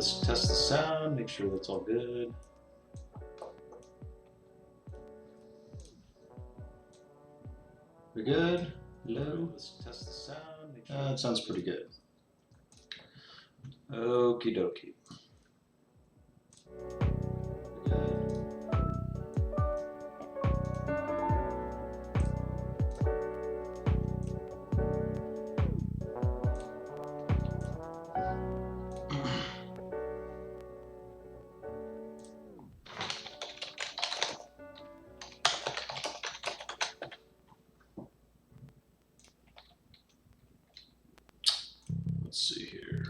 let's test the sound, make sure that's all good. We're good? Hello? Let's test the sound, make sure that sounds pretty good. Okie dokie. Let's see here.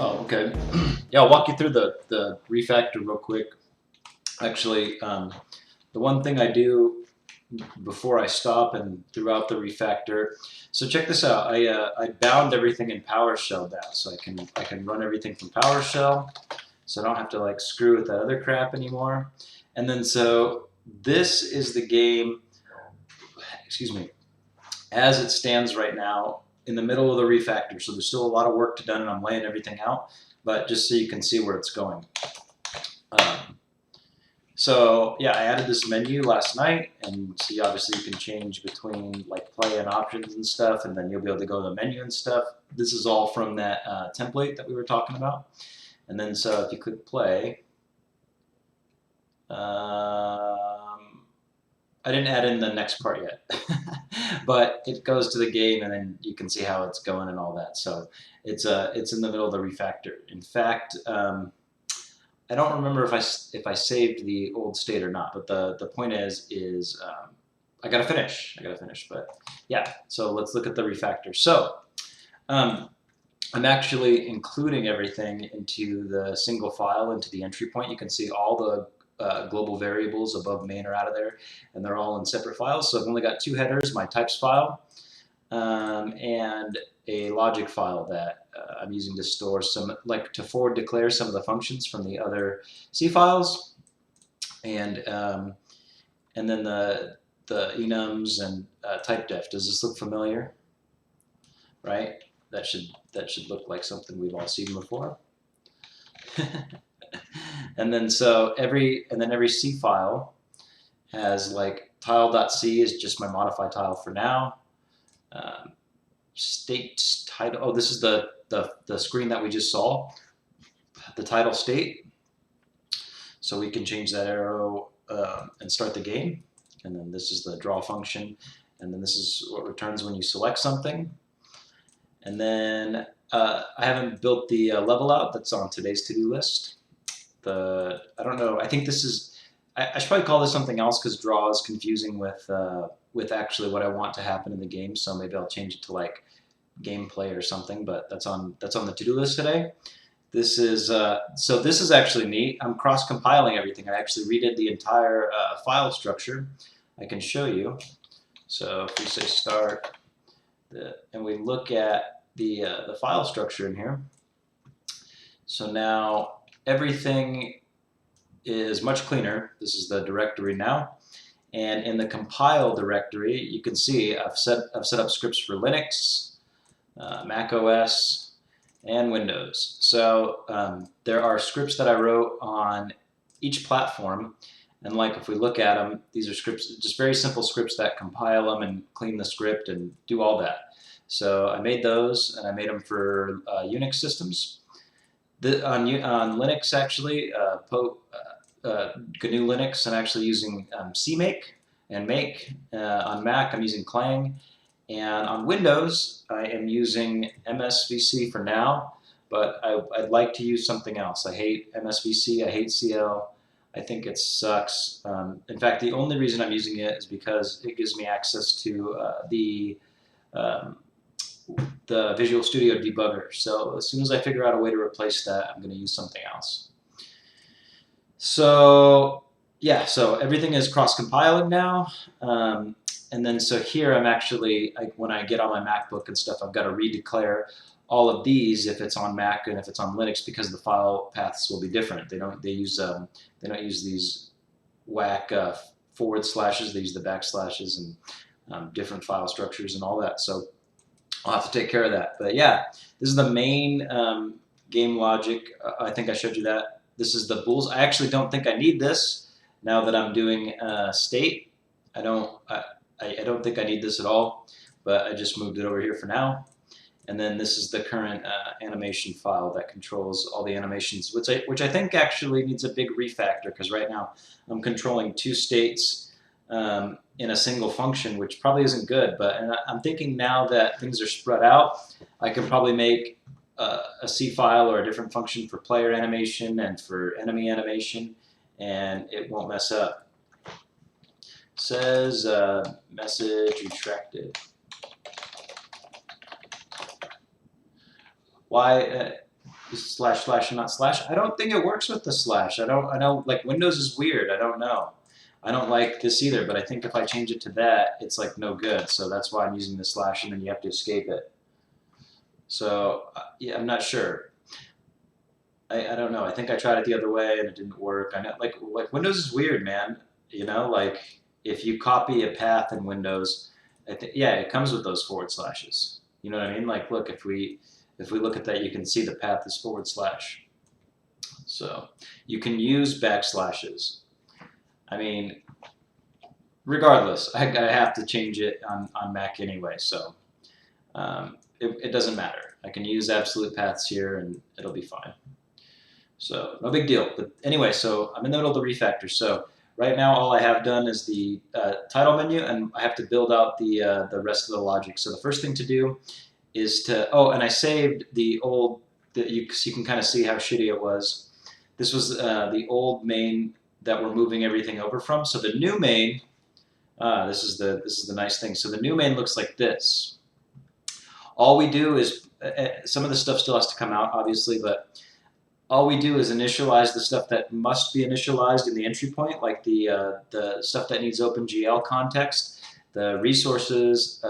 Oh, okay. Yeah, I'll walk you through the refactor real quick. Actually, the one thing I do before I stop and throughout the refactor. So check this out. I bound everything in PowerShell now, so I can run everything from PowerShell, so I don't have to like screw with that other crap anymore. And then so this is the game. Excuse me. As it stands right now, in the middle of the refactor. So there's still a lot of work to done, and I'm laying everything out. But just so you can see where it's going. So yeah, I added this menu last night, and see obviously you can change between like play and options and stuff, and then you'll be able to go to the menu and stuff. This is all from that template that we were talking about. And then so if you click play, I didn't add in the next part yet, but it goes to the game, and then you can see how it's going and all that. So it's in the middle of the refactor. In fact, I don't remember if I saved the old state or not, but the point is I gotta finish. But yeah, so let's look at the refactor. So I'm actually including everything into the single file, into the entry point. You can see all the global variables above main are out of there, and they're all in separate files. So I've only got two headers: my types file and a logic file that I'm using to store some, like to forward declare some of the functions from the other C files, and then the enums and typedef. Does this look familiar? Right? That should look like something we've all seen before. And then so every C file has like tile.c is just my modify tile for now. State title. Oh, this is the screen that we just saw. The title state. So we can change that arrow and start the game. And then this is the draw function. And then this is what returns when you select something. And then I haven't built the level out that's on today's to-do list. I don't know. I think this is. I should probably call this something else because draw is confusing with actually what I want to happen in the game. So maybe I'll change it to like gameplay or something. But that's on the to-do list today. This is so this is actually neat. I'm cross-compiling everything. I actually redid the entire file structure. I can show you. So if we say start, and we look at the file structure in here. So now everything is much cleaner. This is the directory now. And in the compile directory, you can see I've set up scripts for Linux, Mac OS, and Windows. So there are scripts that I wrote on each platform. And like if we look at them, these are scripts, just very simple scripts that compile them and clean the script and do all that. So I made those, and I made them for Unix systems. On Linux, actually, GNU Linux, I'm actually using CMake and Make. On Mac, I'm using Clang. And on Windows, I am using MSVC for now, but I'd like to use something else. I hate MSVC, I hate CL. I think it sucks. In fact, the only reason I'm using it is because it gives me access to the Visual Studio debugger. So as soon as I figure out a way to replace that, I'm going to use something else. So yeah, so everything is cross-compiling now. And then so here I'm actually, when I get on my MacBook and stuff, I've got to redeclare all of these if it's on Mac and if it's on Linux, because the file paths will be different. They don't use these whack forward slashes. They use the backslashes and different file structures and all that. So I'll have to take care of that. But yeah, this is the main game logic. I think I showed you that. This is the bools. I actually don't think I need this now that I'm doing state. I don't think I need this at all, but I just moved it over here for now. And then this is the current animation file that controls all the animations, which I think actually needs a big refactor, because right now I'm controlling two states in a single function, which probably isn't good. But I'm thinking now that things are spread out, I can probably make a C file or a different function for player animation and for enemy animation, and it won't mess up. Says message retracted. Why slash and not slash? I don't think it works with the slash. I know, like, Windows is weird. I don't know. I don't like this either, but I think if I change it to that, it's like no good. So that's why I'm using the slash, and then you have to escape it. So yeah, I'm not sure. I don't know. I think I tried it the other way and it didn't work. I know, like Windows is weird, man. You know, like if you copy a path in Windows, yeah, it comes with those forward slashes. You know what I mean? Like, look, if we look at that, you can see the path is forward slash. So you can use backslashes. I mean, regardless, I have to change it on Mac anyway, so it doesn't matter. I can use absolute paths here and it'll be fine. So no big deal. But anyway, so I'm in the middle of the refactor. So right now all I have done is the title menu, and I have to build out the rest of the logic. So the first thing to do is to, oh, and I saved the old, so you can kind of see how shitty it was. This was the old main that we're moving everything over from. So the new main, this is the nice thing. So the new main looks like this. All we do is, some of the stuff still has to come out, obviously, but all we do is initialize the stuff that must be initialized in the entry point, like the stuff that needs OpenGL context, the resources,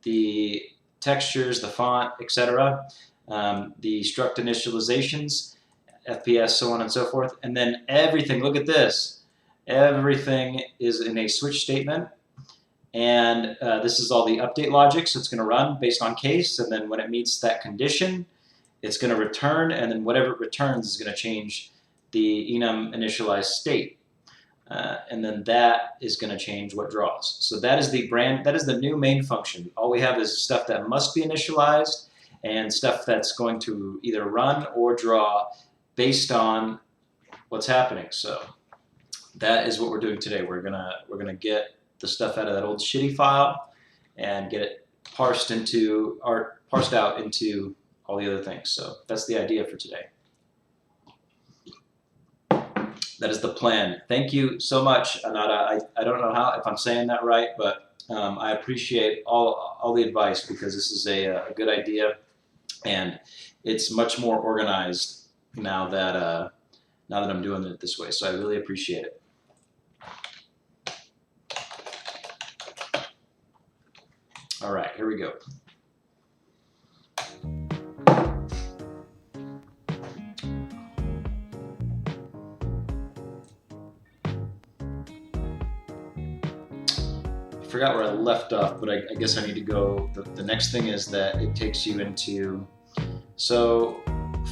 the textures, the font, etc., the struct initializations, FPS, so on and so forth, and then everything, look at this, everything is in a switch statement, and this is all the update logic, so it's going to run based on case, and then when it meets that condition, it's going to return, and then whatever it returns is going to change the enum initialized state, and then that is going to change what draws. So that is the new main function. All we have is stuff that must be initialized and stuff that's going to either run or draw based on what's happening. So that is what we're doing today. We're gonna get the stuff out of that old shitty file and get it parsed out into all the other things. So that's the idea for today. That is the plan. Thank you so much, Anada. I don't know if I'm saying that right, but I appreciate all the advice, because this is a good idea, and it's much more organized now that I'm doing it this way. So I really appreciate it. All right, here we go. I forgot where I left off, but I guess I need to go. The next thing is that it takes you into, so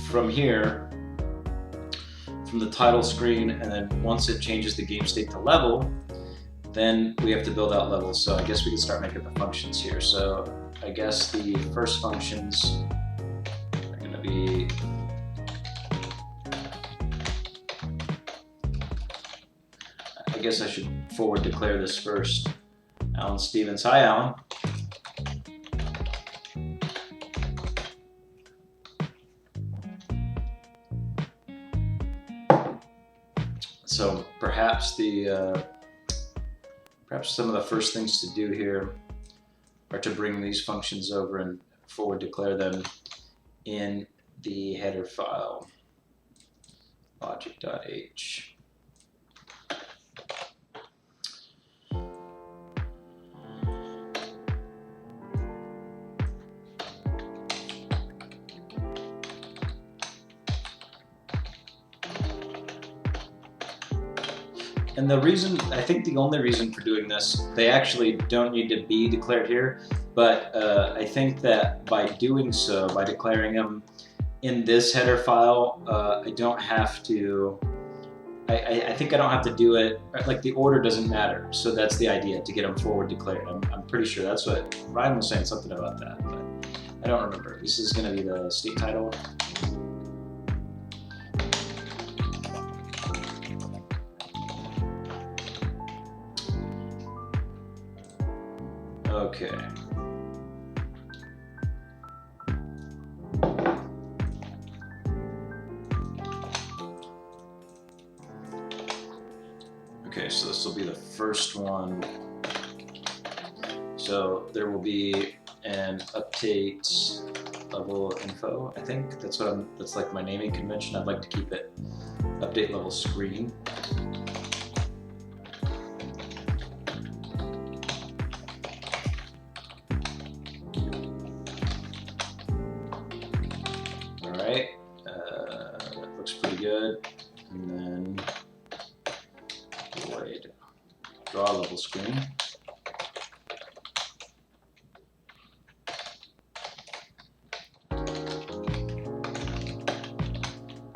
from here, from the title screen, and then once it changes the game state to level, then we have to build out levels. So I guess we can start making the functions here. So I guess the first functions are going to be I guess I should forward declare this first. Alan Stevens. Hi, Alan. So perhaps perhaps some of the first things to do here are to bring these functions over and forward declare them in the header file, logic.h. And the reason, I think the only reason for doing this, they actually don't need to be declared here, but I think that by doing so, by declaring them in this header file, I don't have to, I think I don't have to do it, like the order doesn't matter. So that's the idea, to get them forward declared. I'm pretty sure that's what, Ryan was saying something about that, but I don't remember. This is gonna be the state title. Okay. Okay, so this will be the first one. So there will be an update level info, I think. That's what that's like my naming convention. I'd like to keep it update level screen. Alright, that looks pretty good. And then void draw level screen.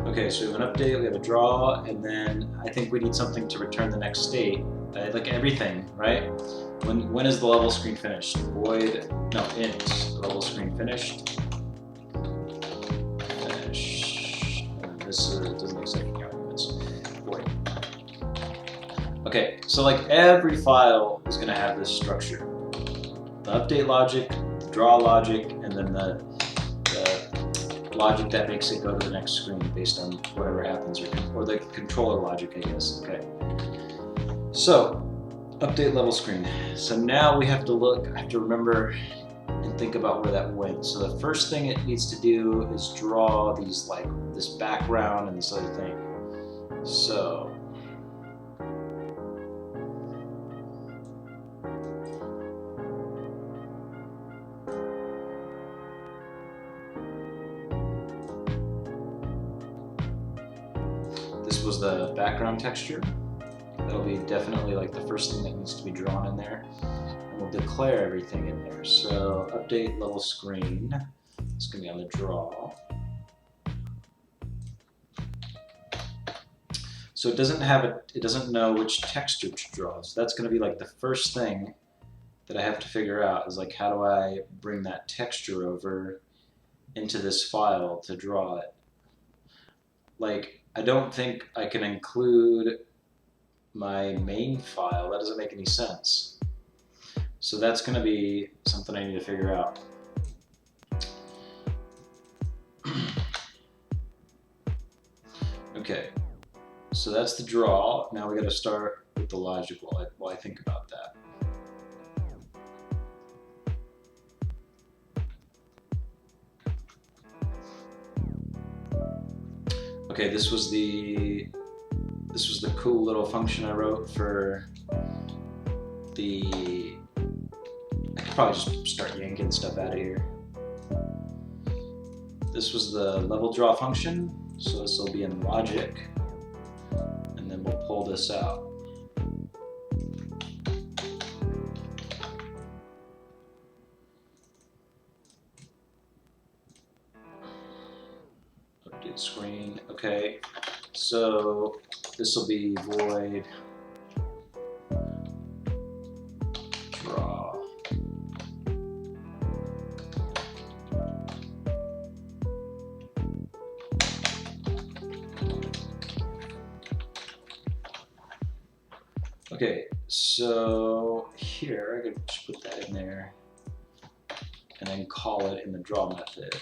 Okay, so we have an update, we have a draw, and then I think we need something to return the next state. Like everything, right? When is the level screen finished? Void, no, int level screen finished. Finish. And this doesn't accept any arguments. Void. Okay, so like every file is going to have this structure: the update logic, the draw logic, and then the logic that makes it go to the next screen based on whatever happens, or the controller logic, I guess. Okay. So, update level screen. So now we have to look, I have to remember and think about where that went. So the first thing it needs to do is draw these, like this background and this other thing. So, this was the background texture. That'll be definitely like the first thing that needs to be drawn in there. And we'll declare everything in there. So update level screen. It's going to be on the draw. So it doesn't know which texture to draw. So that's going to be like the first thing that I have to figure out is like, how do I bring that texture over into this file to draw it? Like, I don't think I can include my main file. That doesn't make any sense. So that's going to be something I need to figure out. Okay, so that's the draw. Now we got to start with the logic while I think about that. Okay, this was the cool little function I wrote for the. I could probably just start yanking stuff out of here. This was the level draw function, so this will be in logic, and then we'll pull this out. Update screen. Okay, so this will be void draw. Okay, so here I could just put that in there and then call it in the draw method.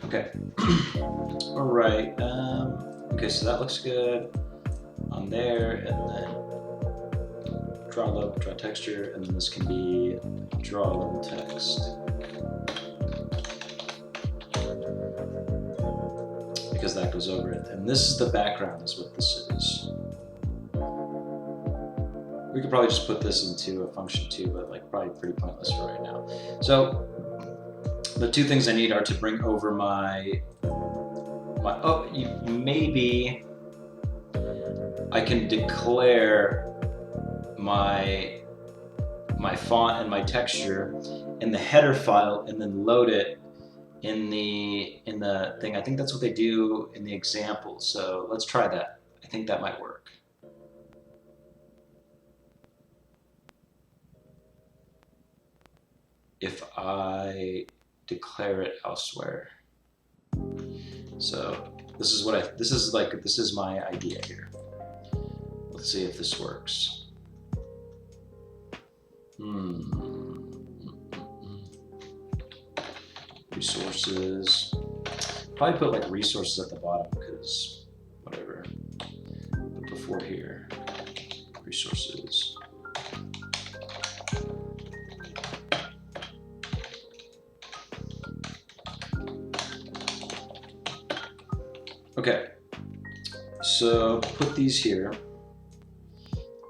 Okay. All right. Okay, so that looks good on there, and then draw level, draw texture, and then this can be draw level text, because that goes over it. And this is the background, is what this is. We could probably just put this into a function too, but like probably pretty pointless for right now. So the two things I need are to bring over maybe I can declare my font and my texture in the header file and then load it in the thing. I think that's what they do in the example. So let's try that. I think that might work. If I declare it elsewhere. So this is my idea here. Let's see if this works. Resources. Probably put like resources at the bottom, because whatever. But before here, resources. Okay, so put these here,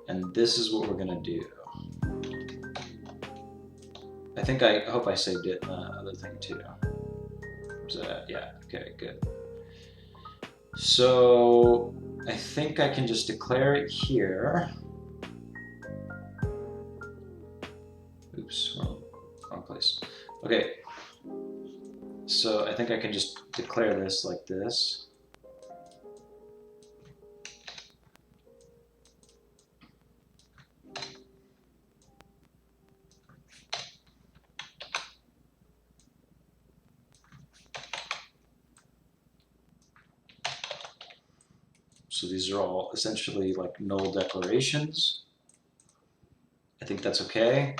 and this is what we're gonna do. I hope I saved it in the other thing too. Where's that at? Yeah, okay, good. So I think I can just declare it here. Oops, wrong place. Okay, so I think I can just declare this like this. So these are all essentially like null declarations. I think that's okay.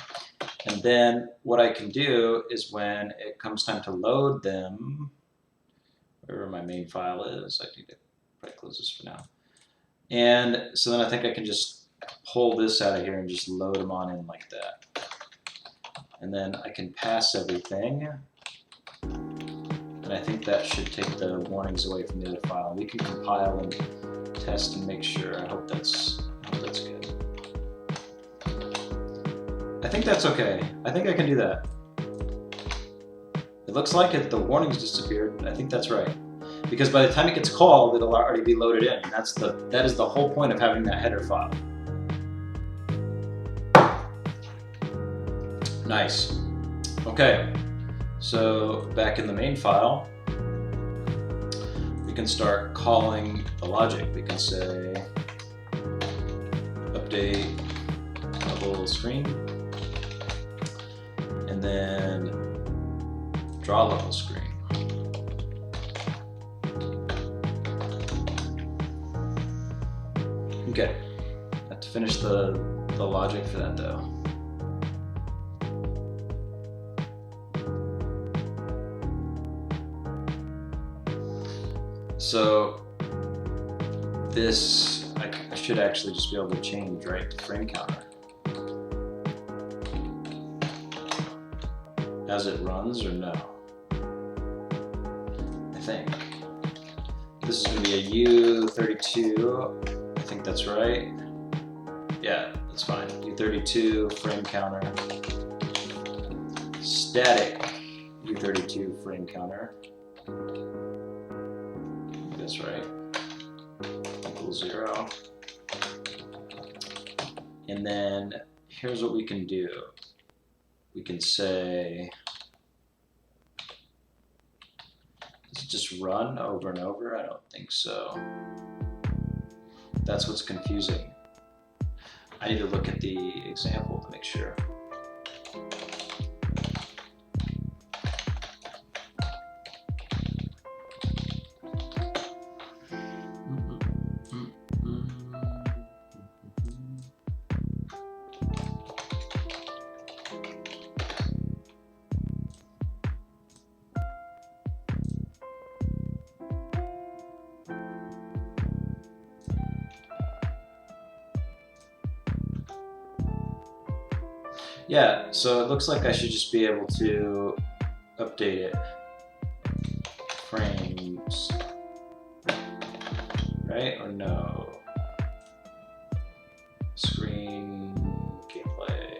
And then what I can do is when it comes time to load them, wherever my main file is, I need to probably close this for now. And so then I think I can just pull this out of here and just load them on in like that. And then I can pass everything. And I think that should take the warnings away from the other file. We can compile and test and make sure. I hope that's good. I think that's okay. I think I can do that. It looks like the warnings disappeared, but I think that's right. Because by the time it gets called, it'll already be loaded in. And that is the whole point of having that header file. Nice. Okay, so back in the main file, we can start calling the logic. We can say update level screen, and then draw level screen. Okay, I have to finish the logic for that though. So this, I should actually just be able to change, right, to frame counter as it runs, or no? I think this is going to be a U32. I think that's right. Yeah, that's fine. U32 frame counter, static U32 frame counter. That's right. Equals 0. And then here's what we can do. We can say, does it just run over and over? I don't think so. That's what's confusing. I need to look at the example to make sure. Yeah, so it looks like I should just be able to update it. Frames, right? Or no? Screen, gameplay,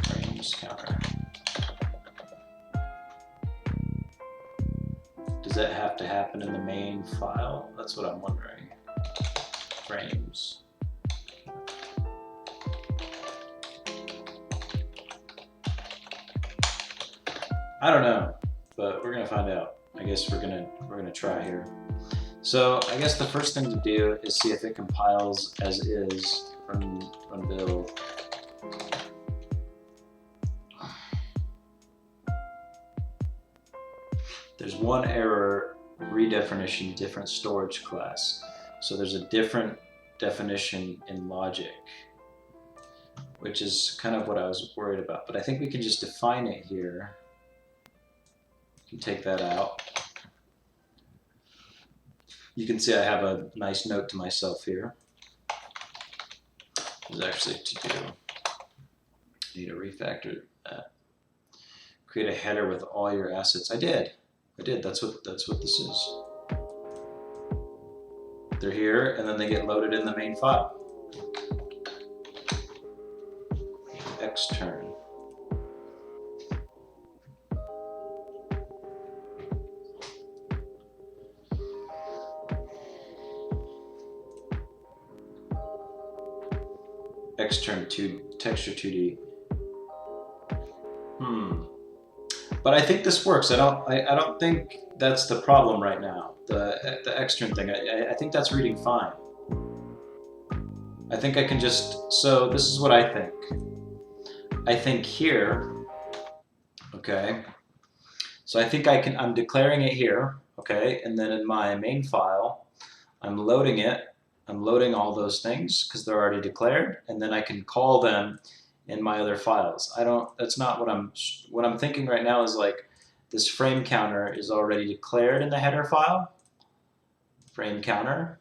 frames counter. Does that have to happen in the main file? That's what I'm wondering. Frames. I don't know, but we're gonna find out. I guess we're gonna try here. So I guess the first thing to do is see if it compiles as is. Run build. There's one error, redefinition, different storage class. So there's a different definition in logic, which is kind of what I was worried about. But I think we can just define it here. Take that out. You can see I have a nice note to myself here. There's actually to do. I need to refactor that. Create a header with all your assets. I did. That's what this is. They're here, and then they get loaded in the main file. Extern. Extern to texture 2D. But I think this works. I don't think that's the problem right now. The extern thing. I think that's reading fine. I think I can just. So this is what I think. I think here. Okay. So I think I can. I'm declaring it here. Okay, and then in my main file, I'm loading it. I'm loading all those things because they're already declared, and then I can call them in my other files. That's not what I'm thinking right now is like this frame counter is already declared in the header file, frame counter.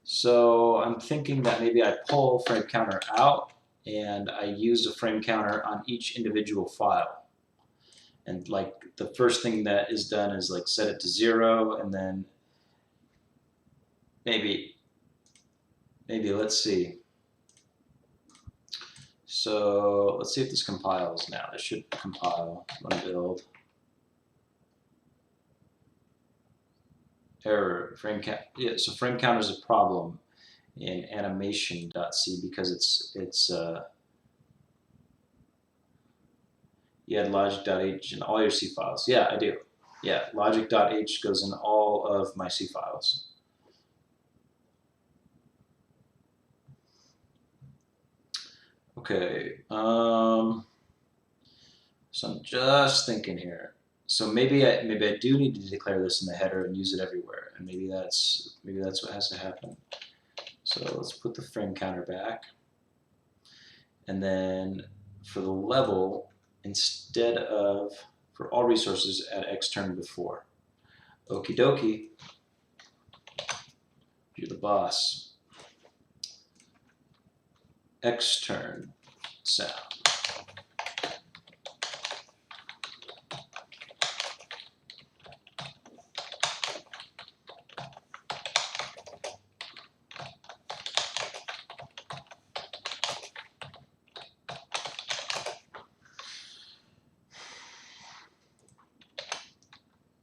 So I'm thinking that maybe I pull frame counter out and I use a frame counter on each individual file. And like the first thing that is done is like set it to 0, and then maybe let's see. So let's see if this compiles now. This should compile. Run build. Error. Frame count. Yeah, so frame count is a problem in animation.c because it's You had logic.h in all your C files. Yeah, I do. Yeah, logic.h goes in all of my C files. Okay. So I'm just thinking here. So maybe I do need to declare this in the header and use it everywhere, and maybe that's what has to happen. So let's put the frame counter back, and then for the level, instead of for all resources, add xturn before. Okie dokie. You're the boss. Xturn sound.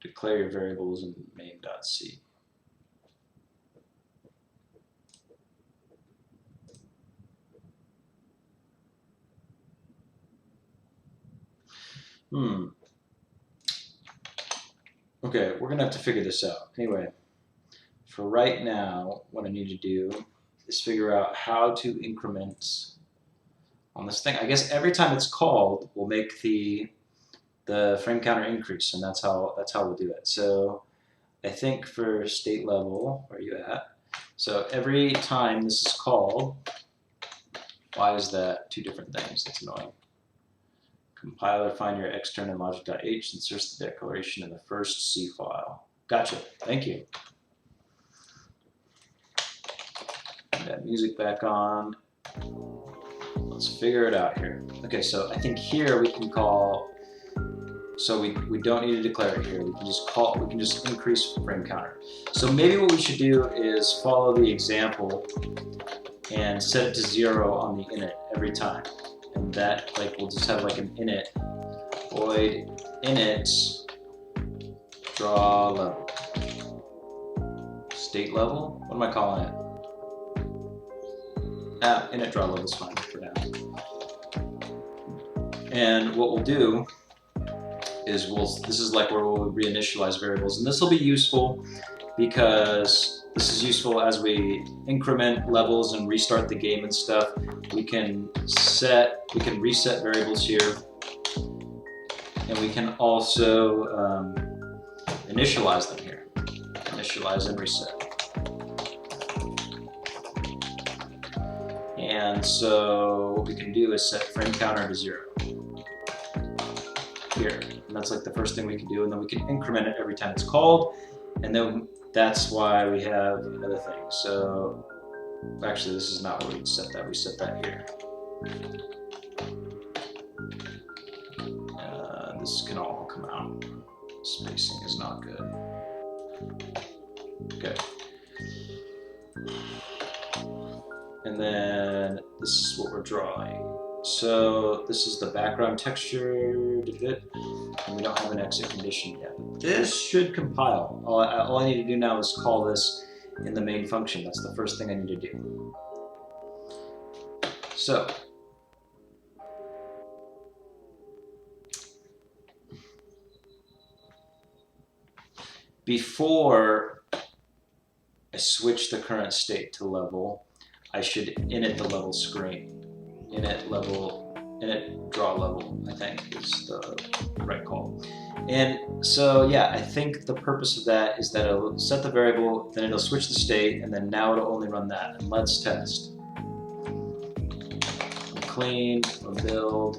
Declare your variables in main.c. Okay, we're gonna have to figure this out. Anyway, for right now, what I need to do is figure out how to increment on this thing. I guess every time it's called, we'll make the frame counter increase, and that's how we'll do it. So I think for state level, where are you at? So every time this is called, why is that two different things? That's annoying. Compiler, find your xturn and logic.h, insert the declaration in the first C file. Gotcha. Thank you. Put that music back on. Let's figure it out here. Okay, so I think here we can call. So we don't need to declare it here. We can just call. We can just increase frame counter. So maybe what we should do is follow the example and set it to 0 on the init every time. And that, like, we'll just have like an init, void init draw level. State level? What am I calling it? Init draw level is fine for now. And what we'll do is this is like where we'll reinitialize variables. And this will be useful because this is useful as we increment levels and restart the game and stuff. We can reset variables here, and we can also initialize them here. Initialize and reset. And so what we can do is set frame counter to 0 here. And that's like the first thing we can do, and then we can increment it every time it's called, and then that's why we have other things. So actually this is not where we set that. We set that here. This can all come out. Spacing is not good. Okay. And then this is what we're drawing. So this is the background texture, and we don't have an exit condition yet. This should compile. All I need to do now is call this in the main function. That's the first thing I need to do. So before I switch the current state to level, I should init the level screen. Init draw level, I think is the right call. And so yeah, I think the purpose of that is that it'll set the variable, then it'll switch the state, and then now it'll only run that. And let's test. Clean, or build.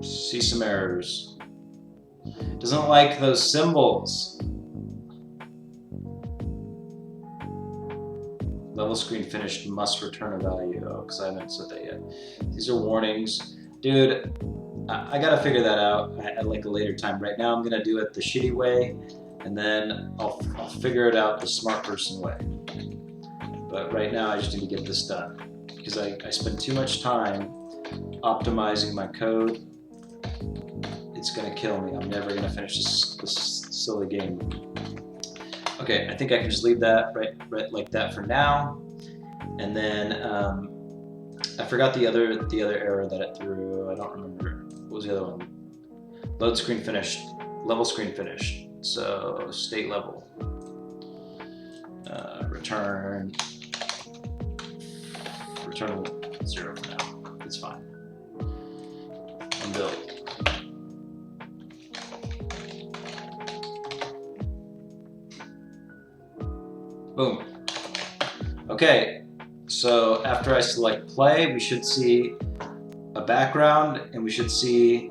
See some errors. Doesn't like those symbols. Level screen finished, must return a value. Oh, because I haven't set that yet. These are warnings. Dude, I gotta figure that out at like a later time. Right now I'm gonna do it the shitty way, and then I'll figure it out the smart person way. But right now I just need to get this done, because I spend too much time optimizing my code. It's gonna kill me. I'm never gonna finish this silly game. Okay, I think I can just leave that right like that for now, and then I forgot the other error that it threw. I don't remember. What was the other one? Load screen finished. Level screen finished. So state level. Return 0 for now. It's fine. And build. Boom. Okay, so after I select play, we should see a background and we should see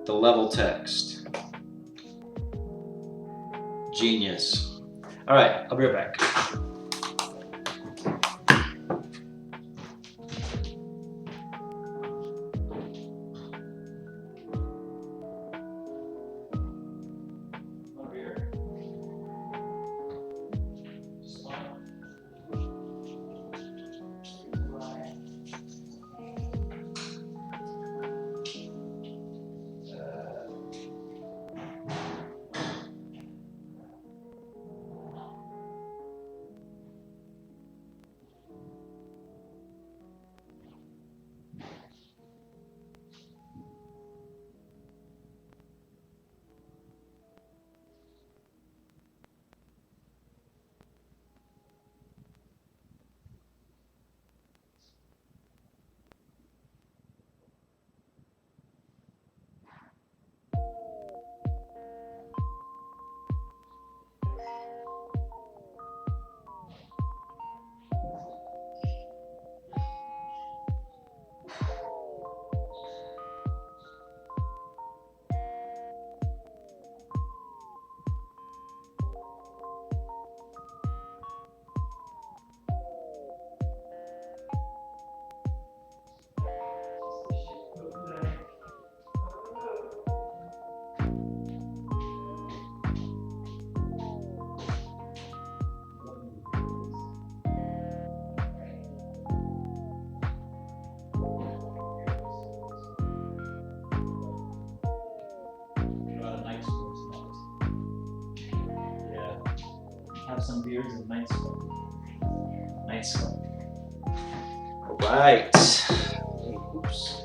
the level text. Genius. All right, I'll be right back. Have some beers and night smoke. Night smoke. All right. Oops.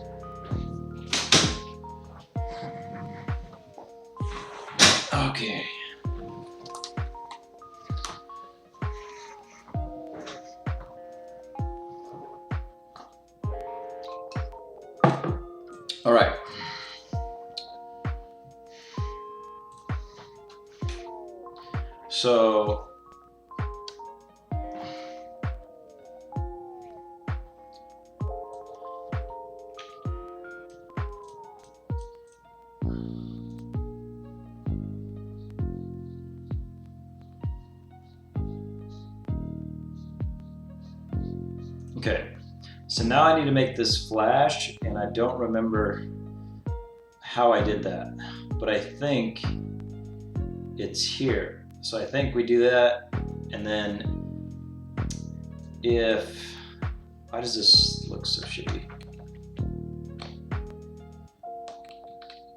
Okay. All right. So okay. So now I need to make this flash, and I don't remember how I did that, but I think it's here. So I think we do that, and then if, why does this look so shitty?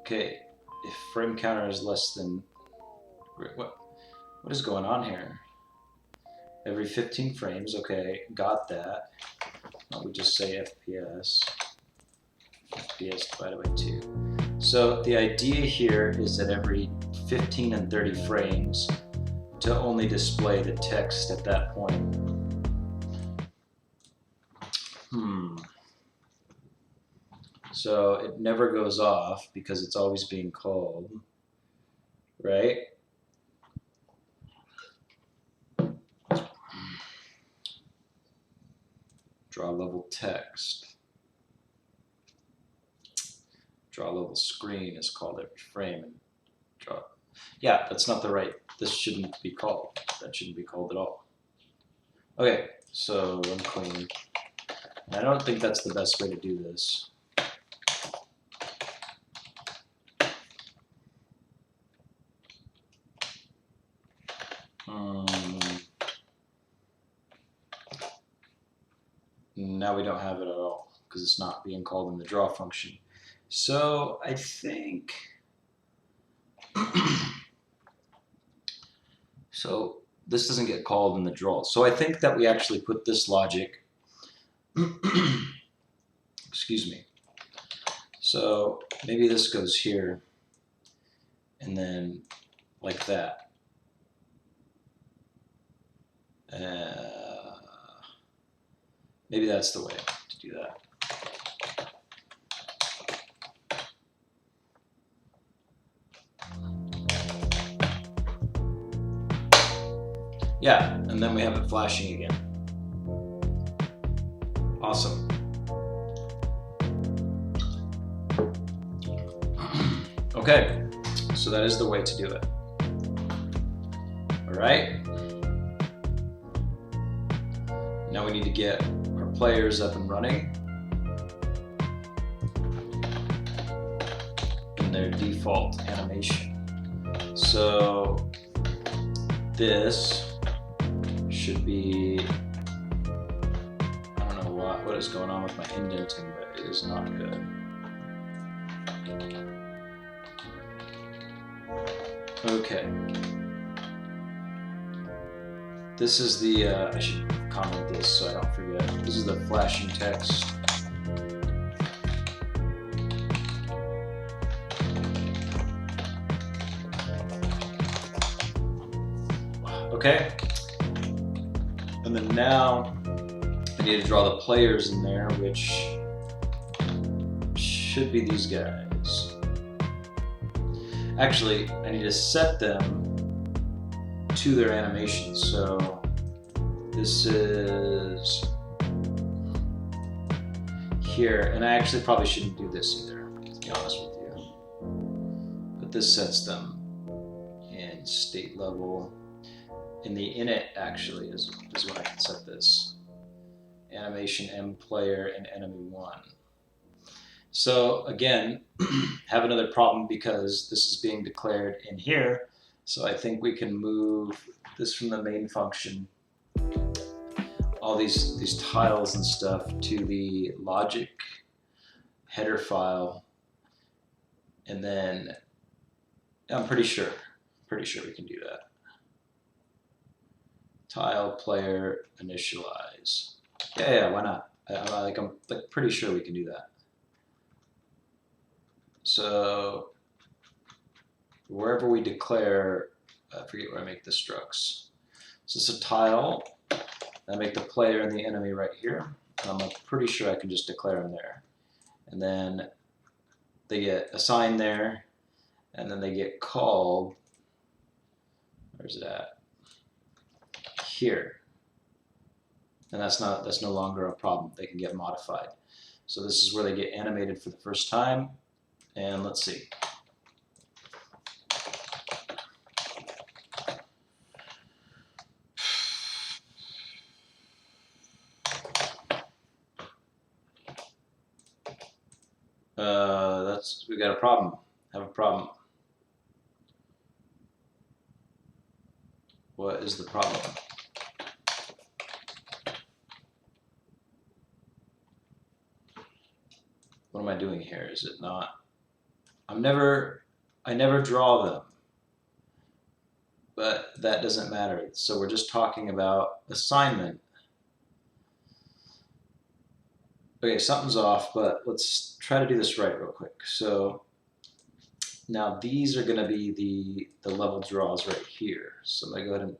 Okay, if frame counter is less than, what is going on here? Every 15 frames, okay, got that. Why don't we just say FPS divided by 2. So the idea here is that every 15 and 30 frames to only display the text at that point. So it never goes off because it's always being called, right? Draw level text. Draw level screen is called every frame. And draw. Yeah, that's not the right. This shouldn't be called. That shouldn't be called at all. Okay, so unclean. And I don't think that's the best way to do this. Now we don't have it at all because it's not being called in the draw function. So I think, so this doesn't get called in the draw. So I think that we actually put this logic Excuse me. So maybe this goes here, and then like that. Maybe that's the way to do that. Yeah, and then we have it flashing again. Awesome. Okay, so that is the way to do it. All right. Now we need to get our players up and running in their default animation. So this should be, I don't know what is going on with my indenting, but it is not good. Okay. This is the, I should comment this so I don't forget. This is the flashing text. Okay. And then now I need to draw the players in there, which should be these guys. Actually, I need to set them to their animations. So this is here, and I actually probably shouldn't do this either, to be honest with you. But this sets them in state level. In the init actually is when I can set this. Animation M player and enemy 1. So again, have another problem because this is being declared in here. So I think we can move this from the main function, all these tiles and stuff, to the logic header file, and then I'm pretty sure we can do that. Tile player initialize. Yeah, why not? I'm pretty sure we can do that. So wherever we declare, I forget where I make the structs. So it's a tile. I make the player and the enemy right here. I'm pretty sure I can just declare them there. And then they get assigned there, and then they get called. Where's it at? Here. And that's no longer a problem. They can get modified. So this is where they get animated for the first time. And let's see. We got a problem. Have a problem. What is the problem? What am I doing here? Is it not? I never draw them, but that doesn't matter. So we're just talking about assignment. Okay, something's off, but let's try to do this right real quick. So now these are going to be the level draws right here. So I'm going to go ahead and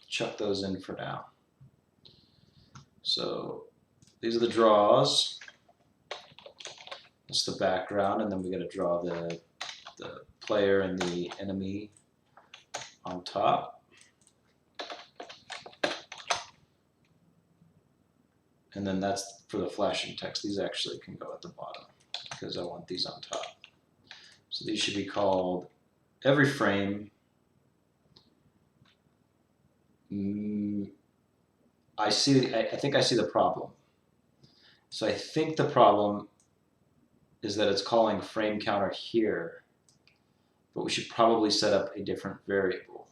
chuck those in for now. So these are the draws. That's the background, and then we're going to draw the player and the enemy on top. And then that's for the flashing text. These actually can go at the bottom because I want these on top. So these should be called every frame. I think I see the problem. So I think the problem is that it's calling frame counter here, but we should probably set up a different variable.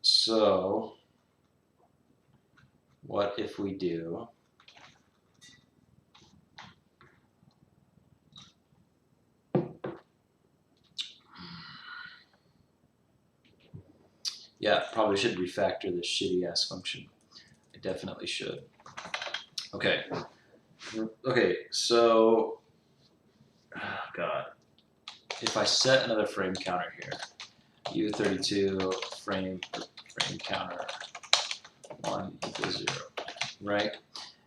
So what if we do probably should refactor this shitty ass function. I definitely should. Okay. Okay, so, oh God. If I set another frame counter here, U32 frame counter 1 equals 0, right?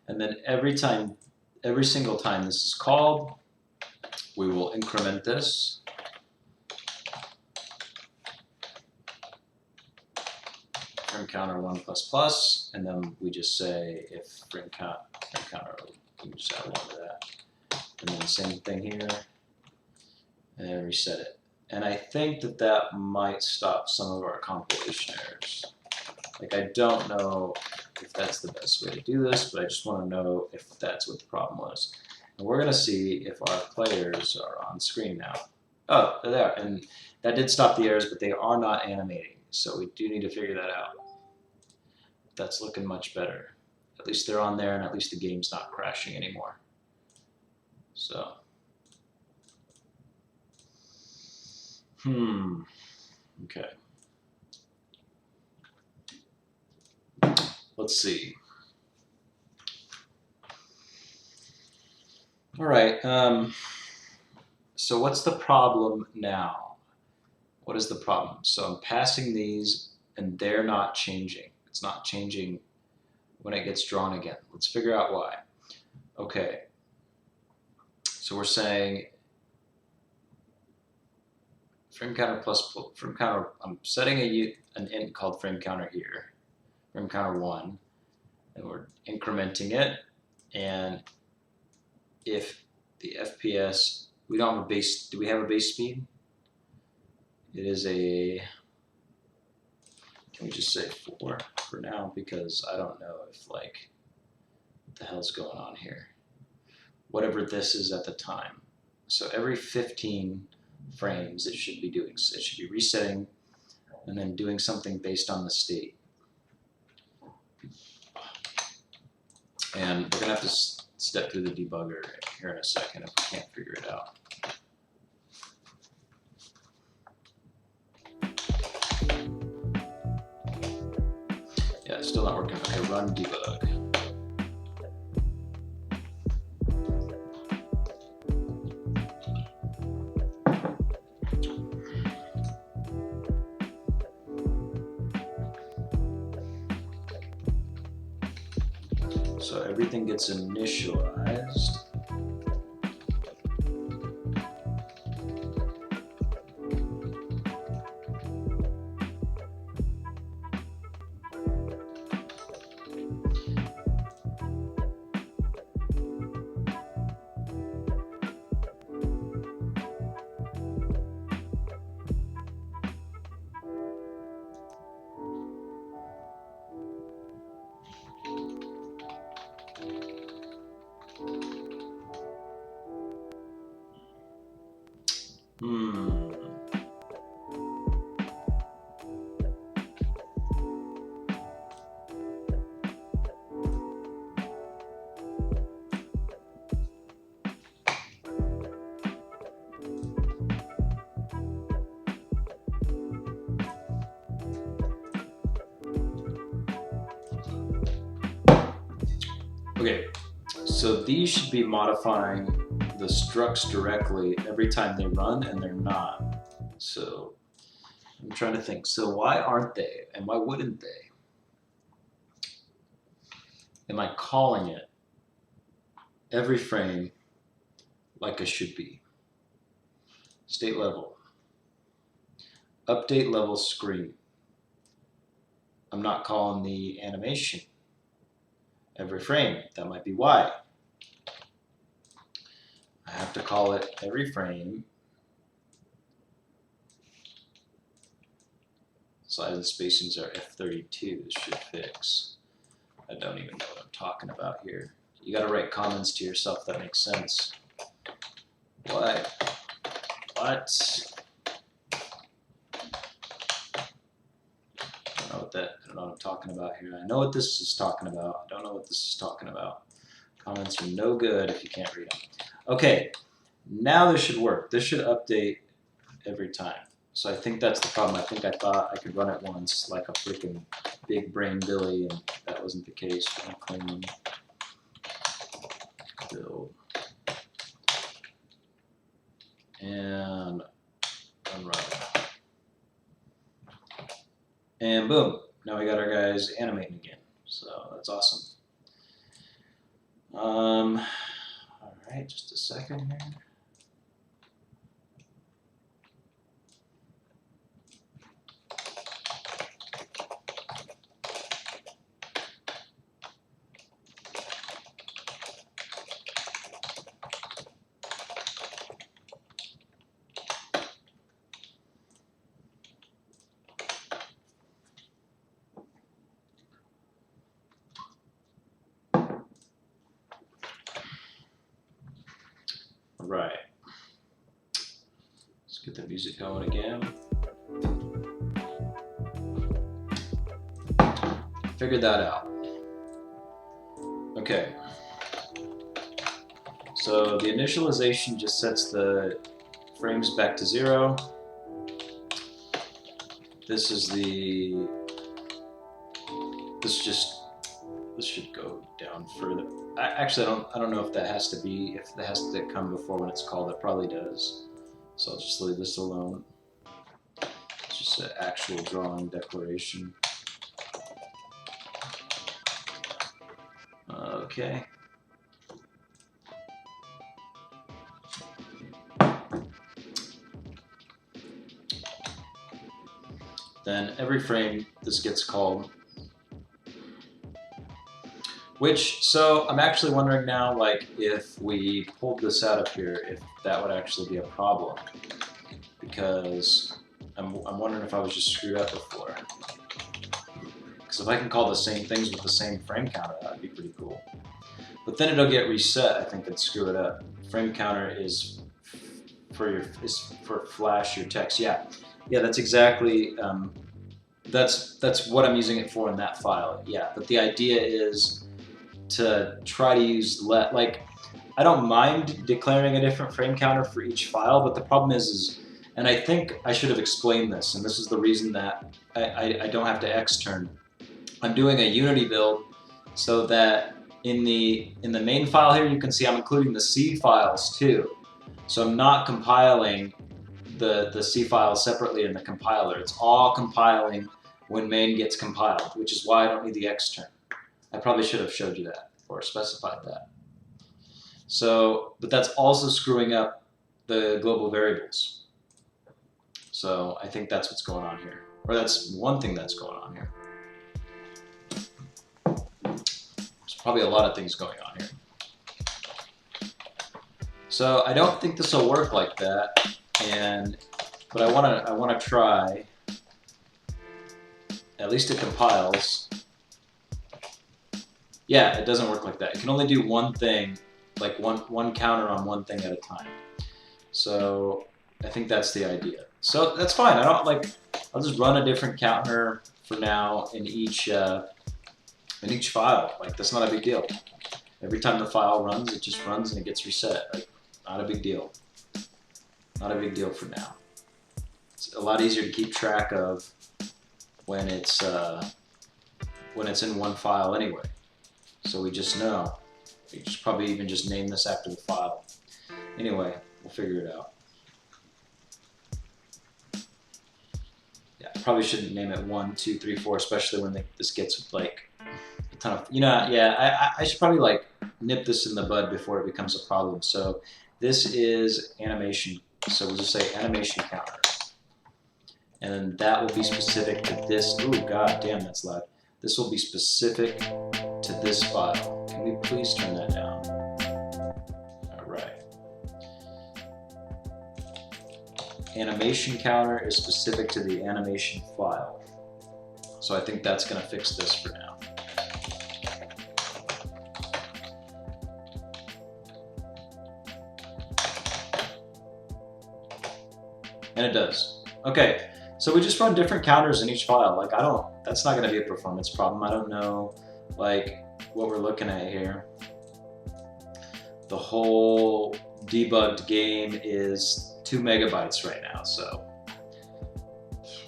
And then every single time this is called, we will increment this. Frame counter 1++, and then we just say if frame counter, we just add 1 to that. And then same thing here, and reset it. And I think that might stop some of our compilation errors. Like, I don't know if that's the best way to do this, but I just want to know if that's what the problem was. And we're going to see if our players are on screen now. Oh, they're there. And that did stop the errors, but they are not animating. So we do need to figure that out. That's looking much better. At least they're on there, and at least the game's not crashing anymore. So, okay. Let's see. All right. So what's the problem now? What is the problem? So I'm passing these, and they're not changing. It's not changing when it gets drawn again. Let's figure out why. Okay. So we're saying frame counter plus frame counter. I'm setting an int called frame counter here, frame counter 1, and we're incrementing it. And if the FPS, we don't have a base. Do we have a base speed? It is a. Can we just say 4 for now, because I don't know if, like, what the hell's going on here. Whatever this is at the time. So every 15 frames it should be doing. So it should be resetting and then doing something based on the state. And we're going to have to step through the debugger here in a second if we can't figure it out. Yeah, it's still not working. Okay, run debug. So everything gets initialized. Okay, so these should be modifying the structs directly every time they run, and they're not. So I'm trying to think, so why aren't they, and why wouldn't they? Am I calling it every frame like I should be? State level. Update level screen. I'm not calling the animation every frame. That might be why. I have to call it every frame. Size and spacings are F32. This should fix. I don't even know what I'm talking about here. You gotta write comments to yourself that make sense. What? What? I don't know what I'm talking about here. I know what this is talking about. I don't know what this is talking about. Comments are no good if you can't read them. Okay, now this should work. This should update every time. So I think that's the problem. I think I thought I could run it once like a freaking big brain Billy, and that that wasn't the case. Clean build and unrun. And boom, now we got our guys animating again. So that's awesome. All right, just a second here. Right. Let's get the music going again. Figured that out. Okay. So the initialization just sets the frames back to 0. This should go down further. Actually, I don't know if that has to come before when it's called. It probably does. So I'll just leave this alone. It's just an actual drawing declaration. Okay. Then every frame this gets called. So I'm actually wondering now, like, if we pulled this out of here, if that would actually be a problem. Because I'm wondering if I was just screwed up before. Because if I can call the same things with the same frame counter, that'd be pretty cool. But then it'll get reset, I think, and screw it up. Frame counter is for flash your text. Yeah, that's exactly, that's what I'm using it for in that file. Yeah, but the idea is to try to use like, I don't mind declaring a different frame counter for each file, but the problem is, and I think I should have explained this, and this is the reason that I don't have to extern. I'm doing a Unity build so that in the main file here, you can see I'm including the C files too. So I'm not compiling the C files separately in the compiler. It's all compiling when main gets compiled, which is why I don't need the extern. I probably should have showed you that or specified that. So, but that's also screwing up the global variables. So I think that's what's going on here. Or that's one thing that's going on here. There's probably a lot of things going on here. So I don't think this will work like that, but I wanna try. At least it compiles. Yeah, it doesn't work like that. It can only do one thing, like one counter on one thing at a time. So I think that's the idea. So that's fine. I'll just run a different counter for now in each file. Like, that's not a big deal. Every time the file runs, it just runs and it gets reset. Like, not a big deal. Not a big deal for now. It's a lot easier to keep track of when it's in one file anyway. So we just know. We should probably even just name this after the file. Anyway, we'll figure it out. Yeah, I probably shouldn't name it 1, 2, 3, 4, especially when this gets like a ton of, yeah, I should probably like nip this in the bud before it becomes a problem. So this is animation. So we'll just say animation counter. And then that will be specific to this. Ooh, god damn, that's loud. This will be specific to this file. Can we please turn that down? All right. Animation counter is specific to the animation file. So I think that's going to fix this for now. And it does. Okay. So we just run different counters in each file. Like, that's not going to be a performance problem. I don't know, like, what we're looking at here. The whole debugged game is 2 megabytes right now, so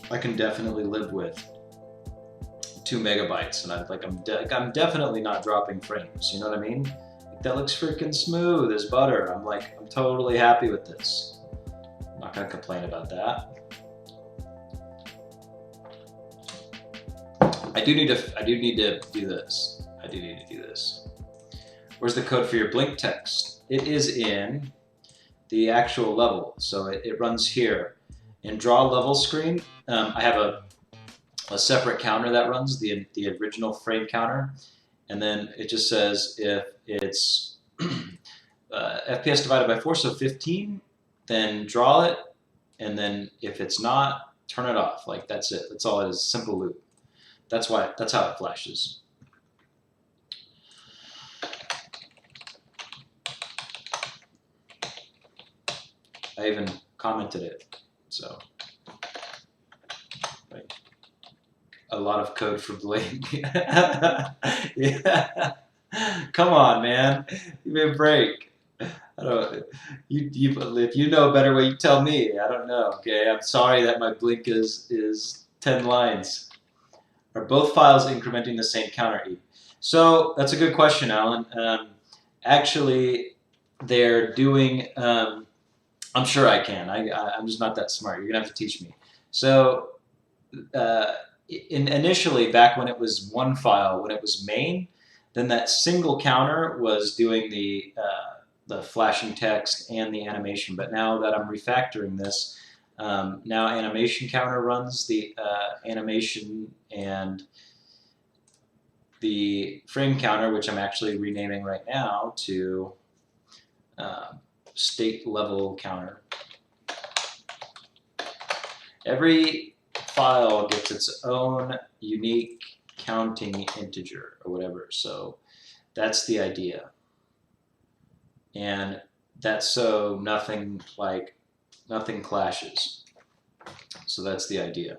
I can definitely live with 2 2 megabytes, and I'm definitely not dropping frames. You know what I mean? Like, that looks freaking smooth as butter. I'm totally happy with this. I'm not gonna complain about that. I do need to do this. I do need to do this. Where's the code for your blink text? It is in the actual level, so it runs here. In draw level screen, I have a separate counter that runs, the original frame counter, and then it just says if it's FPS divided by 4, so 15, then draw it, and then if it's not, turn it off. Like, that's it. That's all it is. Simple loop. That's how it flashes. I even commented it, so right. A lot of code for Blink. Yeah. Come on, man. Give me a break. I don't. If you know a better way, you tell me. I don't know. Okay, I'm sorry that my Blink is 10 lines. Are both files incrementing the same counter E? So that's a good question, Alan. Actually, they're doing. I'm sure I can. I'm just not that smart. You're gonna have to teach me. So initially, back when it was one file, when it was main, then that single counter was doing the flashing text and the animation. But now that I'm refactoring this, now animation counter runs the animation and the frame counter, which I'm actually renaming right now to state level counter. Every file gets its own unique counting integer or whatever, so that's the idea. And that's so nothing clashes. So that's the idea.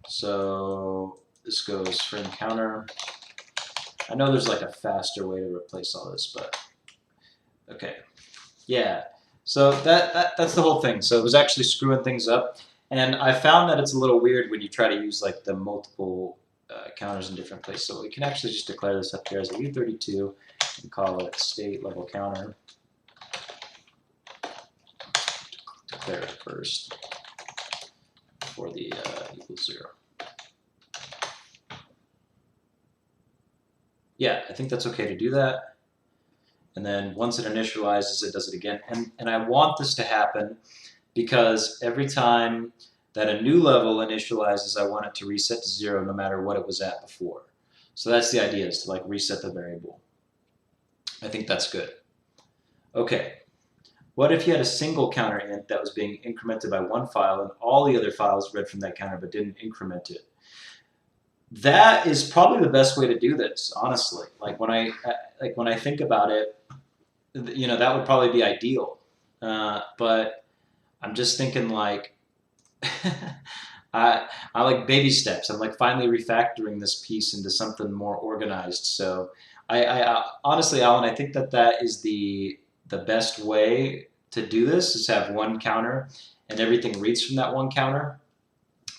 So this goes frame counter. I know there's like a faster way to replace all this, but okay. Yeah, so that's the whole thing. So it was actually screwing things up, and I found that it's a little weird when you try to use like the multiple counters in different places. So we can actually just declare this up here as a U32 and call it state level counter. Declare it first for the equals 0. Yeah, I think that's okay to do that. And then once it initializes, it does it again. And I want this to happen because every time that a new level initializes, I want it to reset to 0 no matter what it was at before. So that's the idea, is to like reset the variable. I think that's good. Okay, what if you had a single counter int that was being incremented by one file and all the other files read from that counter but didn't increment it? That is probably the best way to do this, honestly. Like when I think about it, you know, that would probably be ideal. But I'm just thinking like, I like baby steps. I'm like finally refactoring this piece into something more organized. So I honestly, Alan, I think that is the best way to do this, is have one counter and everything reads from that one counter.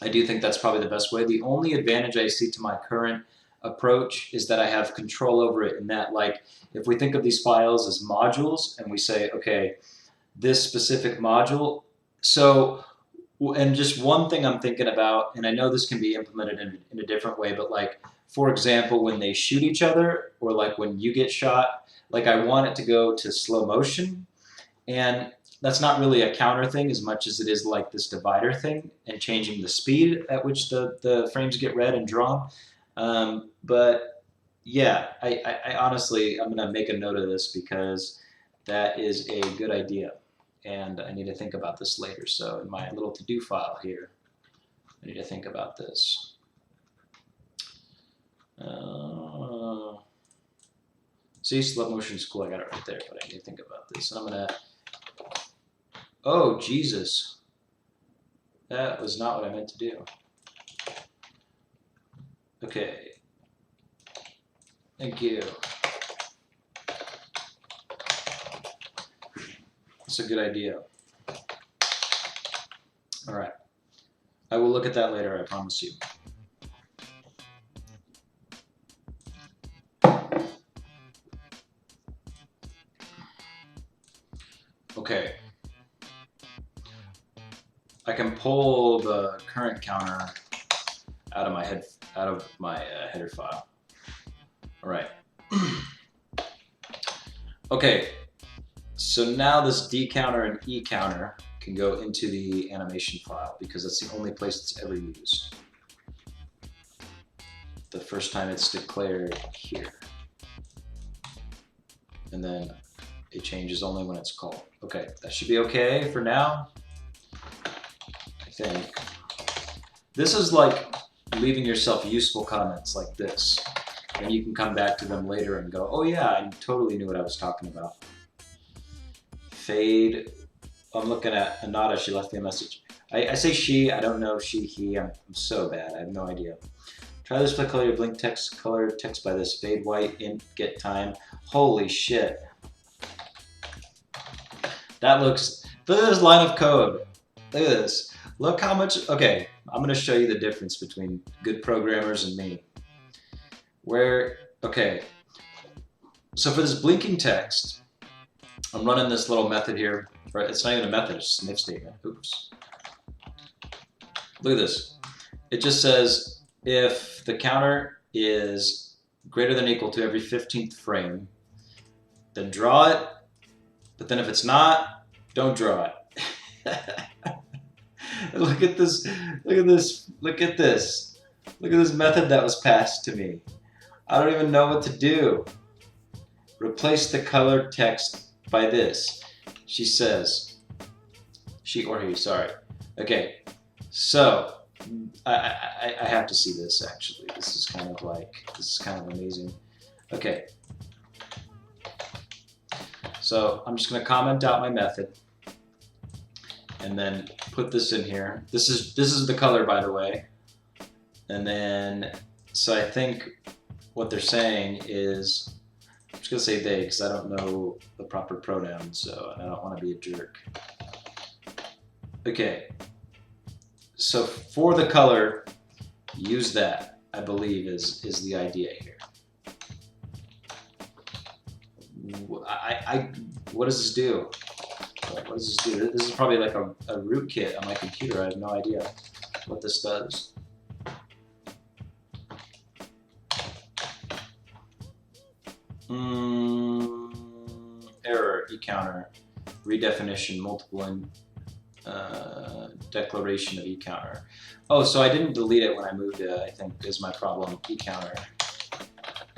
I do think that's probably the best way. The only advantage I see to my current approach is that I have control over it, in that, like, if we think of these files as modules and we say, okay, this specific module, so, and just one thing I'm thinking about, and I know this can be implemented in a different way, but like, for example, when they shoot each other, or like when you get shot, like I want it to go to slow motion, and that's not really a counter thing as much as it is like this divider thing and changing the speed at which the frames get read and drawn. But yeah, I honestly, I'm gonna make a note of this because that is a good idea, and I need to think about this later. So in my little to-do file here, I need to think about this. See, slow motion is cool. I got it right there, but I need to think about this. And I'm gonna. Oh Jesus, that was not what I meant to do. Okay. Thank you. That's a good idea. All right. I will look at that later, I promise you. I can pull the current counter out of my header file. All right. Okay. So now this D counter and E counter can go into the animation file because that's the only place it's ever used. The first time it's declared here. And then it changes only when it's called. Okay, that should be okay for now. I think. This is like leaving yourself useful comments like this. And you can come back to them later and go, oh yeah, I totally knew what I was talking about. Fade. I'm looking at Anada, she left me a message. I say she, I don't know she, he, I'm so bad, I have no idea. Try this, color your blink text, color text by this, fade white, int, get time. Holy shit. That looks, look at this line of code. Look at this. Look how much, okay, I'm gonna show you the difference between good programmers and me. Okay, so for this blinking text, I'm running this little method here. It's not even a method, it's an if statement. Oops. Look at this. It just says if the counter is greater than or equal to every 15th frame, then draw it. But then if it's not, don't draw it. Look at this. Look at this. Look at this. Look at this method that was passed to me. I don't even know what to do. Replace the colored text by this. She says, she or he, sorry. Okay, so I have to see this actually. This is kind of amazing. Okay, so I'm just gonna comment out my method and then put this in here. This is the color, by the way. And then, so I think what they're saying is, I'm just gonna say they because I don't know the proper pronoun, so I don't want to be a jerk. Okay, so for the color, use that, I believe is the idea here. What does this do? What does this do? This is probably like a rootkit on my computer. I have no idea what this does. Error, e-counter, redefinition, multiple in, declaration of e-counter. Oh, so I didn't delete it when I moved it, I think is my problem, e-counter.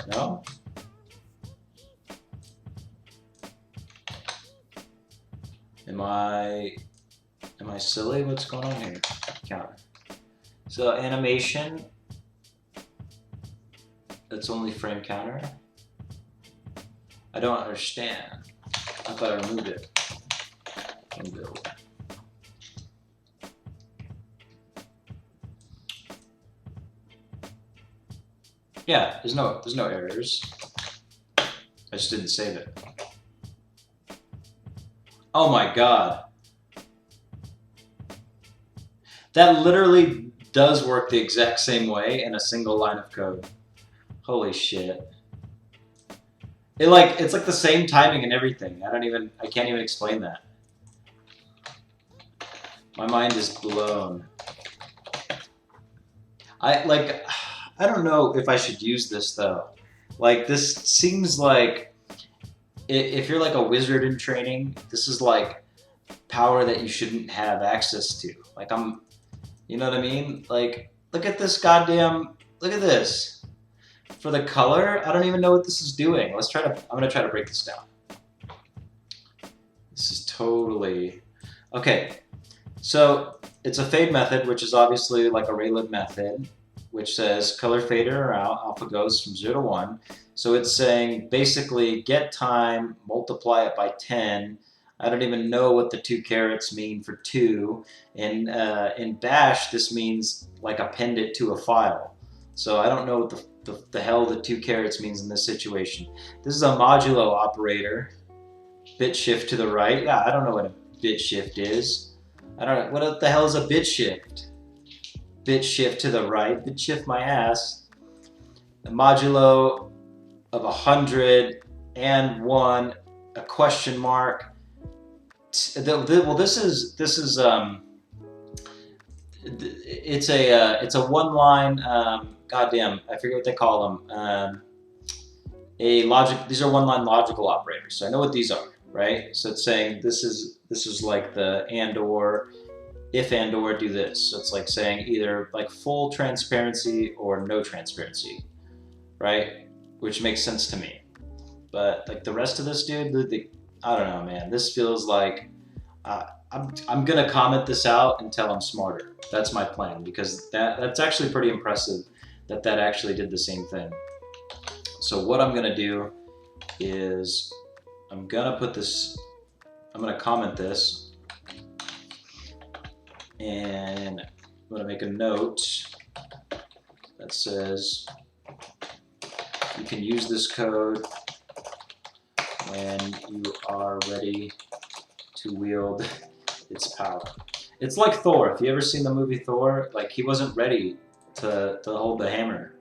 No? Am I silly? What's going on here? Counter. So animation, that's only frame counter. I don't understand. I thought I removed it. Yeah, there's no errors. I just didn't save it. Oh my god. That literally does work the exact same way in a single line of code. Holy shit. It's like the same timing and everything. I can't even explain that. My mind is blown. I don't know if I should use this though. Like this seems like if you're like a wizard in training, this is like power that you shouldn't have access to. Like you know what I mean? Like look at this look at this. For the color, I don't even know what this is doing. I'm gonna try to break this down. This is totally, okay. So it's a fade method, which is obviously like a Rayleigh method, which says color fader or out, alpha goes from 0 to 1. So it's saying basically get time, multiply it by 10. I don't even know what the 2 carets mean for 2. In Bash, this means like append it to a file. So I don't know what the hell the 2 carets means in this situation. This is a modulo operator. Bit shift to the right. Yeah, I don't know what a bit shift is. I don't know. What the hell is a bit shift? Bit shift to the right. Bit shift my ass. A modulo of 100 and 1, a question mark. Well, this is it's a one line. Goddamn, I forget what they call them. A logic. These are one line logical operators. So I know what these are, right? So it's saying this is like the and or, if and or do this. So it's like saying either like full transparency or no transparency, right? Which makes sense to me. But like the rest of this, dude, I don't know, man. This feels like I'm gonna comment this out until I'm smarter. That's my plan, because that's actually pretty impressive that actually did the same thing. So what I'm gonna do is I'm gonna comment this, and I'm gonna make a note that says you can use this code when you are ready to wield its power. It's like Thor. If you ever seen the movie Thor, like he wasn't ready to hold the hammer.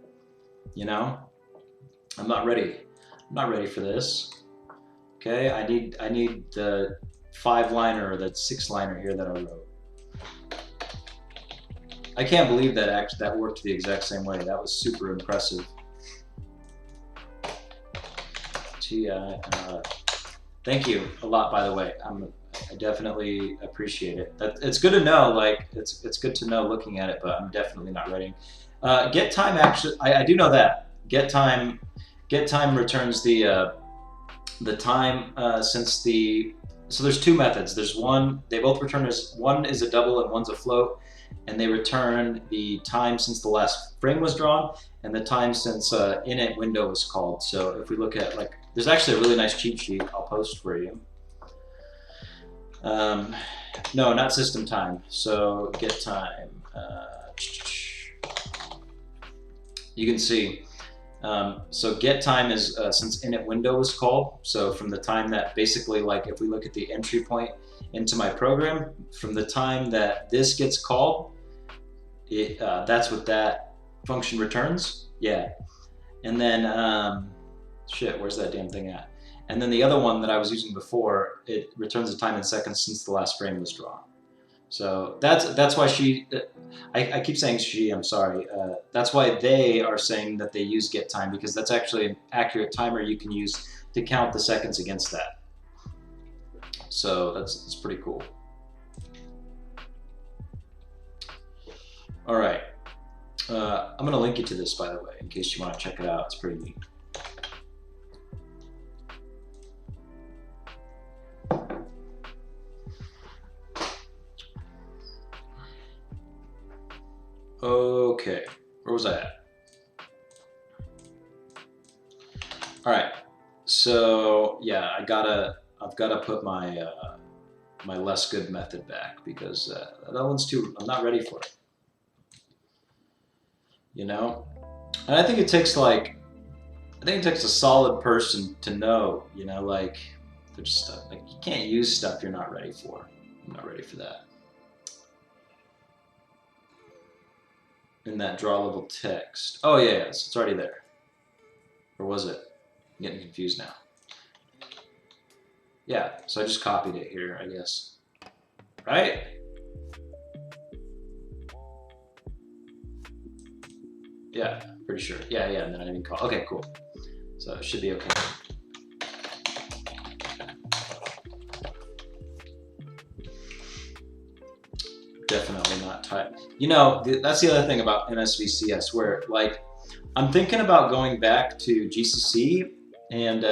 You know? I'm not ready. I'm not ready for this. Okay, I need the 5-liner or the 6-liner here that I wrote. I can't believe that worked the exact same way. That was super impressive. Thank you a lot, by the way. I definitely appreciate it. It's good to know. Like it's good to know looking at it, but I'm definitely not ready. Get time actually. I do know that get time returns the time since the. So there's two methods. There's one. They both return as one is a double and one's a float, and they return the time since the last frame was drawn and the time since init window was called. So if we look at like. There's actually a really nice cheat sheet I'll post for you. No, not system time. So get time. You can see. So get time is since init window was called. So from the time that basically, like if we look at the entry point into my program, from the time that this gets called, that's what that function returns. Yeah, and then. Shit, where's that damn thing at? And then the other one that I was using before, it returns the time in seconds since the last frame was drawn. So that's why I keep saying she, I'm sorry. That's why they are saying that they use get time, because that's actually an accurate timer you can use to count the seconds against that. So that's pretty cool. All right. I'm going to link you to this, by the way, in case you want to check it out. It's pretty neat. Okay, where was I at? All right, so yeah, I've gotta put my my less good method back, because that one's I'm not ready for it. You know, and I think it takes a solid person to know. You know, like there's stuff like you can't use stuff you're not ready for. I'm not ready for that. In that draw level text. Oh yeah, so it's already there. Or was it? I'm getting confused now. Yeah, so I just copied it here, I guess. Right? Yeah, pretty sure. Yeah, and then I didn't call. Okay, cool. So it should be okay. Definitely not type. You know, that's the other thing about MSVCS, where like I'm thinking about going back to GCC and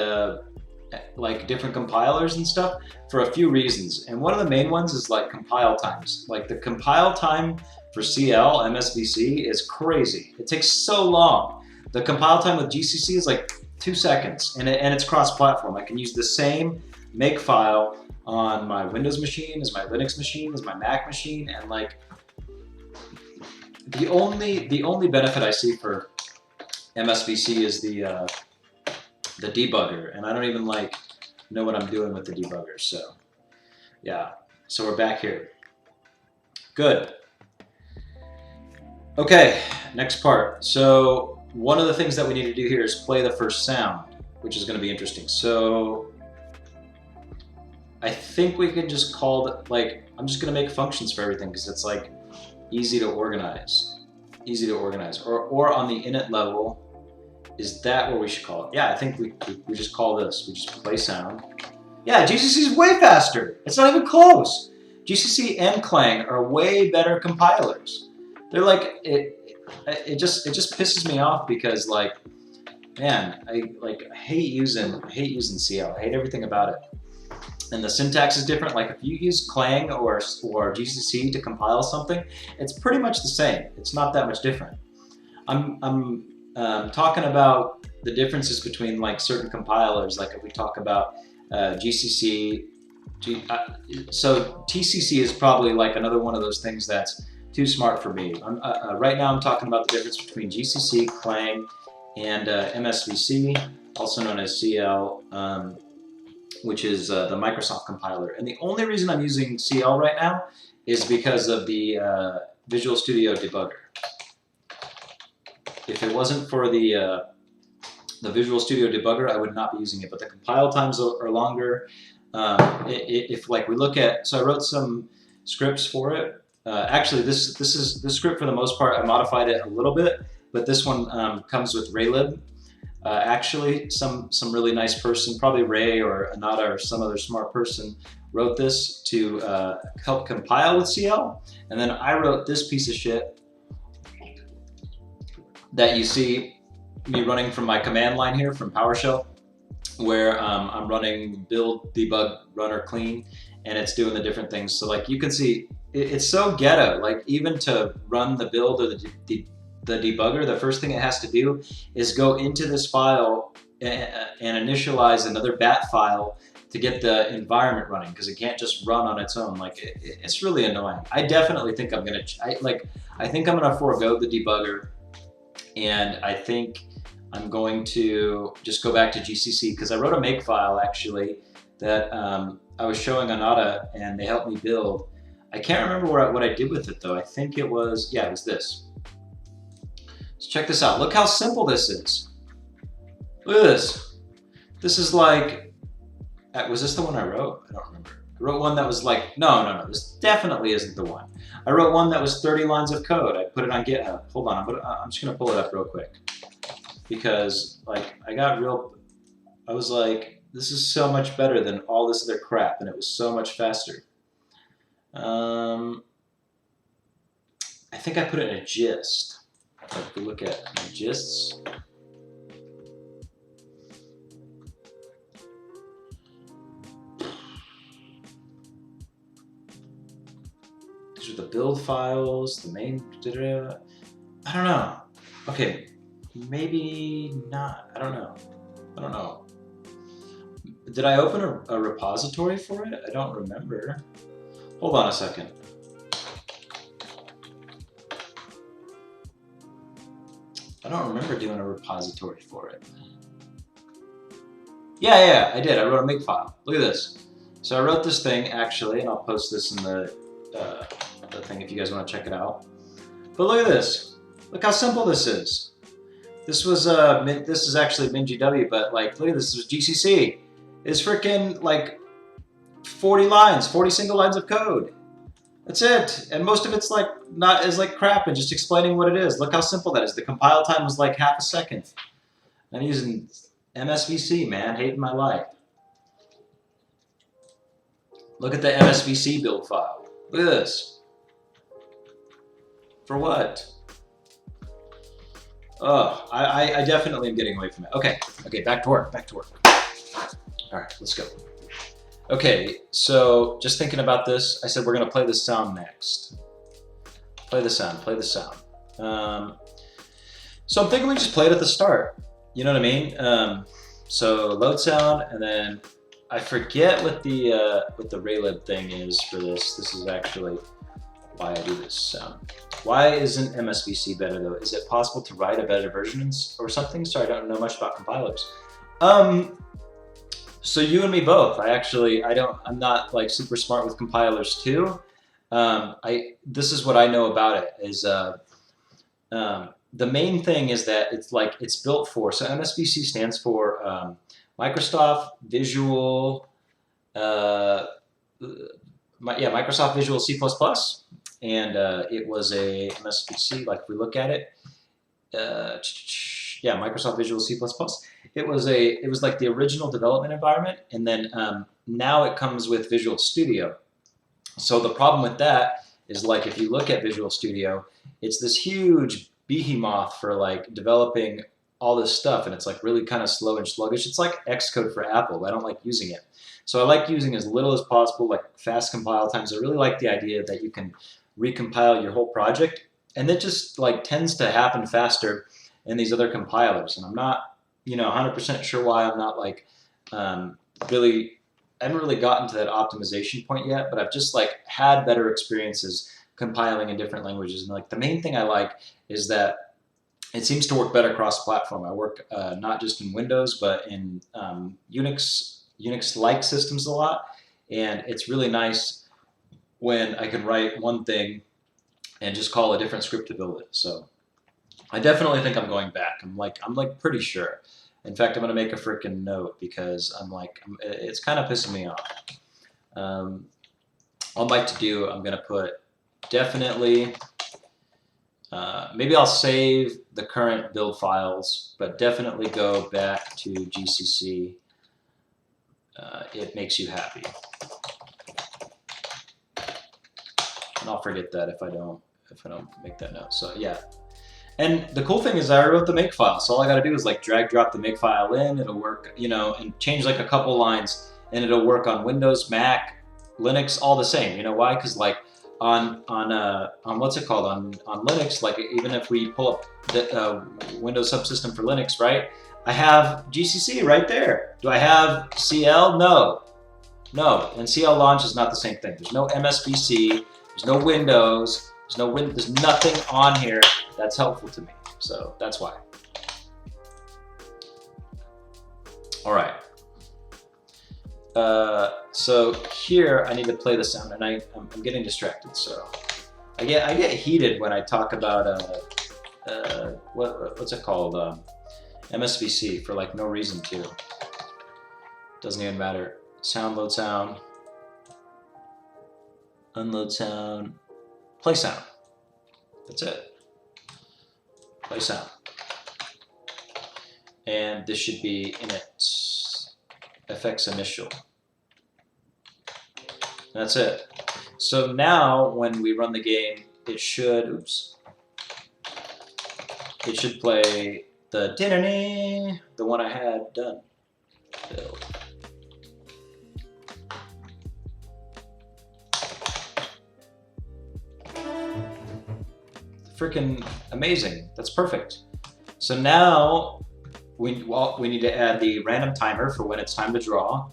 like different compilers and stuff for a few reasons. And one of the main ones is like compile times. Like the compile time for CL MSVC is crazy. It takes so long. The compile time with GCC is like 2 seconds, and it's cross-platform. I can use the same make file on my Windows machine, as my Linux machine, as my Mac machine, and like the only benefit I see for MSVC is the debugger, and I don't even like know what I'm doing with the debugger. So yeah, so we're back here. Good. Okay, next part. So one of the things that we need to do here is play the first sound, which is going to be interesting. So I think we can just call it, like, I'm just going to make functions for everything, because it's like easy to organize. Easy to organize. Or on the init level, is that what we should call it? Yeah, I think we just call this. We just play sound. Yeah, GCC is way faster. It's not even close. GCC and Clang are way better compilers. They're like it just pisses me off because like, man, I hate using CL. I hate everything about it. And the syntax is different. Like if you use Clang or GCC to compile something, it's pretty much the same. It's not that much different. I'm talking about the differences between like certain compilers. Like if we talk about GCC, so TCC is probably like another one of those things that's too smart for me. Right now I'm talking about the difference between GCC, Clang, and MSVC, also known as CL, which is the Microsoft compiler. And the only reason I'm using CL right now is because of the Visual Studio Debugger. If it wasn't for the Visual Studio Debugger, I would not be using it. But the compile times are longer. If like we look at, so I wrote some scripts for it. Actually, this script for the most part I modified it a little bit, but this one comes with raylib. Actually, some really nice person, probably Ray or Anata or some other smart person, wrote this to help compile with CL, and then I wrote this piece of shit that you see me running from my command line here from PowerShell, where I'm running build, debug, runner, clean, and it's doing the different things. So like you can see, it's so ghetto. Like even to run the build or the debugger, the first thing it has to do is go into this file and initialize another bat file to get the environment running, because it can't just run on its own. Like it's really annoying. I definitely think I'm gonna forego the debugger, and I think I'm going to just go back to GCC, because I wrote a make file actually that I was showing Anata and they helped me build. I can't remember what I did with it though. I think it was, yeah, it was this. So check this out. Look how simple this is. Look at this. This is like, was this the one I wrote? I don't remember. I wrote one that was like, no, this definitely isn't the one. I wrote one that was 30 lines of code. I put it on GitHub. Hold on, I'm just gonna pull it up real quick. Because like, I was like, this is so much better than all this other crap, and it was so much faster. I think I put it in a gist. If we look at my gists, these are the build files, the main, I don't know. Okay, maybe not, I don't know. Did I open a repository for it? I don't remember. Hold on a second. I don't remember doing a repository for it. Yeah, I did. I wrote a make file. Look at this. So I wrote this thing actually, and I'll post this in the thing if you guys want to check it out. But look at this. Look how simple this is. This was this is actually MinGW, but like look at this. This was GCC. It's freaking like 40 lines, 40 single lines of code. That's it, and most of it's like not as like crap and just explaining what it is. Look how simple that is. The compile time was like half a second. I'm using MSVC, man, hating my life. Look at the MSVC build file. Look at this. For what? Oh, I definitely am getting away from it. Okay, back to work. All right, let's go. Okay, so just thinking about this, I said we're gonna play the sound next. Play the sound. So I'm thinking we just play it at the start. You know what I mean? So load sound, and then I forget what the raylib thing is for this. This is actually why I do this sound. Why isn't MSVC better though? Is it possible to write a better version or something? Sorry, I don't know much about compilers. So you and me both. I'm not like super smart with compilers too. This is what I know about it is the main thing is that it's built for, so MSVC stands for Microsoft Visual, Microsoft Visual C++, and it was a MSPC. Like if we look at it, yeah, Microsoft Visual C++. It was like the original development environment, and then now it comes with Visual Studio. So the problem with that is, like, if you look at Visual Studio, it's this huge behemoth for like developing all this stuff, and it's like really kind of slow and sluggish. It's like Xcode for Apple. I don't like using it. So I like using as little as possible, like fast compile times. I really like the idea that you can recompile your whole project, and it just like tends to happen faster in these other compilers. And I'm not, 100% sure why. I'm not like really. I haven't really gotten to that optimization point yet, but I've just like had better experiences compiling in different languages. And like the main thing I like is that it seems to work better cross-platform. I work not just in Windows, but in Unix-like systems a lot, and it's really nice when I can write one thing and just call a different script to build it. So I definitely think I'm going back. I'm like pretty sure. In fact, I'm gonna make a freaking note because it's kind of pissing me off. All I like to do, I'm gonna put definitely. Maybe I'll save the current build files, but definitely go back to GCC. It makes you happy, and I'll forget that if I don't make that note. So yeah. And the cool thing is I wrote the makefile, so all I got to do is like drag drop the makefile in. It'll work, and change like a couple lines, and it'll work on Windows, Mac, Linux, all the same. You know why? Because like on what's it called on Linux, like even if we pull up the Windows subsystem for Linux, right? I have GCC right there. Do I have CL? No, and CL launch is not the same thing. There's no MSVC. There's no Windows. There's nothing on here that's helpful to me. So that's why. All right. So here I need to play the sound, and I'm getting distracted. So I get heated when I talk about what's it called, MSVC, for like no reason to. Doesn't even matter. Sound, load sound, unload sound, play sound. That's it. Play sound. And this should be init fx initial. That's it. So now when we run the game, it should play the one I had done. Build. Freaking amazing. That's perfect. So now we need to add the random timer for when it's time to draw.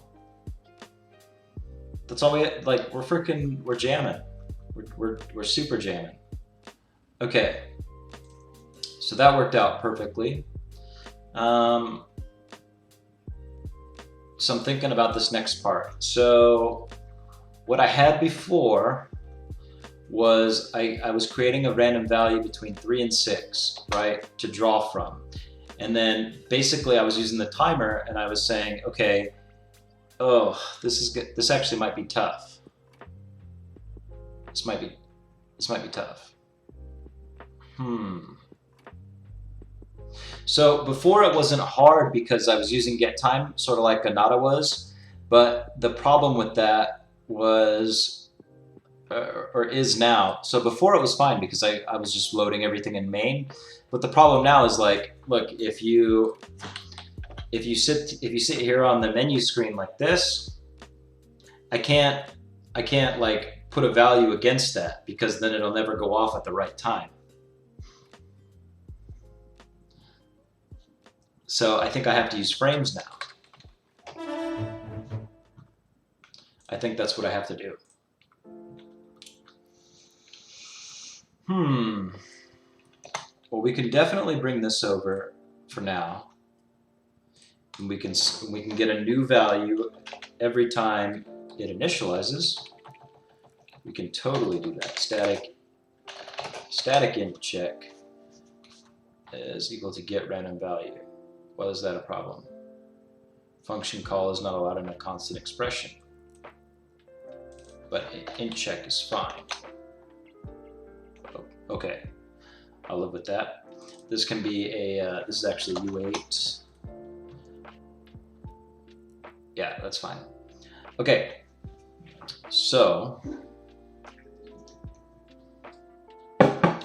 That's all we're jamming. We're super jamming. Okay. So that worked out perfectly. So I'm thinking about this next part. So what I had before was I was creating a random value between 3 and 6, right, to draw from. And then basically I was using the timer, and I was saying, okay, oh, this is good. This actually might be tough. This might be tough. So before it wasn't hard because I was using getTime, sort of like Ganada was, but the problem with that was, or is now. So before it was fine because I was just loading everything in main, but the problem now is like, look, if you sit here on the menu screen like this, I can't like put a value against that because then it'll never go off at the right time. So I think I have to use frames now. I think that's what I have to do. Well, we can definitely bring this over for now. And we can get a new value every time it initializes. We can totally do that. Static int check is equal to get random value. Why is that a problem? Function call is not allowed in a constant expression, but int check is fine. Okay, I'll live with that. This can be a, this is actually U8. Yeah, that's fine. Okay, so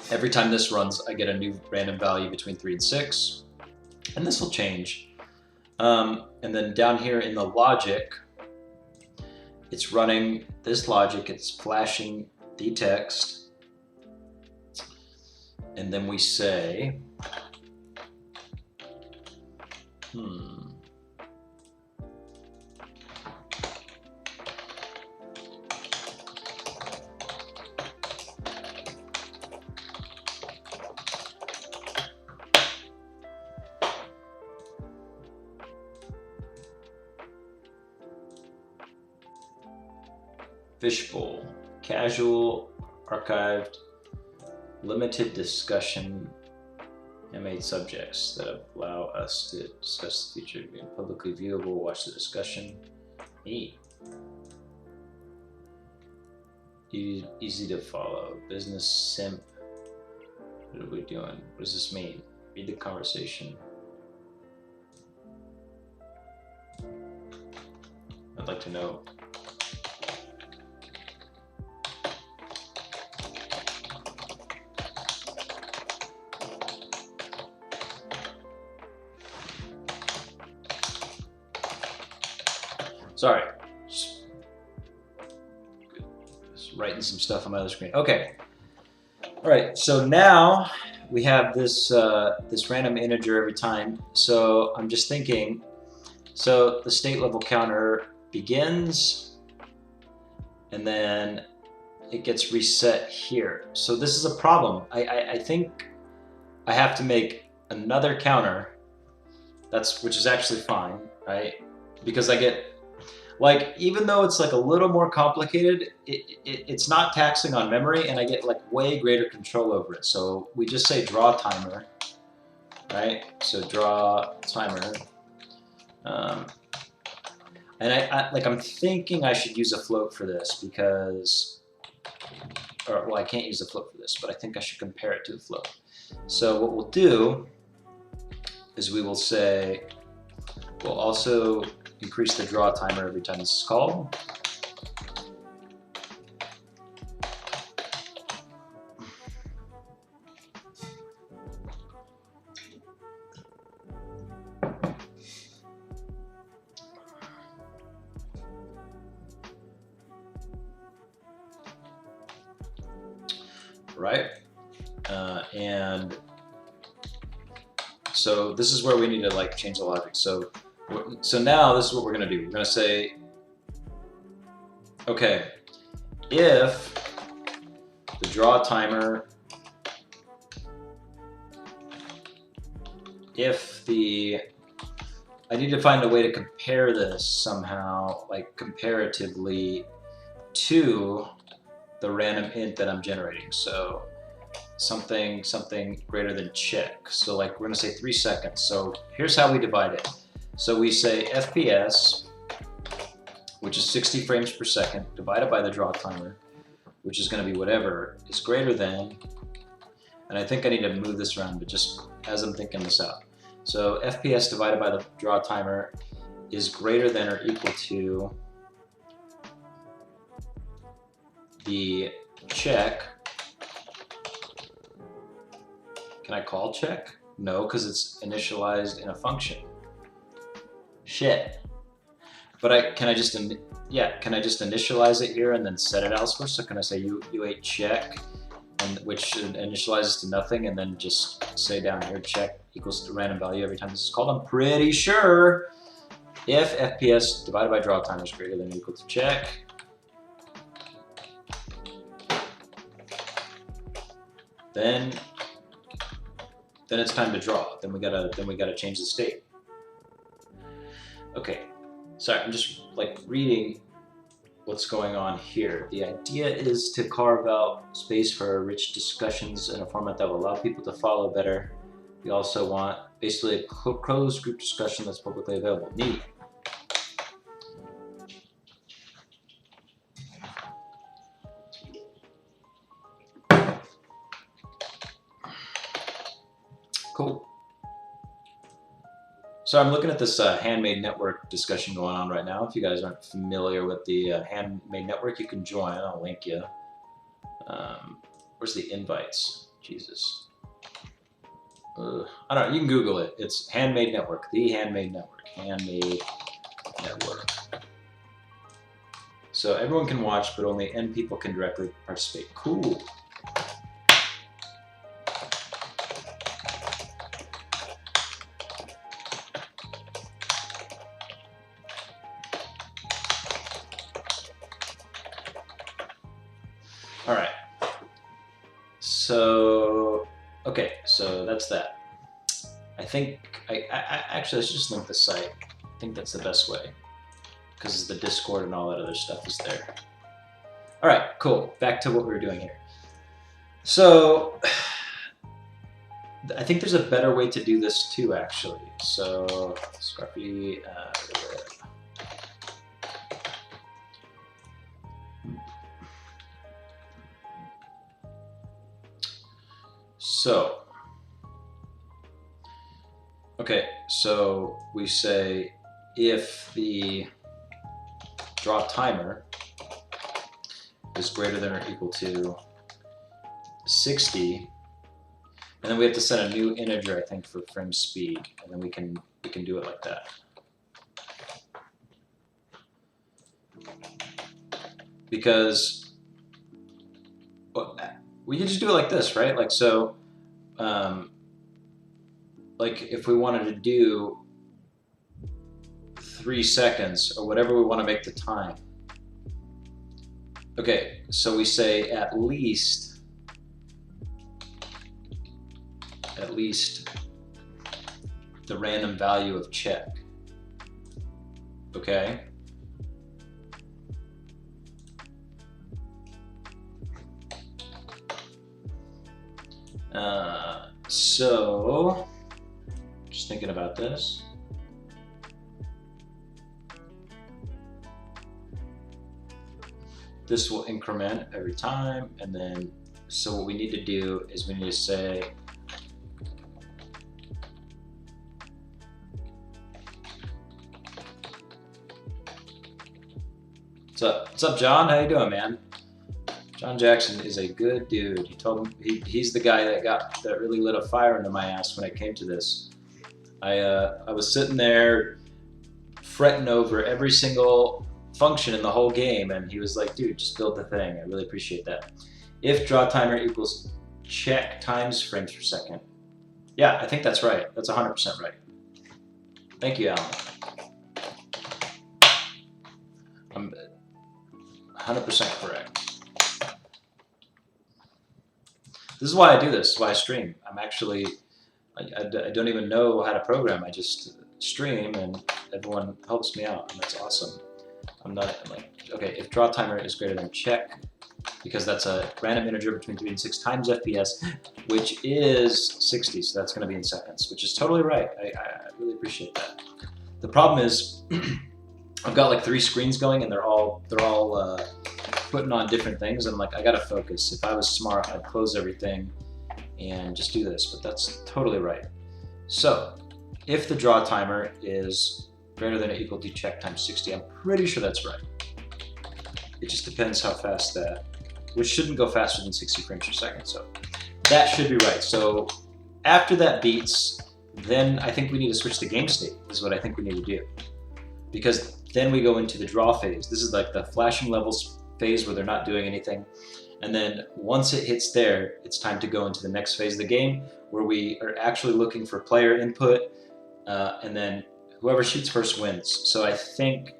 every time this runs, I get a new random value between 3 and 6, and this will change. And then down here in the logic, it's running this logic, it's flashing the text, and then we say, fishbowl, casual, archived, limited discussion, animate subjects that allow us to discuss the feature being publicly viewable, watch the discussion. Neat. Easy to follow. Business simp. What are we doing? What does this mean? Read the conversation. I'd like to know. Sorry. Just writing some stuff on my other screen. Okay. All right. So now we have this this random integer every time. So I'm just thinking. So the state level counter begins, and then it gets reset here. So this is a problem. I think I have to make another counter. Which is actually fine, right? Because I get, like, even though it's like a little more complicated, it's not taxing on memory, and I get like way greater control over it. So we just say draw timer, right? So draw timer. And I'm thinking I should use a float for this because, or well, I can't use a float for this, but I think I should compare it to a float. So what we'll do is we will say, we'll also increase the draw timer every time this is called. Right? And so this is where we need to like change the logic. So now this is what we're going to do. We're going to say, okay, if the draw timer, I need to find a way to compare this somehow, like comparatively to the random int that I'm generating. So something greater than check. So like we're gonna say 3 seconds. So here's how we divide it. So we say FPS, which is 60 frames per second, divided by the draw timer, which is gonna be whatever, is greater than, and I think I need to move this around, but just as I'm thinking this out. So FPS divided by the draw timer is greater than or equal to the check. Can I call check? No, because it's initialized in a function. Shit. But can I just initialize it here and then set it elsewhere? So can I say U8 check, and which initializes to nothing, and then just say down here check equals to random value every time this is called? I'm pretty sure if FPS divided by draw time is greater than or equal to check, then it's time to draw. Then we gotta change the state. Okay, sorry, I'm just like reading what's going on here. The idea is to carve out space for rich discussions in a format that will allow people to follow better. We also want basically a closed group discussion that's publicly available. Neat. Cool. So I'm looking at this handmade network discussion going on right now. If you guys aren't familiar with the handmade network, you can join. I'll link you. Where's the invites? Jesus. I don't know. You can Google it. It's handmade network. The handmade network. Handmade network. So everyone can watch, but only N people can directly participate. Cool. All right. So, okay, so that's that. I think, actually, let's just link the site. I think that's the best way, because the Discord and all that other stuff is there. All right, cool. Back to what we were doing here. So, I think there's a better way to do this too, actually. So, Scruffy, so, okay, so we say if the draw timer is greater than or equal to 60, and then we have to set a new integer, I think, for frame speed, and then we can do it like that. Because we can just do it like this, right? Like so, like if we wanted to do 3 seconds or whatever we want to make the time. Okay, so we say at least the random value of check. Okay. So just thinking about this. This will increment every time, and then so what we need to do is we need to say What's up, John? How you doing, man? John Jackson is a good dude. He told me he's the guy that really lit a fire into my ass when it came to this. I was sitting there fretting over every single function in the whole game, and he was like, dude, just build the thing. I really appreciate that. If draw timer equals check times frames per second. Yeah, I think that's right. That's 100% right. Thank you, Alan. I'm 100% correct. This is why I do this. This is why I stream. I'm actually, I don't even know how to program. I just stream, and everyone helps me out, and that's awesome. I'm like, okay, if draw timer is greater than check, because that's a random integer between 3 and 6 times FPS, which is 60, so that's going to be in seconds, which is totally right. I really appreciate that. The problem is, I've got like 3 screens going, and they're all putting on different things. I'm like, I gotta focus. If I was smart, I'd close everything and just do this, but that's totally right. So, if the draw timer is greater than or equal to check times 60, I'm pretty sure that's right. It just depends how fast that, which shouldn't go faster than 60 frames per second, so that should be right. So, after that beats, then I think we need to switch to game state, is what I think we need to do. Because then we go into the draw phase. This is like the flashing levels phase where they're not doing anything. And then once it hits there, it's time to go into the next phase of the game where we are actually looking for player input, and then whoever shoots first wins. So I think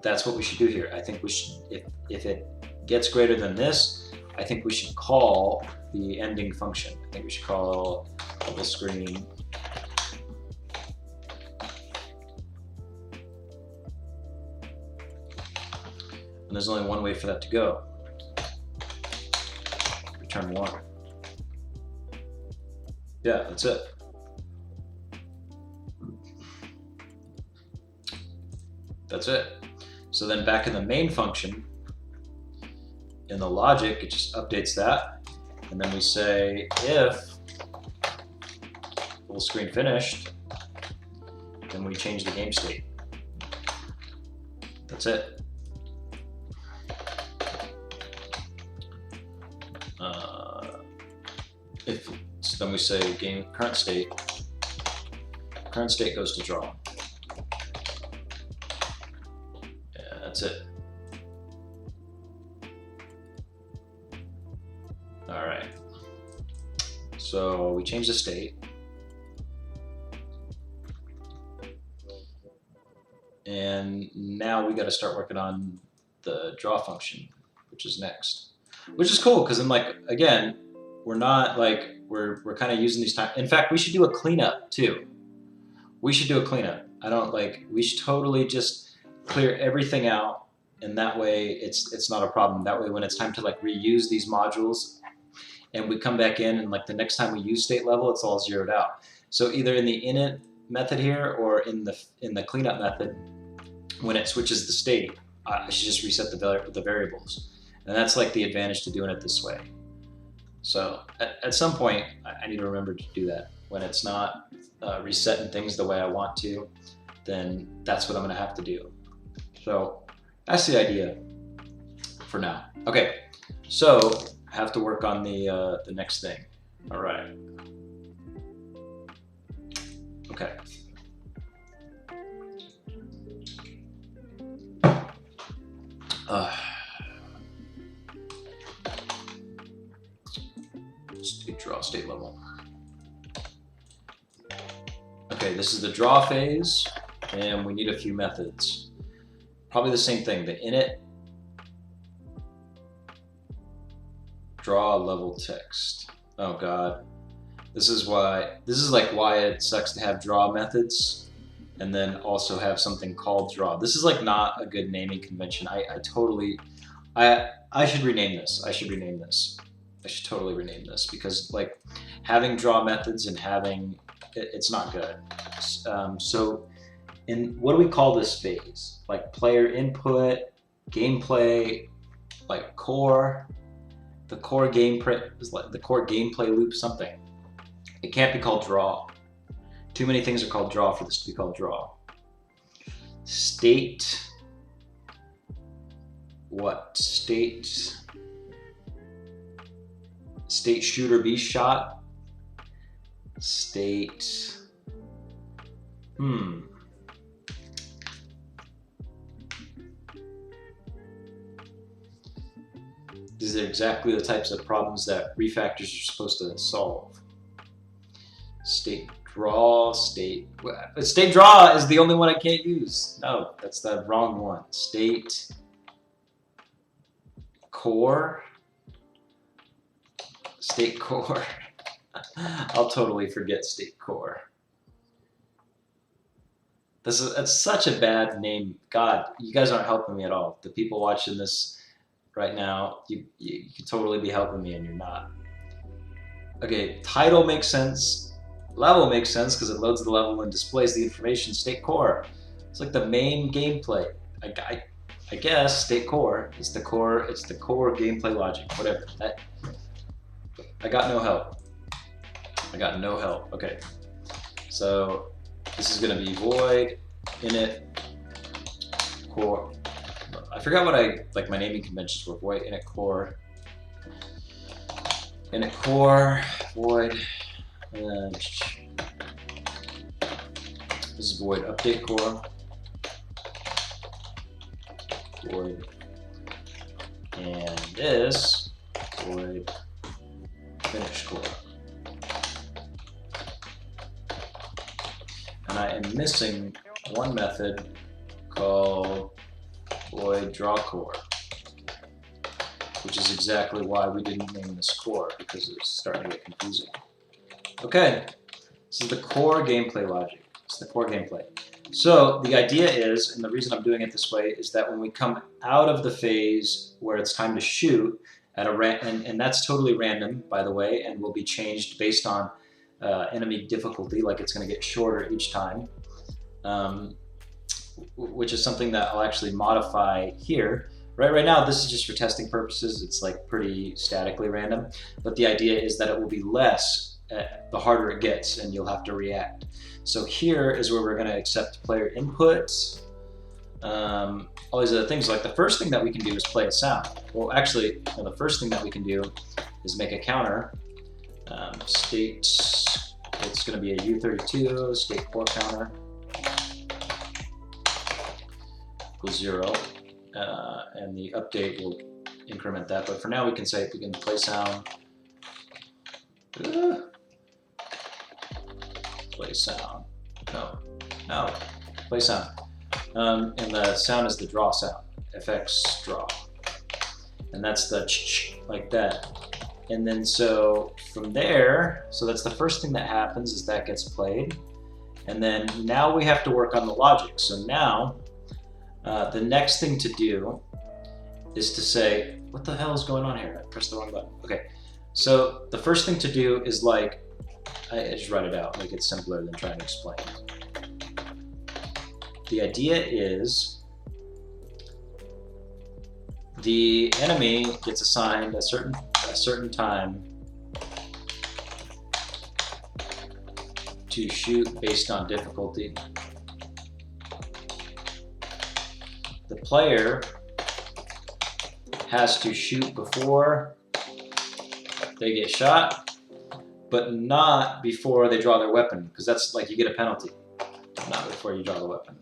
that's what we should do here. I think we should, if it gets greater than this, I think we should call the ending function. I think we should call bubble screen and there's only one way for that to go. Return 1. Yeah, that's it. That's it. So then back in the main function, in the logic, it just updates that. And then we say if full screen finished, then we change the game state. That's it. So then we say game current state goes to draw. Yeah, that's it. All right. So we change the state. And now we got to start working on the draw function, which is next. Which is cool because then, like, again, we're not like we're kind of using these time. In fact, we should do a cleanup too. We should do a cleanup. We should totally just clear everything out, and that way it's not a problem. That way, when it's time to like reuse these modules, and we come back in and like the next time we use state level, it's all zeroed out. So either in the init method here or in the cleanup method, when it switches the state, I should just reset the variables. And that's like the advantage to doing it this way. So at some point, I need to remember to do that. When it's not resetting things the way I want to, then that's what I'm gonna have to do. So that's the idea for now. Okay, so I have to work on the next thing. All right. Okay. Draw state level. Okay, this is the draw phase, and we need a few methods. Probably the same thing, the init, draw level text. Oh God, this is like why it sucks to have draw methods and then also have something called draw. This is like not a good naming convention. I should rename this. I should totally rename this because like having draw methods and having it's not good. So what do we call this phase? Like player input, gameplay, like core, the core gameplay is like the core gameplay loop something. It can't be called draw. Too many things are called draw for this to be called draw. State. What? State shoot or be shot. State. These are exactly the types of problems that refactors are supposed to solve. State draw, state draw is the only one I can't use. No, that's the wrong one. State core. State core. I'll totally forget state core. That's such a bad name. God, you guys aren't helping me at all. The people watching this right now, you could totally be helping me and you're not. Okay, title makes sense. Level makes sense because it loads the level and displays the information. State core. It's like the main gameplay. I guess state core is the core. It's the core gameplay logic. Whatever. I got no help. Okay, so this is going to be void init core. I forgot what my naming conventions were. Void init core void. This is void update core. Void, and this void finish core. And I am missing one method called void draw core, which is exactly why we didn't name this core, because it's starting to get confusing. Okay, this is the core gameplay logic. It's the core gameplay. So the idea is, and the reason I'm doing it this way, is that when we come out of the phase where it's time to shoot, at and that's totally random, by the way, and will be changed based on enemy difficulty, like it's going to get shorter each time, which is something that I'll actually modify here. Right now, this is just for testing purposes. It's like pretty statically random, but the idea is that it will be less the harder it gets, and you'll have to react. So here is where we're going to accept player inputs. All these other things. Like the first thing that we can do is play a sound. Well, actually, no, the first thing that we can do is make a counter. State, it's going to be a U32 state core counter equals 0, and the update will increment that. But for now, we can say we can play sound. Play sound. No, play sound. And the sound is the draw sound, FX draw. And that's the like that. And then so from there, so that's the first thing that happens is that gets played. And then now we have to work on the logic. So now the next thing to do is to say, what the hell is going on here? I pressed the wrong button. Okay, so the first thing to do is like, I just write it out, make it simpler than trying to explain. The idea is the enemy gets assigned a certain time to shoot based on difficulty. The player has to shoot before they get shot, but not before they draw their weapon, because that's like you get a penalty, not before you draw the weapon.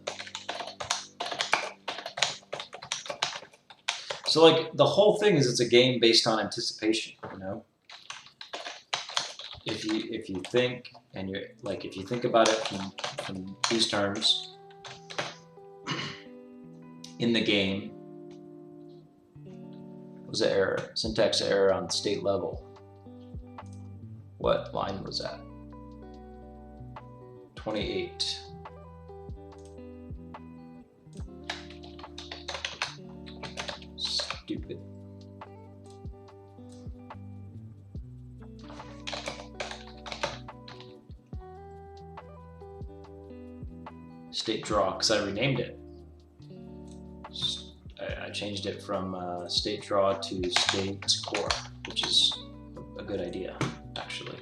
So like the whole thing is it's a game based on anticipation, you know? If you think and you're like if you think about it from these terms in the game, what was the error? Syntax error on state level. What line was that? 28. Stupid. State draw, because I renamed it. I changed it from state draw to state core, which is a good idea, actually.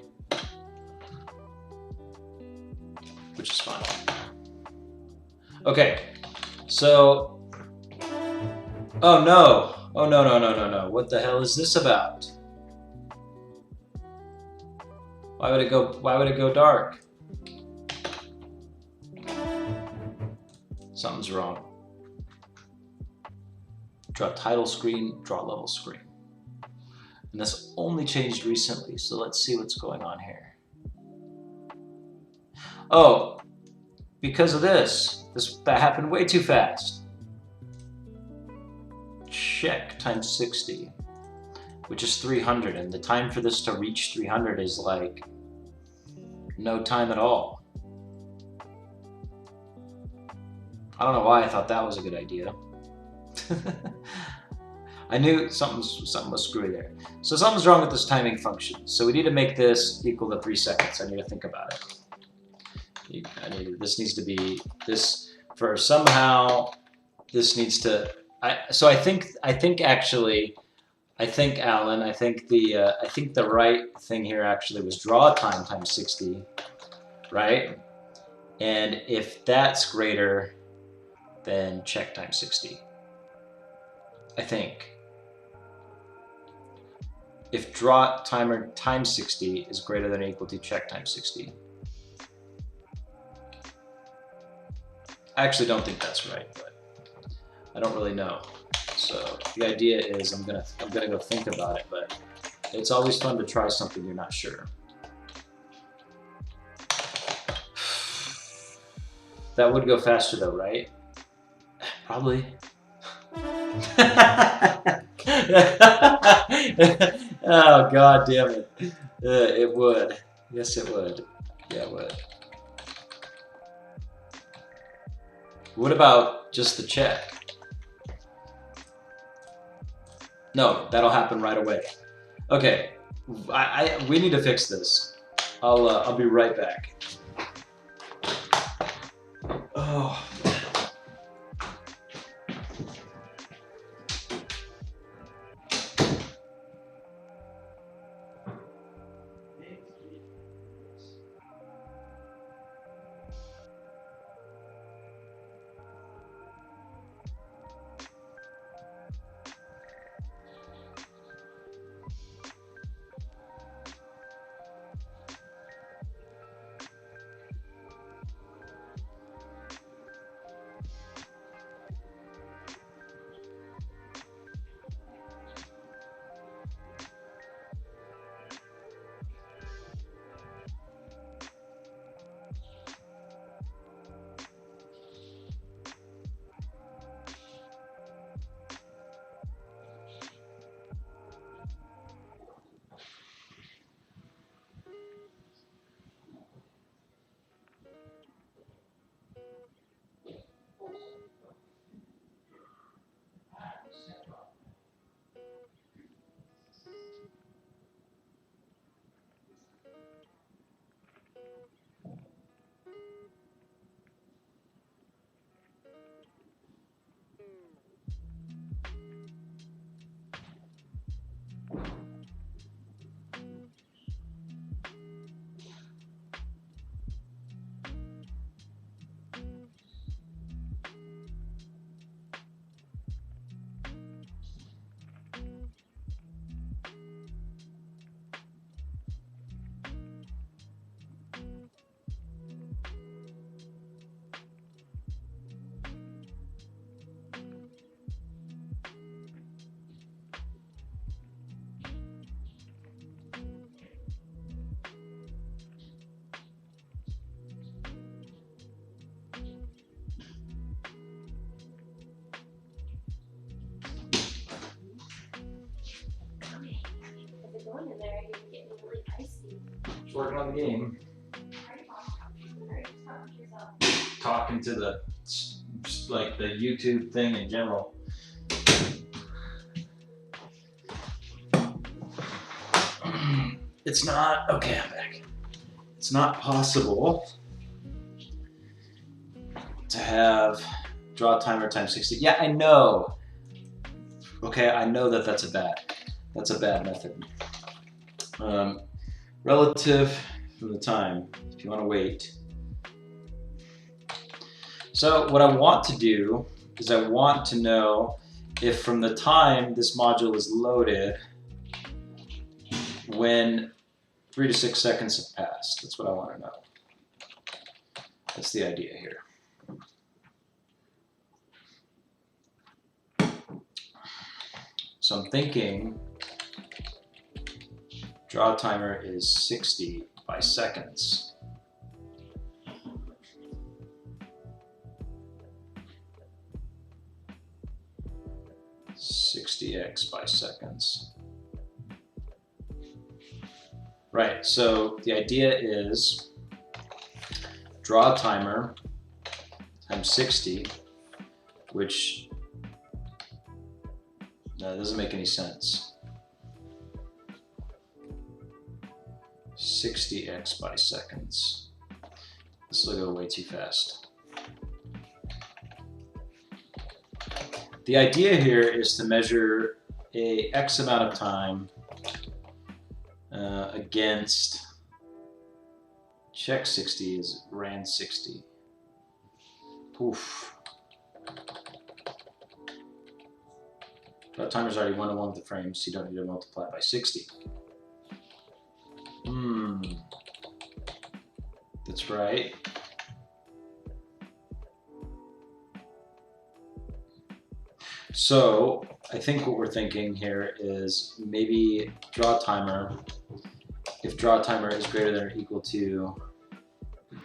Which is fine. Okay, so, oh no. Oh no. What the hell is this about? Why would it go dark? Something's wrong. Draw title screen, draw level screen. And this only changed recently, so let's see what's going on here. Oh, because of this that happened way too fast. Check times 60, which is 300, and the time for this to reach 300 is like no time at all. I don't know why I thought that was a good idea. I knew something was screwy there. So something's wrong with this timing function. So we need to make this equal to 3 seconds. I need to think about it. This needs to be this for somehow. This needs to. So I think Alan, I think the right thing here actually was draw time times 60, right? And if that's greater than check times 60, I think. If draw timer times 60 is greater than or equal to check times 60. I actually don't think that's right, but I don't really know. So the idea is I'm gonna go think about it, but it's always fun to try something you're not sure. That would go faster though, right? Probably. Oh god damn it. It would. Yes it would. Yeah it would. What about just the check? No, that'll happen right away. Okay, we need to fix this. I'll be right back. Oh. doing in there? You're getting really icy. Just working on the game. Talking to the like the YouTube thing in general. It's not okay. I'm back. It's not possible to have draw timer times 60. Yeah, I know. Okay, I know that that's a bad method. Relative from the time, if you want to wait. So what I want to do is I want to know if from the time this module is loaded, when 3 to 6 seconds have passed. That's what I want to know. That's the idea here. So I'm thinking draw timer is 60 by seconds. $60x by seconds. Right, so the idea is draw timer times 60, which no, doesn't make any sense. 60x by seconds. This will go way too fast. The idea here is to measure a X amount of time against check 60 is rand 60. Oof. That timer's already 1-to-1 with the frames, so you don't need to multiply by 60. That's right. So I think what we're thinking here is maybe draw timer, if draw timer is greater than or equal to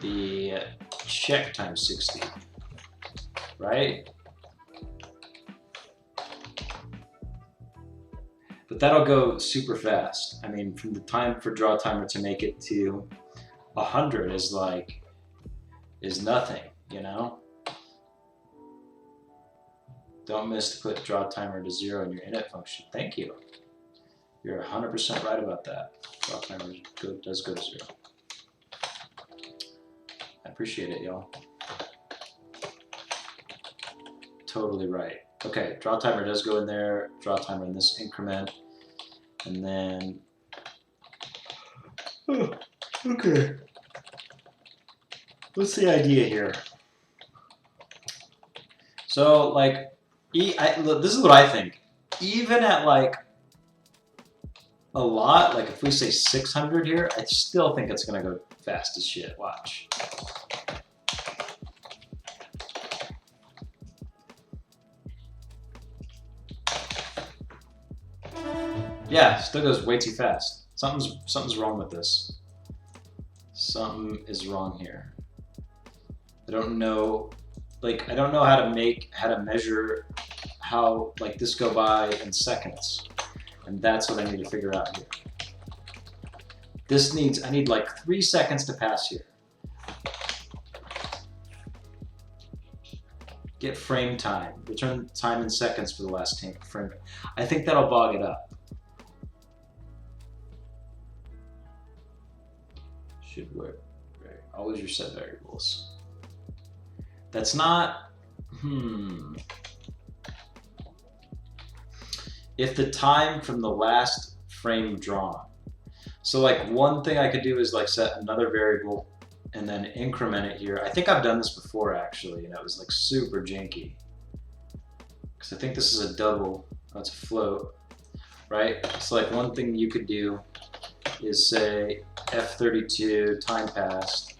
the check times 60, right? But that'll go super fast. I mean, from the time for draw timer to make it to 100 is nothing, you know? Don't miss to put draw timer to 0 in your init function. Thank you. You're 100% right about that. Draw timer does go to 0. I appreciate it, y'all. Totally right. Okay, draw timer does go in there. Draw timer in this increment. And then, okay. What's the idea here? So, like, look, this is what I think. Even at like a lot, like if we say 600 here, I still think it's gonna go fast as shit. Watch. Yeah, still goes way too fast. Something's wrong with this. Something is wrong here. I don't know. Like, I don't know how to measure how, like, this go by in seconds. And that's what I need to figure out here. I need like 3 seconds to pass here. Get frame time. Return time in seconds for the last frame. I think that'll bog it up. Should work. Right. Always your set variables. That's not, If the time from the last frame drawn. So like one thing I could do is like set another variable and then increment it here. I think I've done this before actually, and it was like super janky. Because I think this is a double, it's a float, right? So like one thing you could do is say F32 time passed.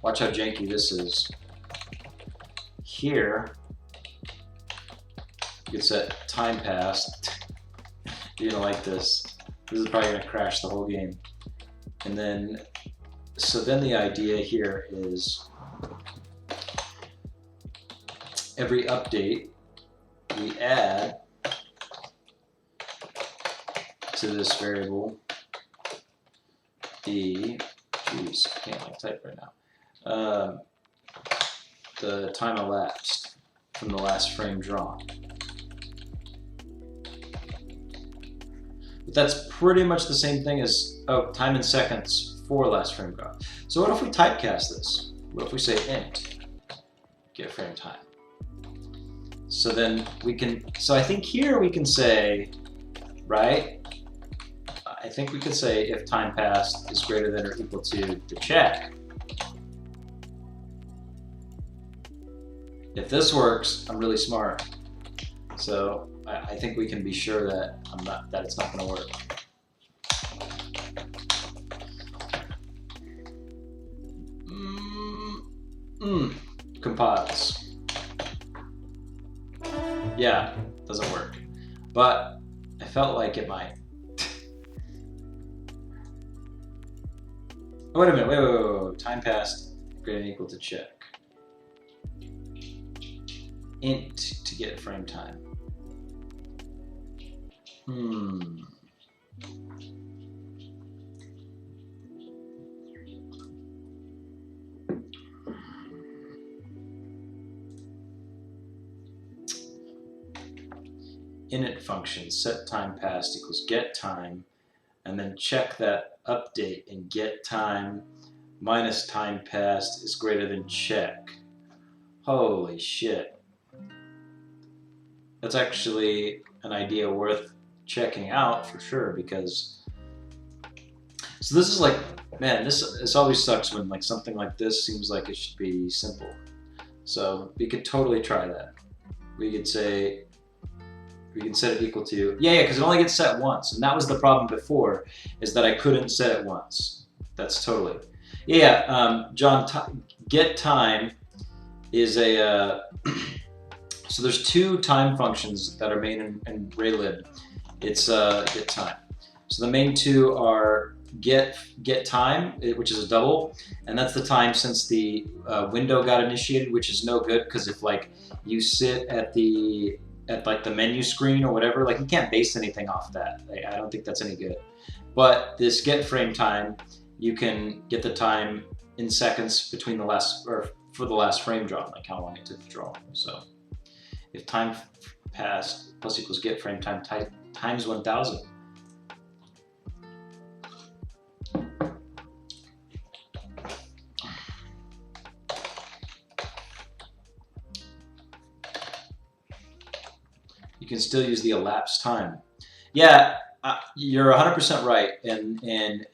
Watch how janky this is. Here, you can set time passed. You're gonna like this. This is probably gonna crash the whole game. And then, so then the idea here is every update we add to this variable the, geez, I can't like type right now, the time elapsed from the last frame drawn. But that's pretty much the same thing as time in seconds for last frame drawn. So what if we typecast this? What if we say int get frame time? So then we can, so I think here we can say, right? I think we could say if time passed is greater than or equal to the check. If this works, I'm really smart. So I think we can be sure that it's not going to work. Compiles. Yeah, doesn't work. But I felt like it might. Oh, wait a minute, wait. Time passed greater than or equal to check. Int to get frame time. Init function set time passed equals get time, and then check that update and get time minus time passed is greater than check. Holy shit. That's actually an idea worth checking out for sure, because so this is like, man, this always sucks when like something like this seems like it should be simple. So we could totally try that. We could say we can set it equal to, yeah, because it only gets set once, and that was the problem before, is that I couldn't set it once. That's totally, John, get time is a, so there's two time functions that are main in Raylib. It's get time. So the main two are get time, which is a double, and that's the time since the window got initiated, which is no good, because if like you sit at like the menu screen or whatever, like you can't base anything off that. Like, I don't think that's any good. But this get frame time, you can get the time in seconds between the last, or for the last frame drawn, like how long it took to draw. So if time passed plus equals get frame time times 1000. You can still use the elapsed time. Yeah, you're 100% right, and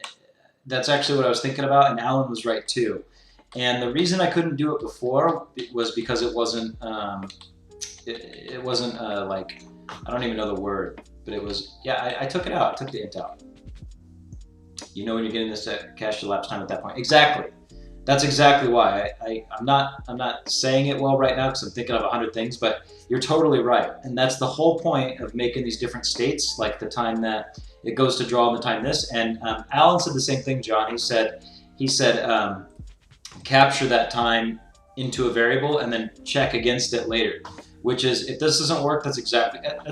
that's actually what I was thinking about, and Alan was right too. And the reason I couldn't do it before was because it wasn't, it wasn't like, I don't even know the word, but it was, yeah, I took it out, I took the int out. You know when you're getting this cache elapsed time at that point. Exactly. That's exactly why. I'm not saying it well right now because I'm thinking of 100 things, but you're totally right. And that's the whole point of making these different states, like the time that it goes to draw and the time this. And Alan said the same thing, John. He said capture that time into a variable and then check against it later. Which is, if this doesn't work, that's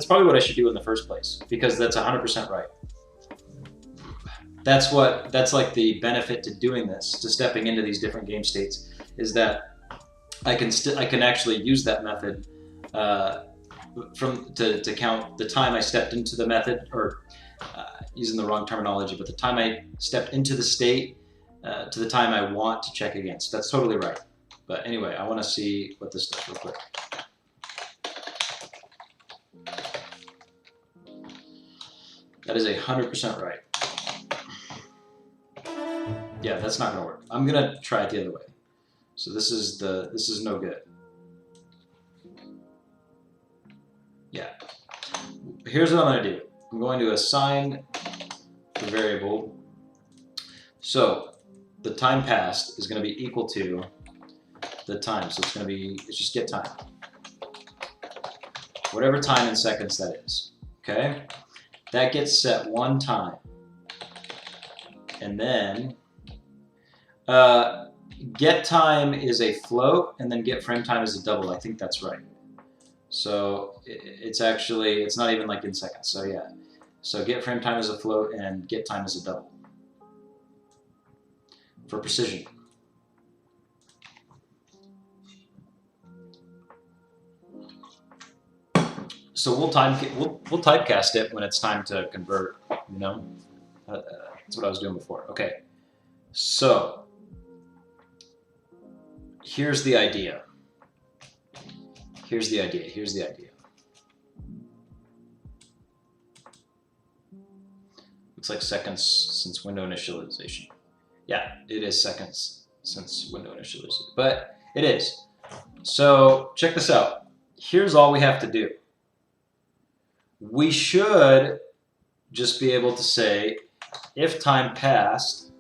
probably what I should do in the first place, because that's 100% right. That's like the benefit to doing this, to stepping into these different game states, is that I can actually use that method to count the time I stepped into the method, or using the wrong terminology, but the time I stepped into the state to the time I want to check against. That's totally right. But anyway, I want to see what this does real quick. That is 100% right. Yeah, that's not gonna work. I'm gonna try it the other way. So this is no good. Yeah. Here's what I'm gonna do. I'm going to assign the variable. So the time passed is gonna be equal to the time. So it's just get time. Whatever time in seconds that is. Okay? That gets set one time. And then get time is a float, and then get frame time is a double. I think that's right. So it's not even like in seconds. So yeah, So get frame time is a float and get time is a double for precision. So we'll typecast it when it's time to convert. You know, that's what I was doing before. Okay, so here's the idea. Here's the idea. Here's the idea. Looks like seconds since window initialization. Yeah, it is seconds since window initialization, but it is. So check this out. Here's all we have to do. We should just be able to say if time passed,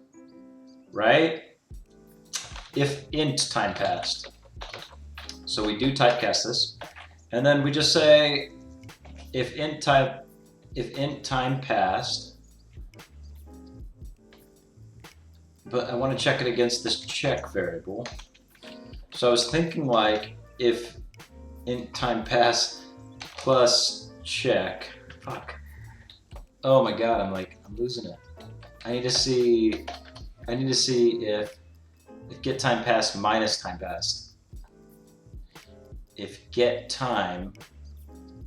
right? If int time passed. So we do typecast this, and then we just say if int time passed. But I want to check it against this check variable. So I was thinking like if int time passed plus check. Fuck. Oh my god, I'm losing it. I need to see if get time passed minus time passed. If get time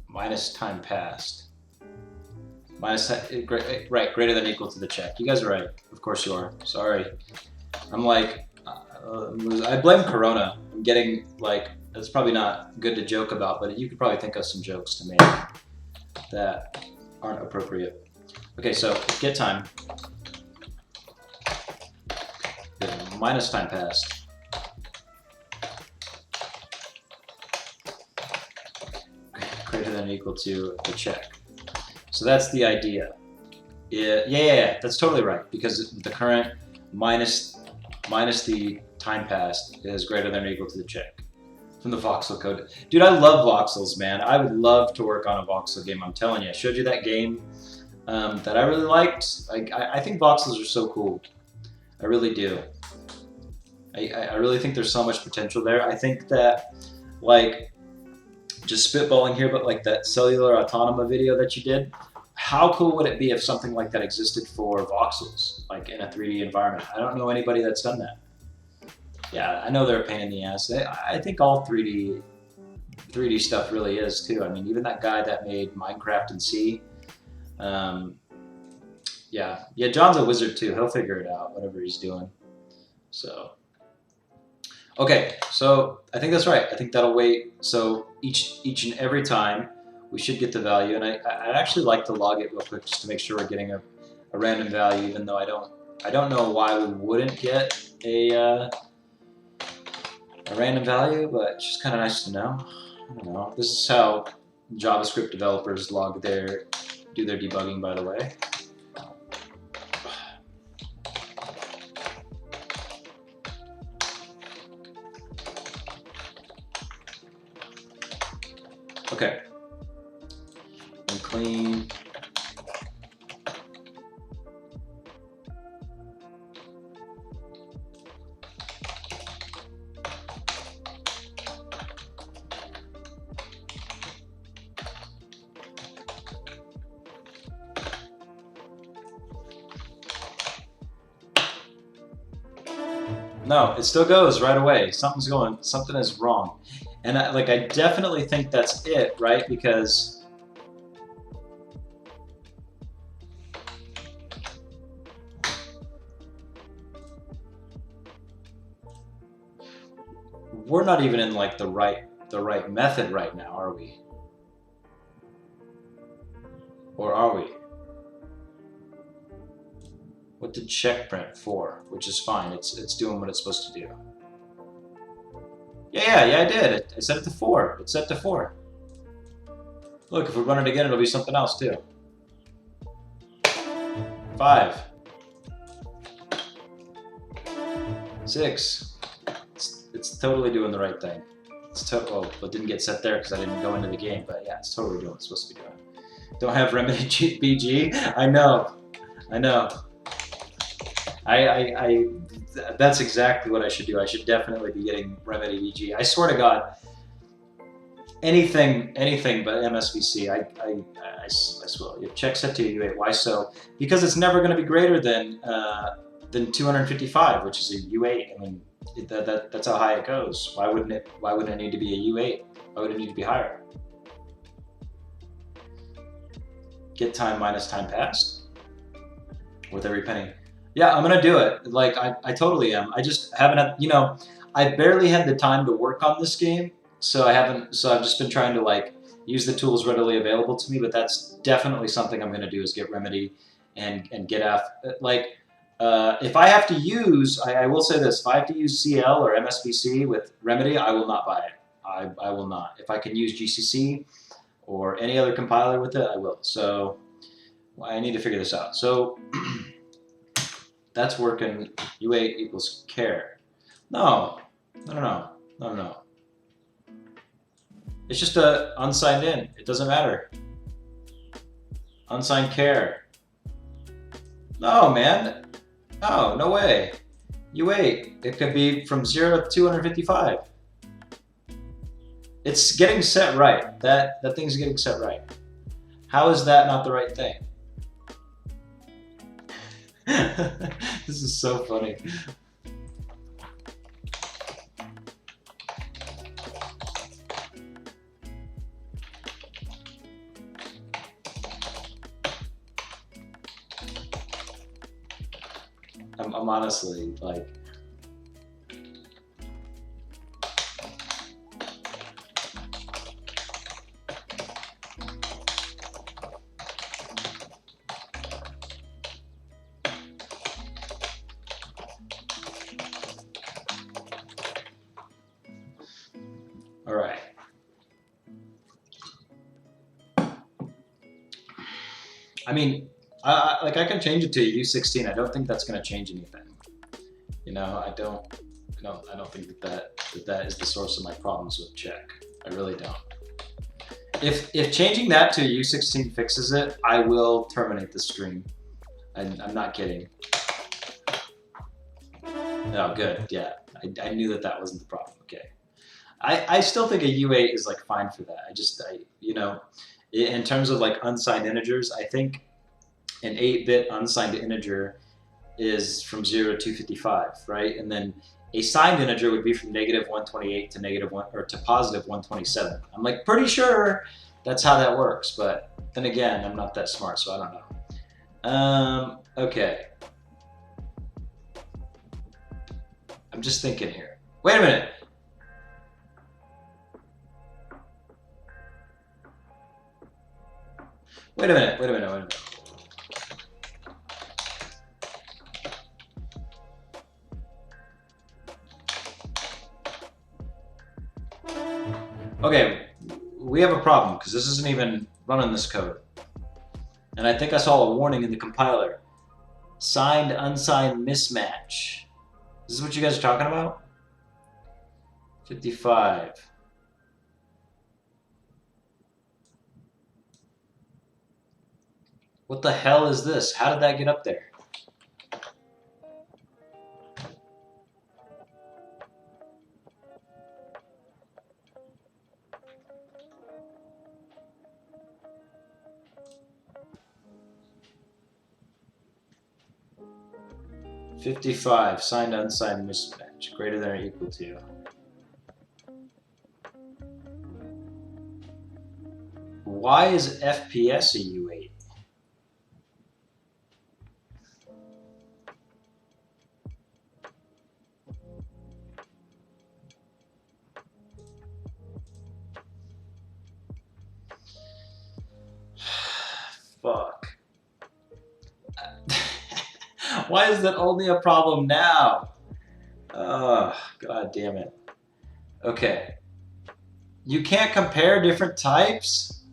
minus time passed. Right, greater than or equal to the check. You guys are right. Of course you are. Sorry. I'm like, I blame Corona. I'm getting like, it's probably not good to joke about, but you could probably think of some jokes to make that aren't appropriate. Okay, so get time minus time passed. Greater than or equal to the check. So that's the idea. Yeah, that's totally right, because the current minus the time passed is greater than or equal to the check from the voxel code. Dude, I love voxels, man. I would love to work on a voxel game. I'm telling you. I showed you that game that I really liked. I think voxels are so cool. I really do. I really think there's so much potential there. I think that, like, just spitballing here, but like that cellular autonoma video that you did, how cool would it be if something like that existed for voxels, like in a 3D environment? I don't know anybody that's done that. Yeah, I know they're a pain in the ass. I think all 3D stuff really is too. I mean, even that guy that made Minecraft in C. Yeah, John's a wizard too. He'll figure it out, whatever he's doing. So, okay, so I think that's right. I think that'll wait. So each and every time we should get the value, and I'd actually like to log it real quick just to make sure we're getting a random value, even though I don't know why we wouldn't get a random value, but it's just kind of nice to know. I don't know. This is how JavaScript developers do their debugging, by the way. Okay. And clean. No, it still goes right away. Something is wrong. And I definitely think that's it, right? Because we're not even in like the right method right now, are we? Or are we? What did check print for? Which is fine. It's doing what it's supposed to do. Yeah, I did. I set it to 4. It's set to 4. Look, if we run it again, it'll be something else too. 5. 6. It's totally doing the right thing. Well, it didn't get set there because I didn't go into the game, but yeah, it's totally doing what it's supposed to be doing. Don't have remedy BG? I know. That's exactly what I should do. I should definitely be getting remedy BG. I swear to God, anything but MSVC. I swear. You have check set to a U8. Why so? Because it's never going to be greater than 255, which is a U8. I mean, that's how high it goes. Why wouldn't it need to be a U8? Why would it need to be higher? Get time minus time passed with every penny. Yeah, I'm gonna do it. Like I totally am. I just haven't had, I barely had the time to work on this game, so I've just been trying to like use the tools readily available to me. But that's definitely something I'm gonna do is get Remedy and get like. If I have to use, I will say this: if I have to use CL or MSVC with Remedy, I will not buy it. I will not. If I can use GCC or any other compiler with it, I will. So I need to figure this out. So that's working. U8 equals char. No. It's just a unsigned in. It doesn't matter. Unsigned char. No, man. Oh, no way. U8. It could be from 0 to 255. It's getting set right. That thing's getting set right. How is that not the right thing? This is so funny. I'm honestly like. All right. I mean, I can change it to a U16. I don't think that's going to change anything. I don't think that is the source of my problems with check. I really don't. If changing that to a U16 fixes it, I will terminate the stream. I'm not kidding. Oh, good. Yeah, I knew that wasn't the problem. Okay. I still think a U8 is like fine for that. In terms of like unsigned integers, I think an 8-bit unsigned integer is from 0 to 255, right? And then a signed integer would be from -128 to -1 or to +127. I'm like pretty sure that's how that works, but then again, I'm not that smart, so I don't know. Okay. I'm just thinking here. Wait a minute. Wait a minute. Okay, we have a problem because this isn't even running this code. And I think I saw a warning in the compiler. Signed, unsigned mismatch. Is this what you guys are talking about? 55. What the hell is this? How did that get up there? $55, signed, unsigned mismatch, greater than or equal to. Why is FPS a U8? Fuck. Why is that only a problem now? Oh, god damn it. Okay. You can't compare different types?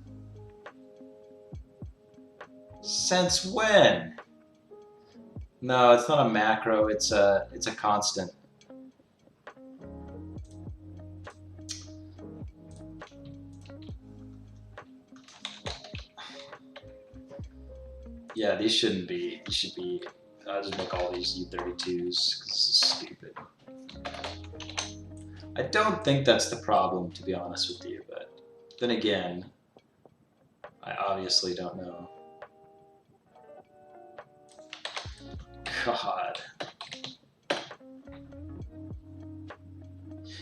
Since when? No, it's not a macro, it's a constant. Yeah, these shouldn't be. These should be. I'll just make all these U32s because this is stupid. I don't think that's the problem, to be honest with you, but Then again, I obviously don't know. God.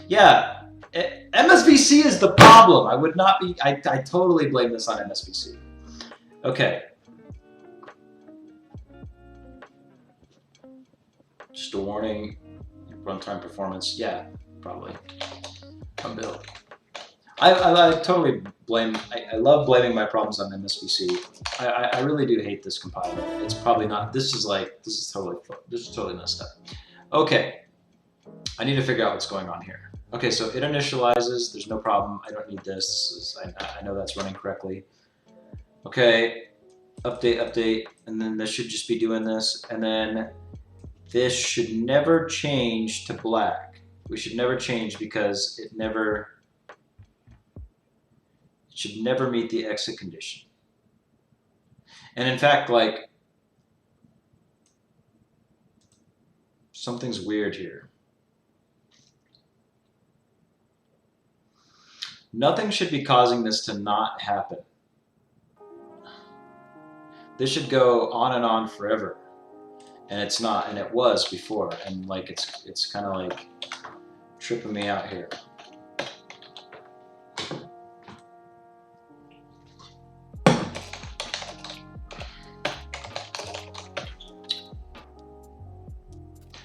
Yeah, MSVC is the problem. I would not be, I totally blame this on MSVC. Okay. Just a warning, runtime performance. Yeah, probably. I'm built. I totally blame, I love blaming my problems on MSVC. I really do hate this compiler. It's probably not, this is totally messed up. Okay, I need to figure out what's going on here. Okay, so it initializes, there's no problem, I don't need this, I know that's running correctly. Okay, update, and then this should just be doing this, and then this should never change to black. We should never change because it should never meet the exit condition. And in fact, like, something's weird here. Nothing should be causing this to not happen. This should go on and on forever. And it's not, and it was before. And like, it's kind of like tripping me out here.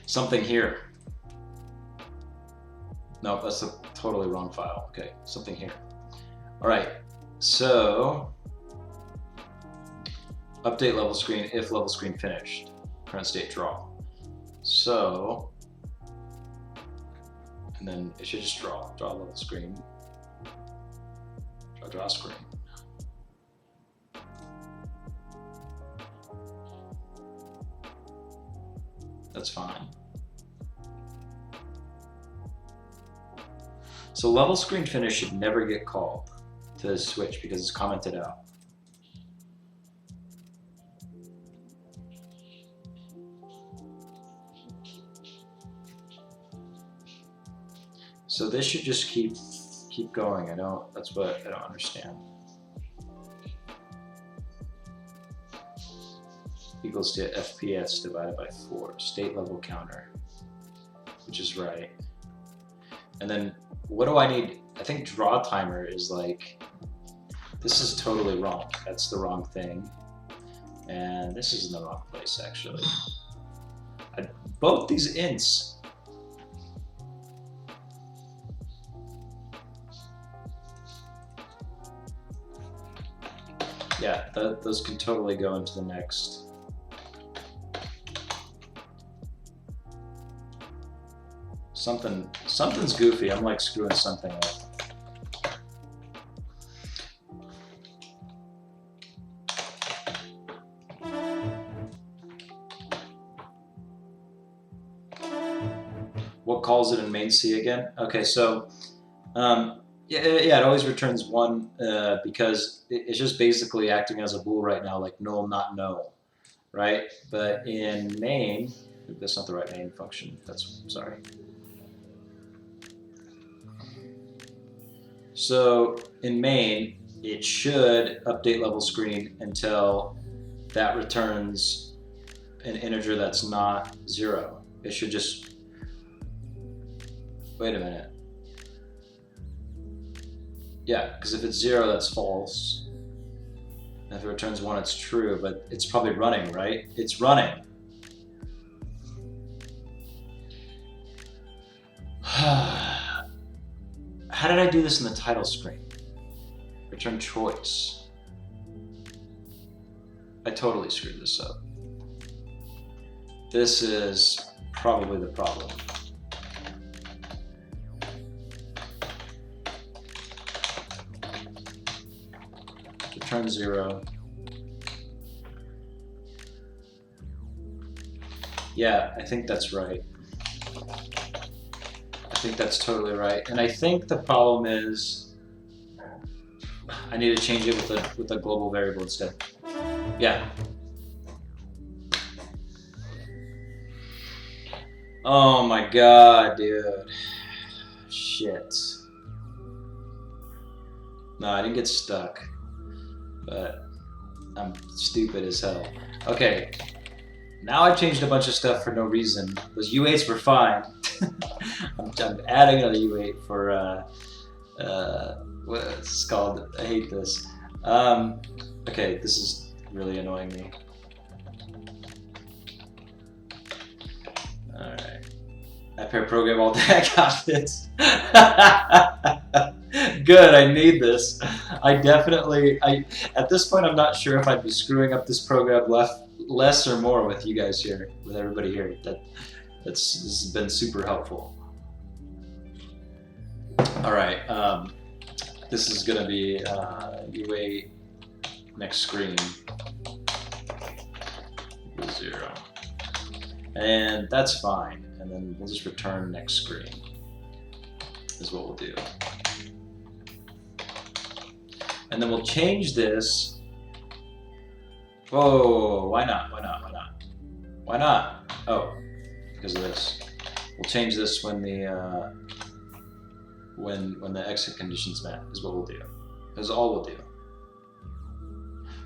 Something here. No, that's a totally wrong file. Okay, something here. All right, so update level screen if level screen finished. Current state draw. So, and then it should just draw level screen, draw screen. That's fine. So level screen finish should never get called to the switch because it's commented out. So this should just keep going. That's what I don't understand. Equals to FPS divided by 4, state level counter, which is right. And then what do I need? I think draw timer is like, this is totally wrong. That's the wrong thing. And this is in the wrong place actually. Both these ints. Yeah, those can totally go into the next. Something's goofy. I'm like screwing something up. What calls it in main C again? Okay, so yeah, it always returns 1 because it's just basically acting as a bool right now, like null, not null, right? But in main, that's not the right main function. Sorry. So in main, it should update level screen until that returns an integer that's not 0. It should just, wait a minute. Yeah, because if it's 0, that's false. And if it returns 1, it's true, but it's probably running, right? It's running. How did I do this in the title screen? Return choice. I totally screwed this up. This is probably the problem. Return 0. Yeah, I think that's right. I think that's totally right. And I think the problem is I need to change it with a global variable instead. Yeah. Oh my god, dude. Shit. No, I didn't get stuck, but I'm stupid as hell. Okay, now I've changed a bunch of stuff for no reason. Those U8s were fine. I'm adding another U8 for, what's it called? I hate this. Okay, this is really annoying me. Alright. I pair program all day, I got this. Good, I need this. At this point I'm not sure if I'd be screwing up this program less or more with you guys here, with everybody here. This has been super helpful. Alright, this is gonna be UA next screen 0. And that's fine. And then we'll just return next screen is what we'll do. And then we'll change this. Whoa, why not? Why not? Why not? Why not? Oh, because of this. We'll change this when the when the exit condition's met is what we'll do. Is all we'll do.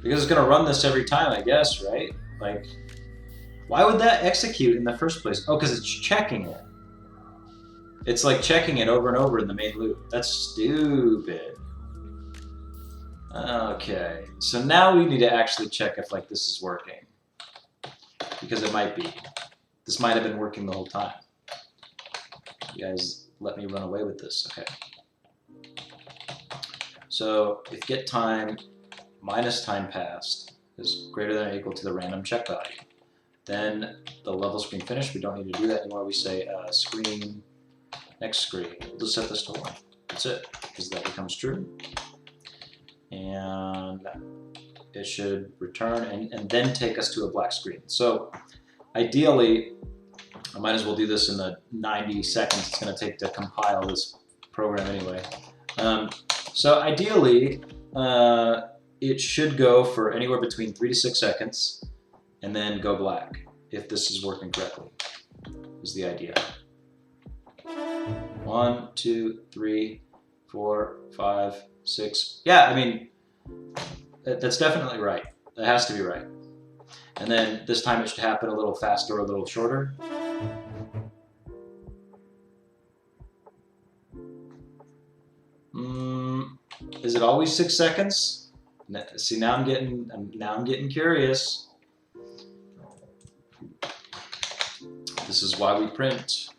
Because it's gonna run this every time, I guess, right? Like, why would that execute in the first place? Oh, because it's checking it. It's like checking it over and over in the main loop. That's stupid. Okay, so now we need to actually check if like this is working. Because it might be. This might have been working the whole time. You guys let me run away with this, okay. So if get time minus time passed is greater than or equal to the random check value, then the level screen finished. We don't need to do that anymore. We say screen, next screen. We'll just set this to 1. That's it, because that becomes true. And it should return and then take us to a black screen. So ideally, I might as well do this in the 90 seconds it's going to take to compile this program anyway. So ideally, it should go for anywhere between 3 to 6 seconds and then go black if this is working correctly, is the idea. 1, 2, 3, 4, 5, 6. Yeah, I mean, that's definitely right. That has to be right. And then this time it should happen a little faster or a little shorter. Is it always 6 seconds? See, now I'm getting curious. This is why we print.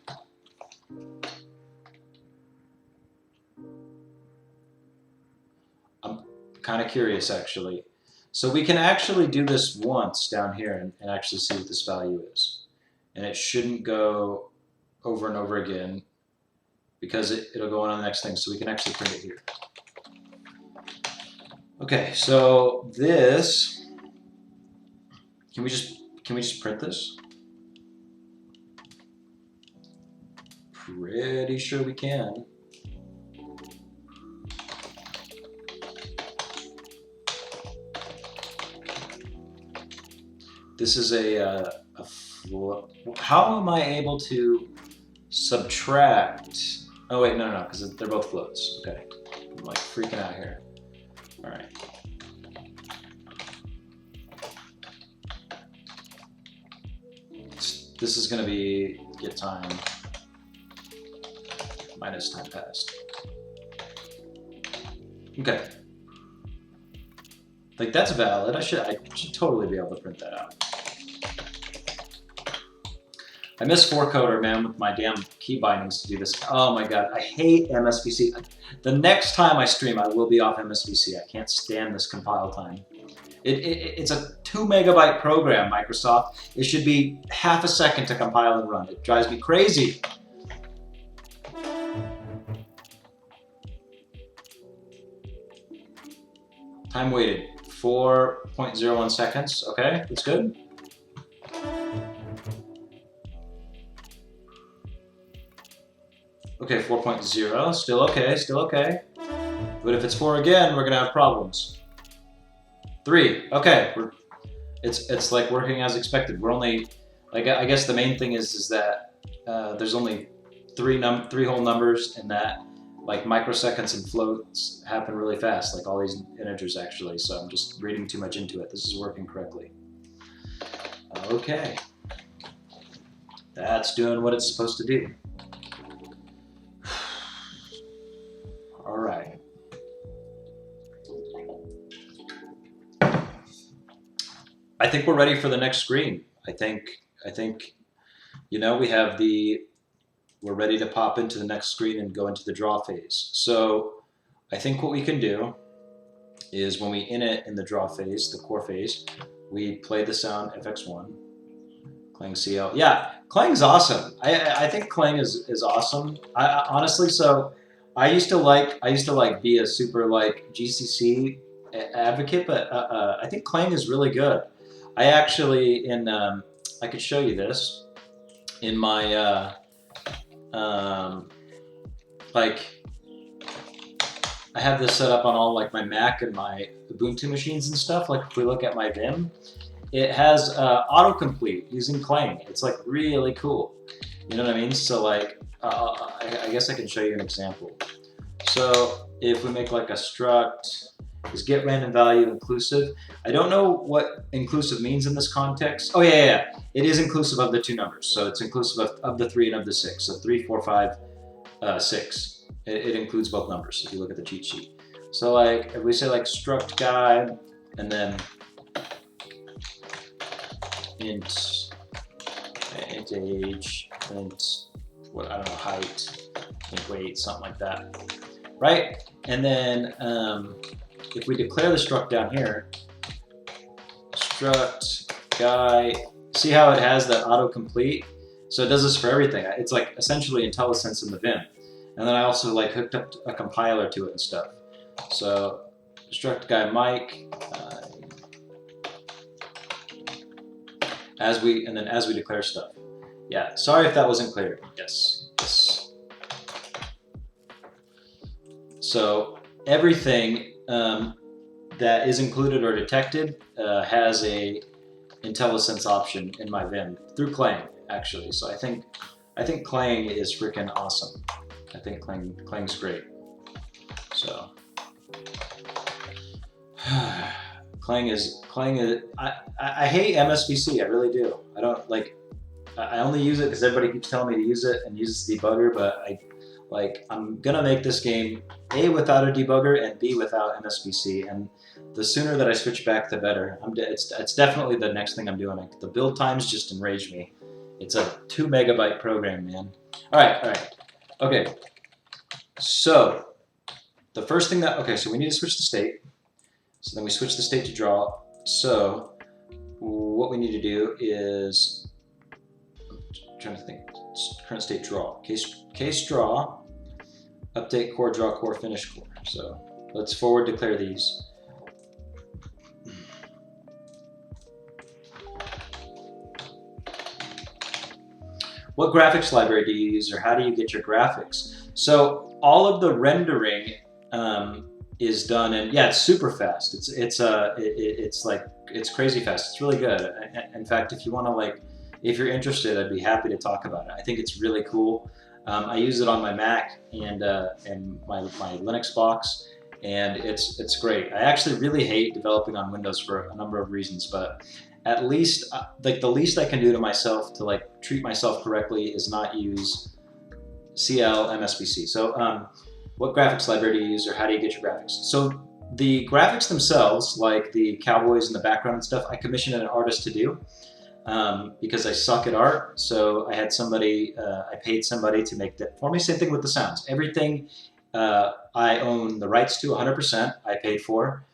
I'm kind of curious, actually. So we can actually do this once down here and actually see what this value is. And it shouldn't go over and over again because it'll go on to the next thing. So we can actually print it here. Okay, so this, can we just print this? Pretty sure we can. This is how am I able to subtract? Oh wait, no, because they're both floats. Okay, I'm like freaking out here. All right. This is going to be get time minus time passed. Okay. Like that's valid. I should totally be able to print that out. I miss VScode, man, with my damn key bindings to do this. Oh my god, I hate MSVC. The next time I stream, I will be off MSVC. I can't stand this compile time. It's a 2 megabyte program, Microsoft. It should be half a second to compile and run. It drives me crazy. Time waited, 4.01 seconds. Okay, that's good. Okay, 4.0, still okay, still okay. But if it's 4 again, we're gonna have problems. 3, okay, it's like working as expected. We're only, like, I guess the main thing is that there's only three whole numbers in that like microseconds and floats happen really fast, like all these integers actually. So I'm just reading too much into it. This is working correctly. Okay. That's doing what it's supposed to do. All right. I think we're ready for the next screen. I think, you know, we're ready to pop into the next screen and go into the draw phase. So I think what we can do is when we init in the draw phase, the core phase, we play the sound FX1, Clang CL. Yeah, Clang's awesome. I think Clang is awesome. I honestly, so I used to be a super like GCC advocate, but I think Clang is really good. I actually I could show you this in my like I have this set up on all like my Mac and my Ubuntu machines and stuff. Like if we look at my Vim, it has autocomplete using Clang. It's like really cool. You know what I mean? So like I guess I can show you an example. So if we make like a struct is get random value inclusive. I don't know what inclusive means in this context. Oh yeah. It is inclusive of the two numbers. So it's inclusive of the 3 and of the 6. So 3, 4, 5, 6. It includes both numbers if you look at the cheat sheet. So like if we say like struct guy and then int age, int what I don't know, height, int weight, something like that. Right? And then if we declare the struct down here, struct guy, see how it has that autocomplete? So it does this for everything. It's like essentially IntelliSense in the Vim. And then I also like hooked up a compiler to it and stuff. So struct guy Mike, as we declare stuff. Yeah, sorry if that wasn't clear. Yes. So everything that is included or detected has a IntelliSense option in my Vim through Clang actually. So I think Clang is freaking awesome. I think Clang's great. So Clang is I hate MSVC. I really do. I don't like. I only use it because everybody keeps telling me to use it and use the debugger, but I'm gonna make this game A, without a debugger, and B, without MSVC, and the sooner that I switch back, the better. It's definitely the next thing I'm doing. The build times just enrage me. It's a 2 megabyte program, man. All right. Okay, so the first thing so we need to switch the state. So then we switch the state to draw. So what we need to do is, I'm trying to think, current state draw, case draw, update core draw core finish core. So let's forward declare these. What graphics library do you use, or how do you get your graphics? So all of the rendering is done, and yeah, it's super fast. It's crazy fast. It's really good. In fact, if you want to if you're interested, I'd be happy to talk about it. I think it's really cool. I use it on my Mac and my Linux box, and it's great. I actually really hate developing on Windows for a number of reasons, but at least the least I can do to myself to treat myself correctly is not use CL MSVC. So what graphics library do you use, or how do you get your graphics? So the graphics themselves, like the cowboys in the background and stuff, I commissioned an artist to do because I suck at art. So I had somebody, I paid somebody to make that for me. Same thing with the sounds. Everything I own the rights to 100%. I paid for.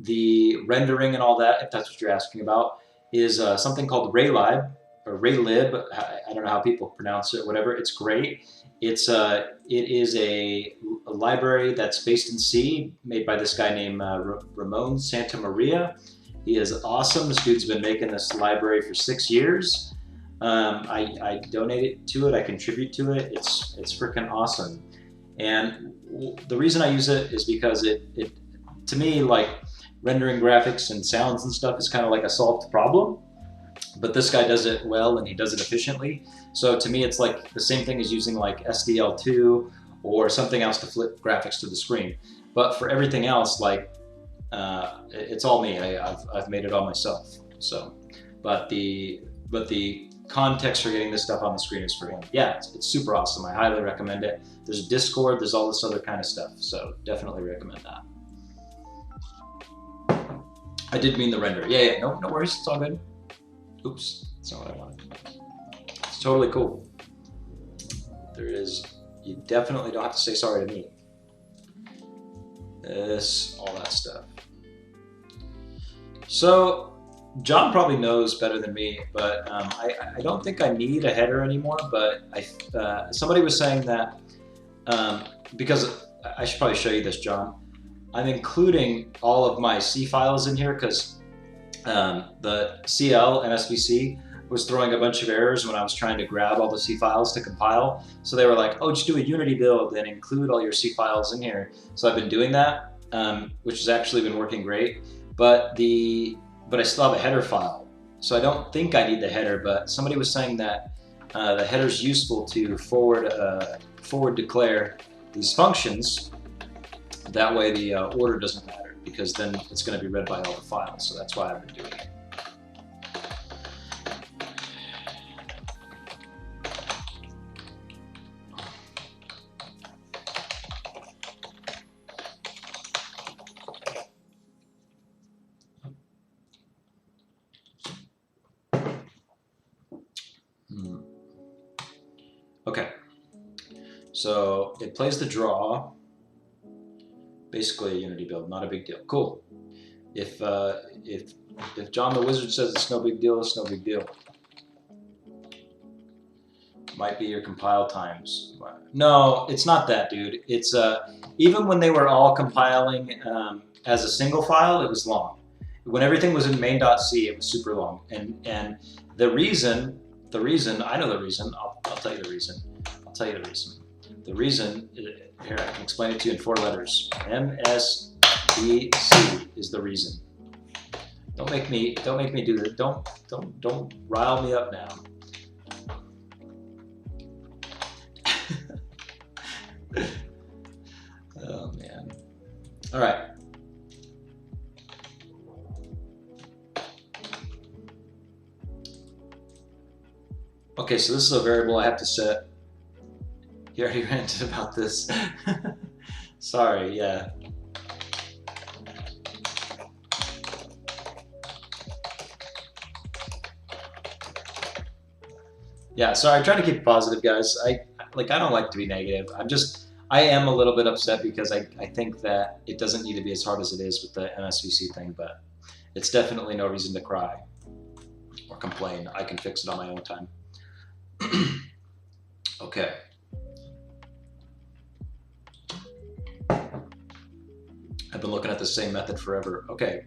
The rendering and all that, if that's what you're asking about, is something called Raylib or Raylib. I don't know how people pronounce it. Whatever. It's great. It is a library that's based in C, made by this guy named Ramon Santamaria. He is awesome. This dude's been making this library for 6 years. I donated to it. I contribute to it. It's freaking awesome. And the reason I use it is because it to me, rendering graphics and sounds and stuff is kind of like a solved problem. but this guy does it well and he does it efficiently. So to me, it's like the same thing as using like SDL2 or something else to flip graphics to the screen. But for everything else, like it's all me. I've made it all myself. So, but the context for getting this stuff on the screen is for him. Yeah, it's super awesome. I highly recommend it. There's a Discord. There's all this other kind of stuff. So definitely recommend that. I did mean the render. Yeah. No worries. It's all good. Oops, that's not what I wanted. It's totally cool. You definitely don't have to say sorry to me. All that stuff. So, John probably knows better than me, but I don't think I need a header anymore, but somebody was saying that, because I should probably show you this, John. I'm including all of my C files in here because the CL and SVC was throwing a bunch of errors when I was trying to grab all the C files to compile. So they were like, oh, just do a Unity build and include all your C files in here. So I've been doing that, which has actually been working great. But I still have a header file. So I don't think I need the header, but somebody was saying that the header is useful to forward declare these functions. That way the order doesn't matter, because then it's going to be read by all the files. So that's why I've been doing it. Okay, so it plays the draw, basically a Unity build, not a big deal. Cool. If John the Wizard says it's no big deal, it's no big deal. Might be your compile times. No, it's not that, dude. It's even when they were all compiling as a single file, it was long. When everything was in main.c, it was super long. And the reason, I know the reason. I'll tell you the reason. I'll tell you the reason. The reason, here, I can explain it to you in 4 letters. MSBC is the reason. Don't make me do that. Don't rile me up now. Oh man. All right. Okay, so this is a variable I have to set. You already ranted about this. Sorry, yeah. Yeah, sorry, I'm trying to keep it positive, guys. I don't like to be negative. I am a little bit upset because I think that it doesn't need to be as hard as it is with the MSVC thing, but it's definitely no reason to cry or complain. I can fix it on my own time. Okay. I've been looking at the same method forever. Okay,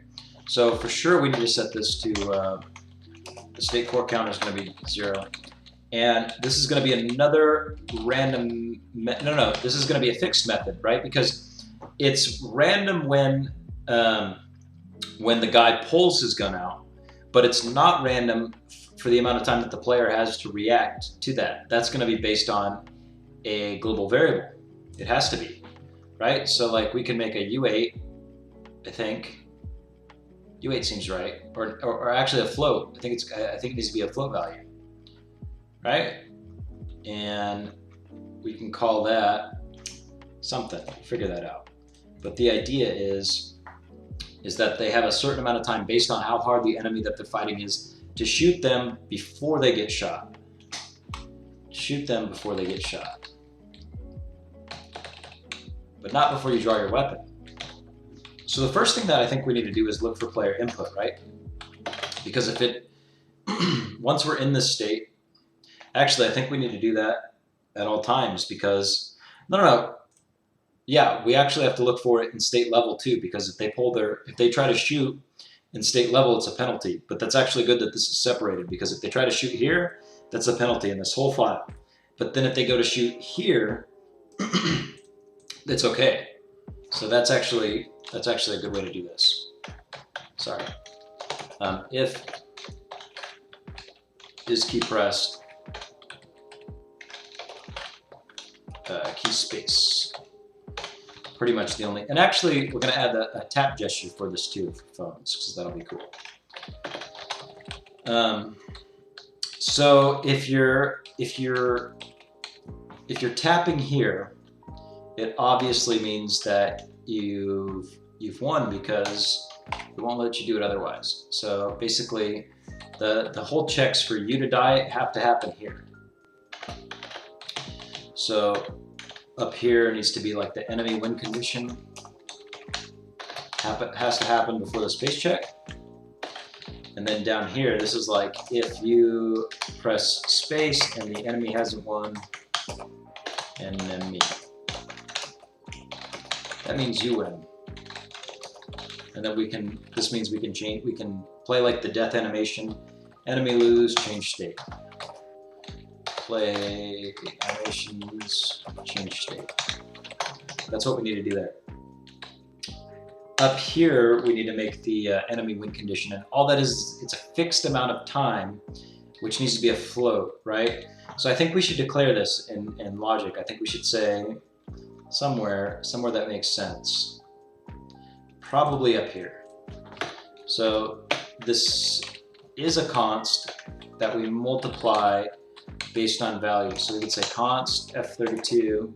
so for sure we need to set this to, the state core counter is going to be 0. And this is going to be another random, this is going to be a fixed method, right? Because it's random when the guy pulls his gun out, but it's not random for the amount of time that the player has to react to that. That's going to be based on a global variable. It has to be, right? So like we can make a U8, I think. U8 seems right, or actually a float. I think it needs to be a float value. Right? And we can call that something, figure that out. But the idea is that they have a certain amount of time based on how hard the enemy that they're fighting is to shoot them before they get shot. Shoot them before they get shot. But not before you draw your weapon. So the first thing that I think we need to do is look for player input, right? Because if it, once we're in this state, actually, I think we need to do that at all times because, yeah, we actually have to look for it in state level too, because if they try to shoot in state level, it's a penalty. But that's actually good that this is separated, because if they try to shoot here, that's a penalty in this whole file. But then if they go to shoot here, it's okay. So that's actually a good way to do this. Sorry. If is key pressed, key space. Pretty much the only, and actually we're going to add a tap gesture for this too for phones, because that'll be cool. So if you're tapping here, it obviously means that you've won, because it won't let you do it otherwise. So basically, the whole checks for you to die have to happen here. So up here needs to be like the enemy win condition has to happen before the space check. And then down here, this is like if you press space and the enemy hasn't won, and then me. That means you win. And then this means we can play like the death animation. Enemy lose, change state. Play animations, change state. That's what we need to do there. Up here, we need to make the enemy win condition, and all that is, it's a fixed amount of time, which needs to be a float, right? So I think we should declare this in logic. I think we should say somewhere that makes sense. Probably up here. So this is a const that we multiply based on value. So we could say const f32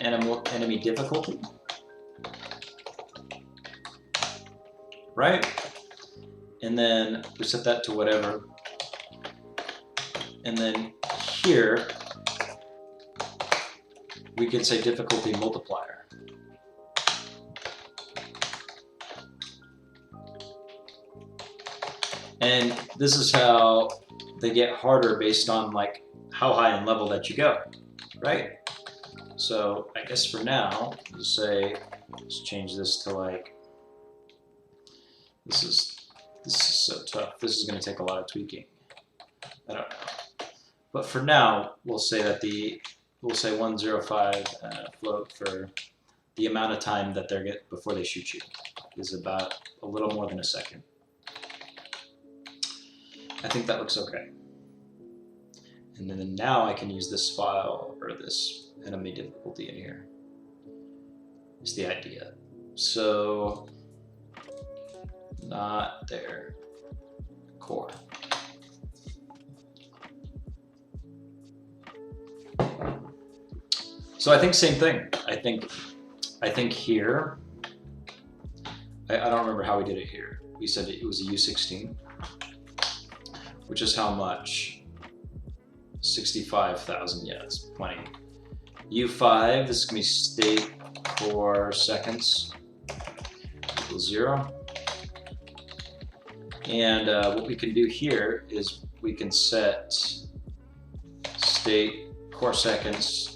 enemy difficulty. Right? And then we set that to whatever. And then here, we could say difficulty multiplier. And this is how they get harder based on like how high in level that you go, right? So I guess for now, let's say, let's change this to like, this is so tough. This is going to take a lot of tweaking. I don't know. But for now, we'll say that we'll say 105 float for the amount of time that they get before they shoot you is about a little more than a second. I think that looks okay. And then now I can use this file or this enemy difficulty in here. Is the idea. So not there. Core. So I think same thing. I think here, I don't remember how we did it here. We said it was a U16, which is how much? 65,000, yeah, that's plenty. U5, this is gonna be state core seconds equals 0. And what we can do here is we can set state core seconds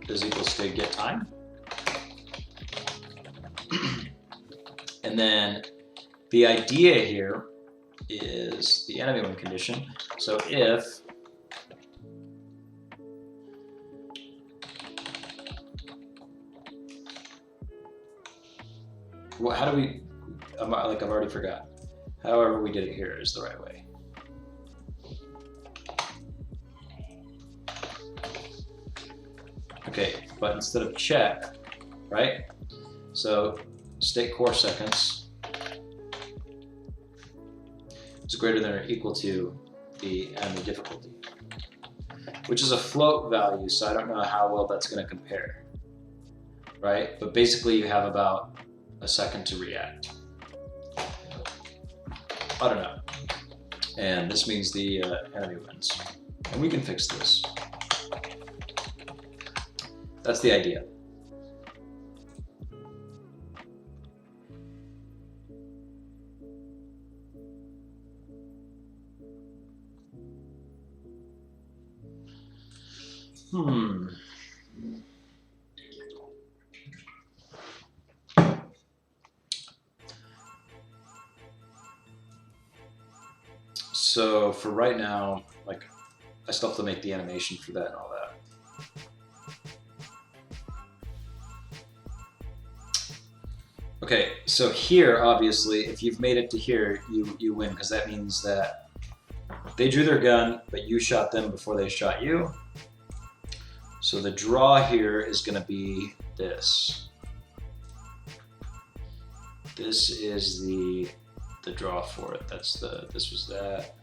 is equals to get time. And then the idea here is the enemy win condition. So if well, how do we, I've already forgot. However we did it here is the right way. Okay, but instead of check, right? So state core seconds is greater than or equal to the enemy difficulty, which is a float value, so I don't know how well that's going to compare, right? But basically you have about a second to react. I don't know. And this means the enemy wins. And we can fix this. That's the idea. So for right now, like, I still have to make the animation for that and all that. Okay, so here, obviously, if you've made it to here, you win, because that means that They drew their gun, but you shot them before they shot you. So the draw here is going to be this. This is the draw for it. This was that.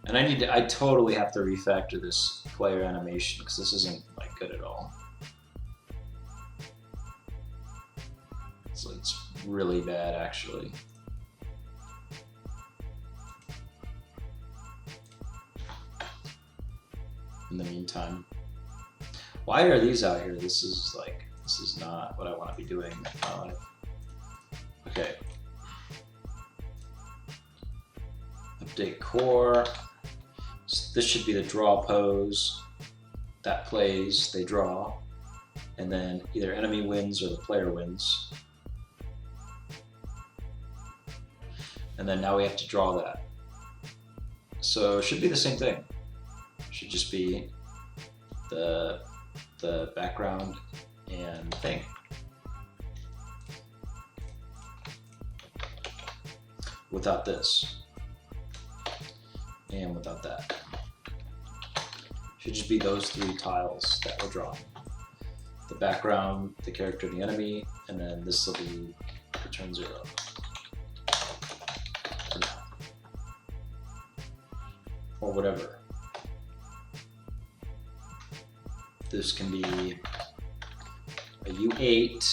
And I totally have to refactor this player animation because this isn't like good at all. So it's really bad actually. In the meantime, why are these out here? This is not what I want to be doing. Okay. Update core. So this should be the draw pose. That plays, they draw, and then either enemy wins or the player wins. And then now we have to draw that. So it should be the same thing. It should just be the background and thing. Without this. And without that. Should just be those three tiles that we're drawing. The background, the character, the enemy, and then this will be return 0. For now. Or whatever. This can be a U8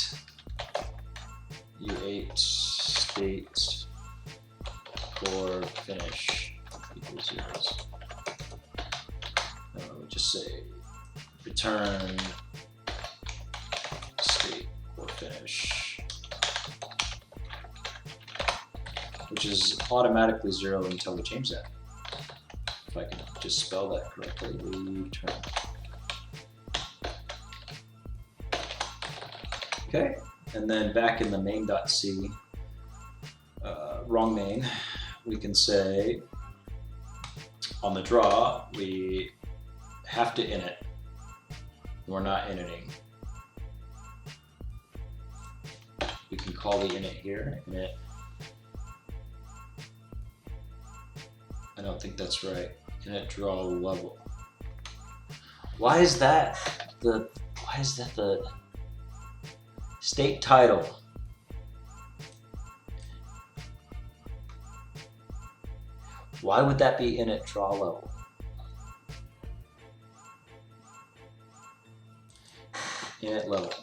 state core finish equals zeros. We just say return state core finish, which is automatically 0 until we change that. If I can just spell that correctly, return. Okay, and then back in the main.c, wrong main, we can say on the draw, we have to init. We're not initting. We can call the init here, init. I don't think that's right. Init draw level. Why is that the state title? Why would that be init draw level? Init level.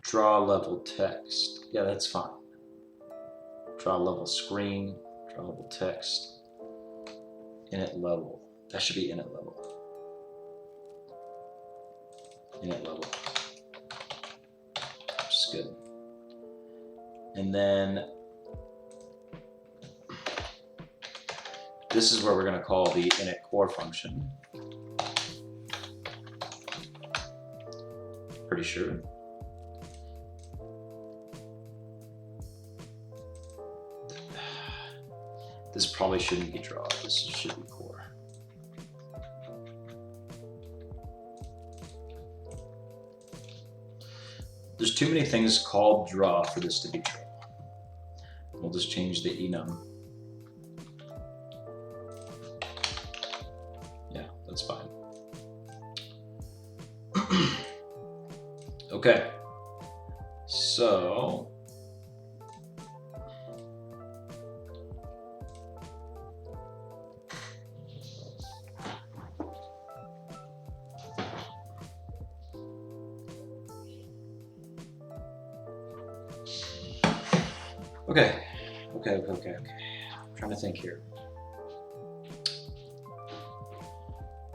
Draw level text. Yeah, that's fine. Draw level screen, draw level text. Init level. That should be init level. Init level. Which is good. And then this is where we're going to call the init core function. Pretty sure. This probably shouldn't be draw. This should be core. There's too many things called draw for this to be draw. We'll just change the enum. Yeah, that's fine. Okay. So Okay. I'm trying to think here.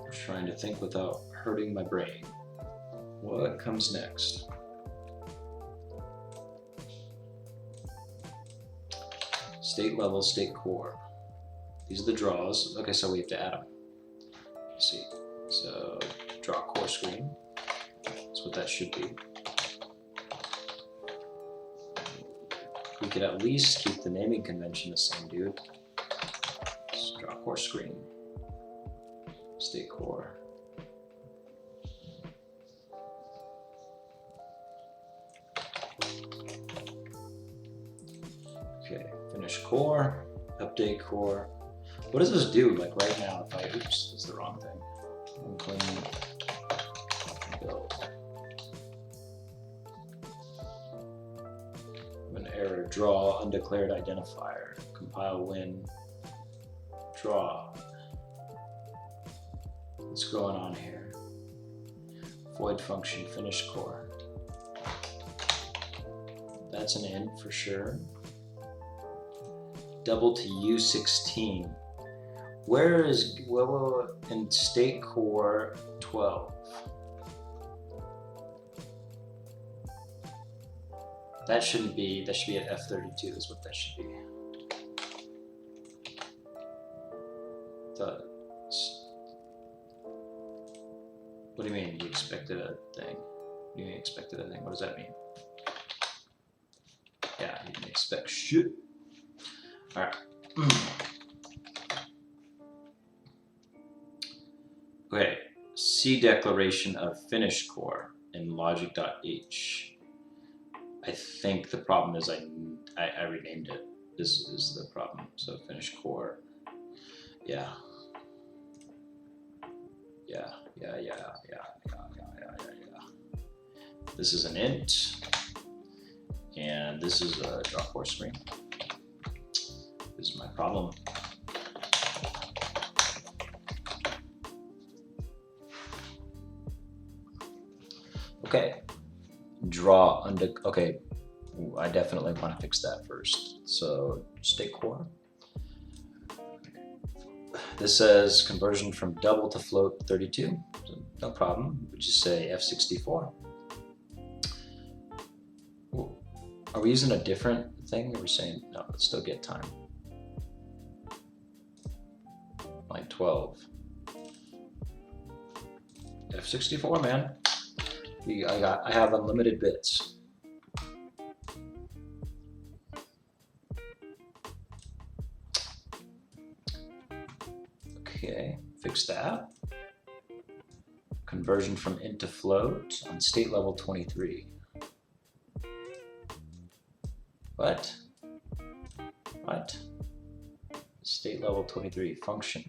I'm trying to think without hurting my brain. What comes next? State level, state core. These are the draws. Okay, so we have to add them. Let's see. So draw core screen. That's what that should be. We could at least keep the naming convention the same, dude. Just draw core screen. State core. Okay, finish core, update core. What does this do? Like right now, if I, oops, that's the wrong thing. Unclean build. An error, draw, undeclared identifier, compile win, draw. What's going on here? Void function, finish core. That's an int for sure. Double to U16. Where is, well, in state core 12? That shouldn't be, that should be at F32 is what that should be. What do you mean you expected a thing? You expected a thing, what does that mean? Yeah, you didn't expect shit. All right. Okay, C declaration of finish core in logic.h. I think the problem is I renamed it. This is the problem. So finish core. Yeah. Yeah. This is an int, and this is a draw core screen. This is my problem. Okay, draw under, okay, I definitely want to fix that first. So state core. This says conversion from double to float 32, so no problem. We just say F64. Are we using a different thing? Or are we saying, no, let's still get time. Line 12. F64, man. I have unlimited bits. Okay, fix that. Conversion from int to float on state level 23. What? What? State level 23 function.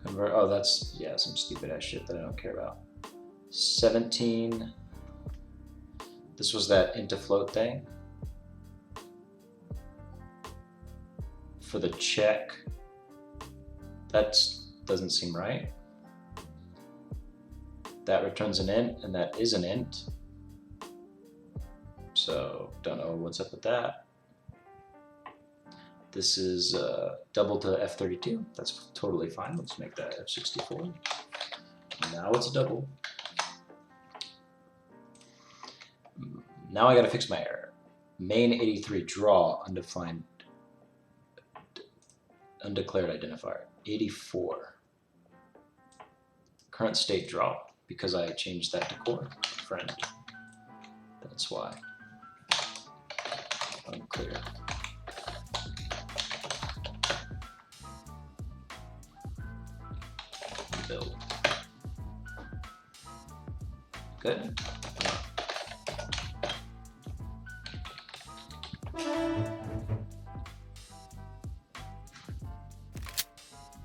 Convert, oh, that's, yeah, some stupid ass shit that I don't care about. 17, this was that int to float thing. For the check, that doesn't seem right. That returns an int, and that is an int. So, don't know what's up with that. This is double to F32. That's totally fine. Let's make that F64. Now it's a double. Now I gotta fix my error. Main 83 draw undefined, undeclared identifier. 84. Current state draw, because I changed that to core, friend. That's why. Unclear. Build. Good.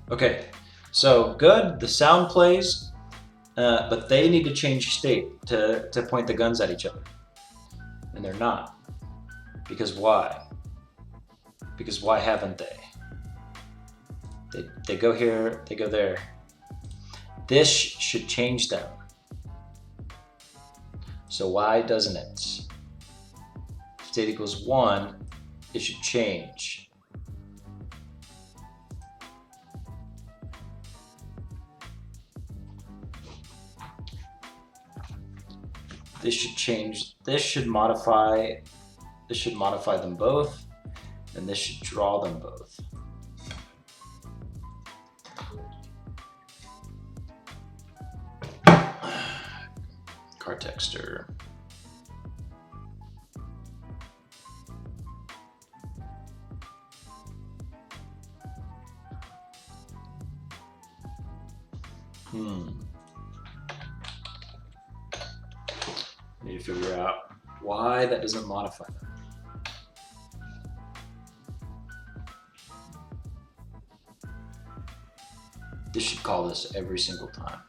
Okay, so good, the sound plays, but they need to change state to point the guns at each other. And they're not. Because why? Because why haven't they? They go here, they go there. This should change them. So why doesn't it? If state equals 1, it should change. This should change, this should modify them both, and this should draw them both. Car texture. Need to figure out why that doesn't modify them. This should call this every single time.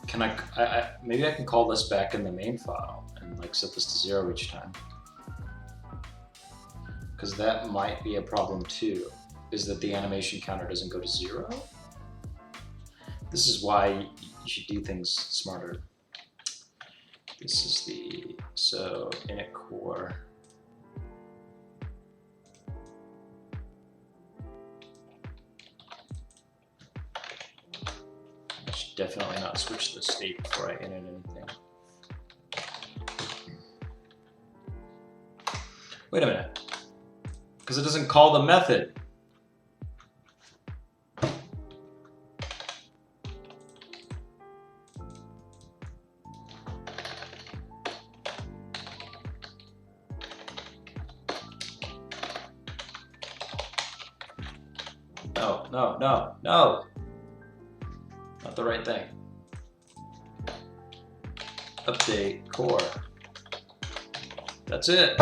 Can I maybe I can call this back in the main file and like set this to 0 each time. Because that might be a problem too, is that the animation counter doesn't go to 0. This is why you should do things smarter. This is the, so init core. I should definitely not switch the state before I init anything. Wait a minute, because it doesn't call the method. No, no, no, no. Not the right thing. Update core. That's it.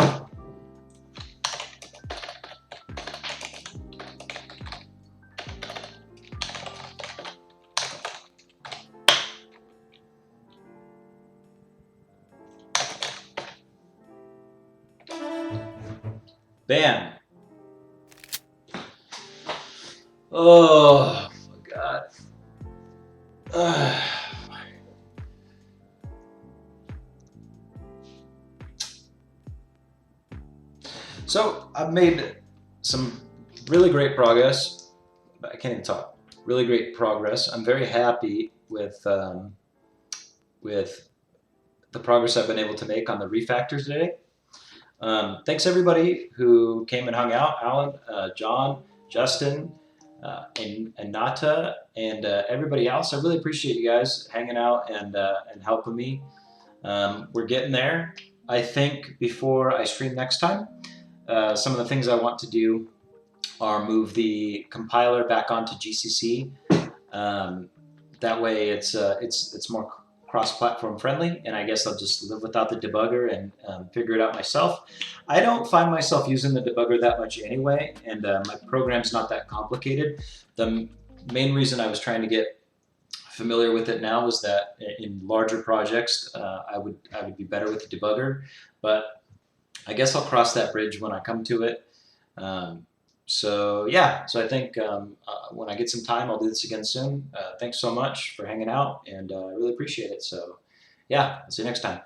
Bam. Oh my God. So I've made some really great progress. I can't even talk. Really great progress. I'm very happy with the progress I've been able to make on the refactor today. Thanks everybody who came and hung out. Alan, John, Justin, and Nata, and everybody else. I really appreciate you guys hanging out and helping me. We're getting there. I think before I stream next time, some of the things I want to do are move the compiler back onto GCC. That way it's more cross-platform friendly, and I guess I'll just live without the debugger and figure it out myself. I don't find myself using the debugger that much anyway, and my program's not that complicated. The main reason I was trying to get familiar with it now was that in larger projects, I would be better with the debugger, but I guess I'll cross that bridge when I come to it. So yeah, so I think when I get some time, I'll do this again soon. Thanks so much for hanging out, and I really appreciate it. So yeah, I'll see you next time.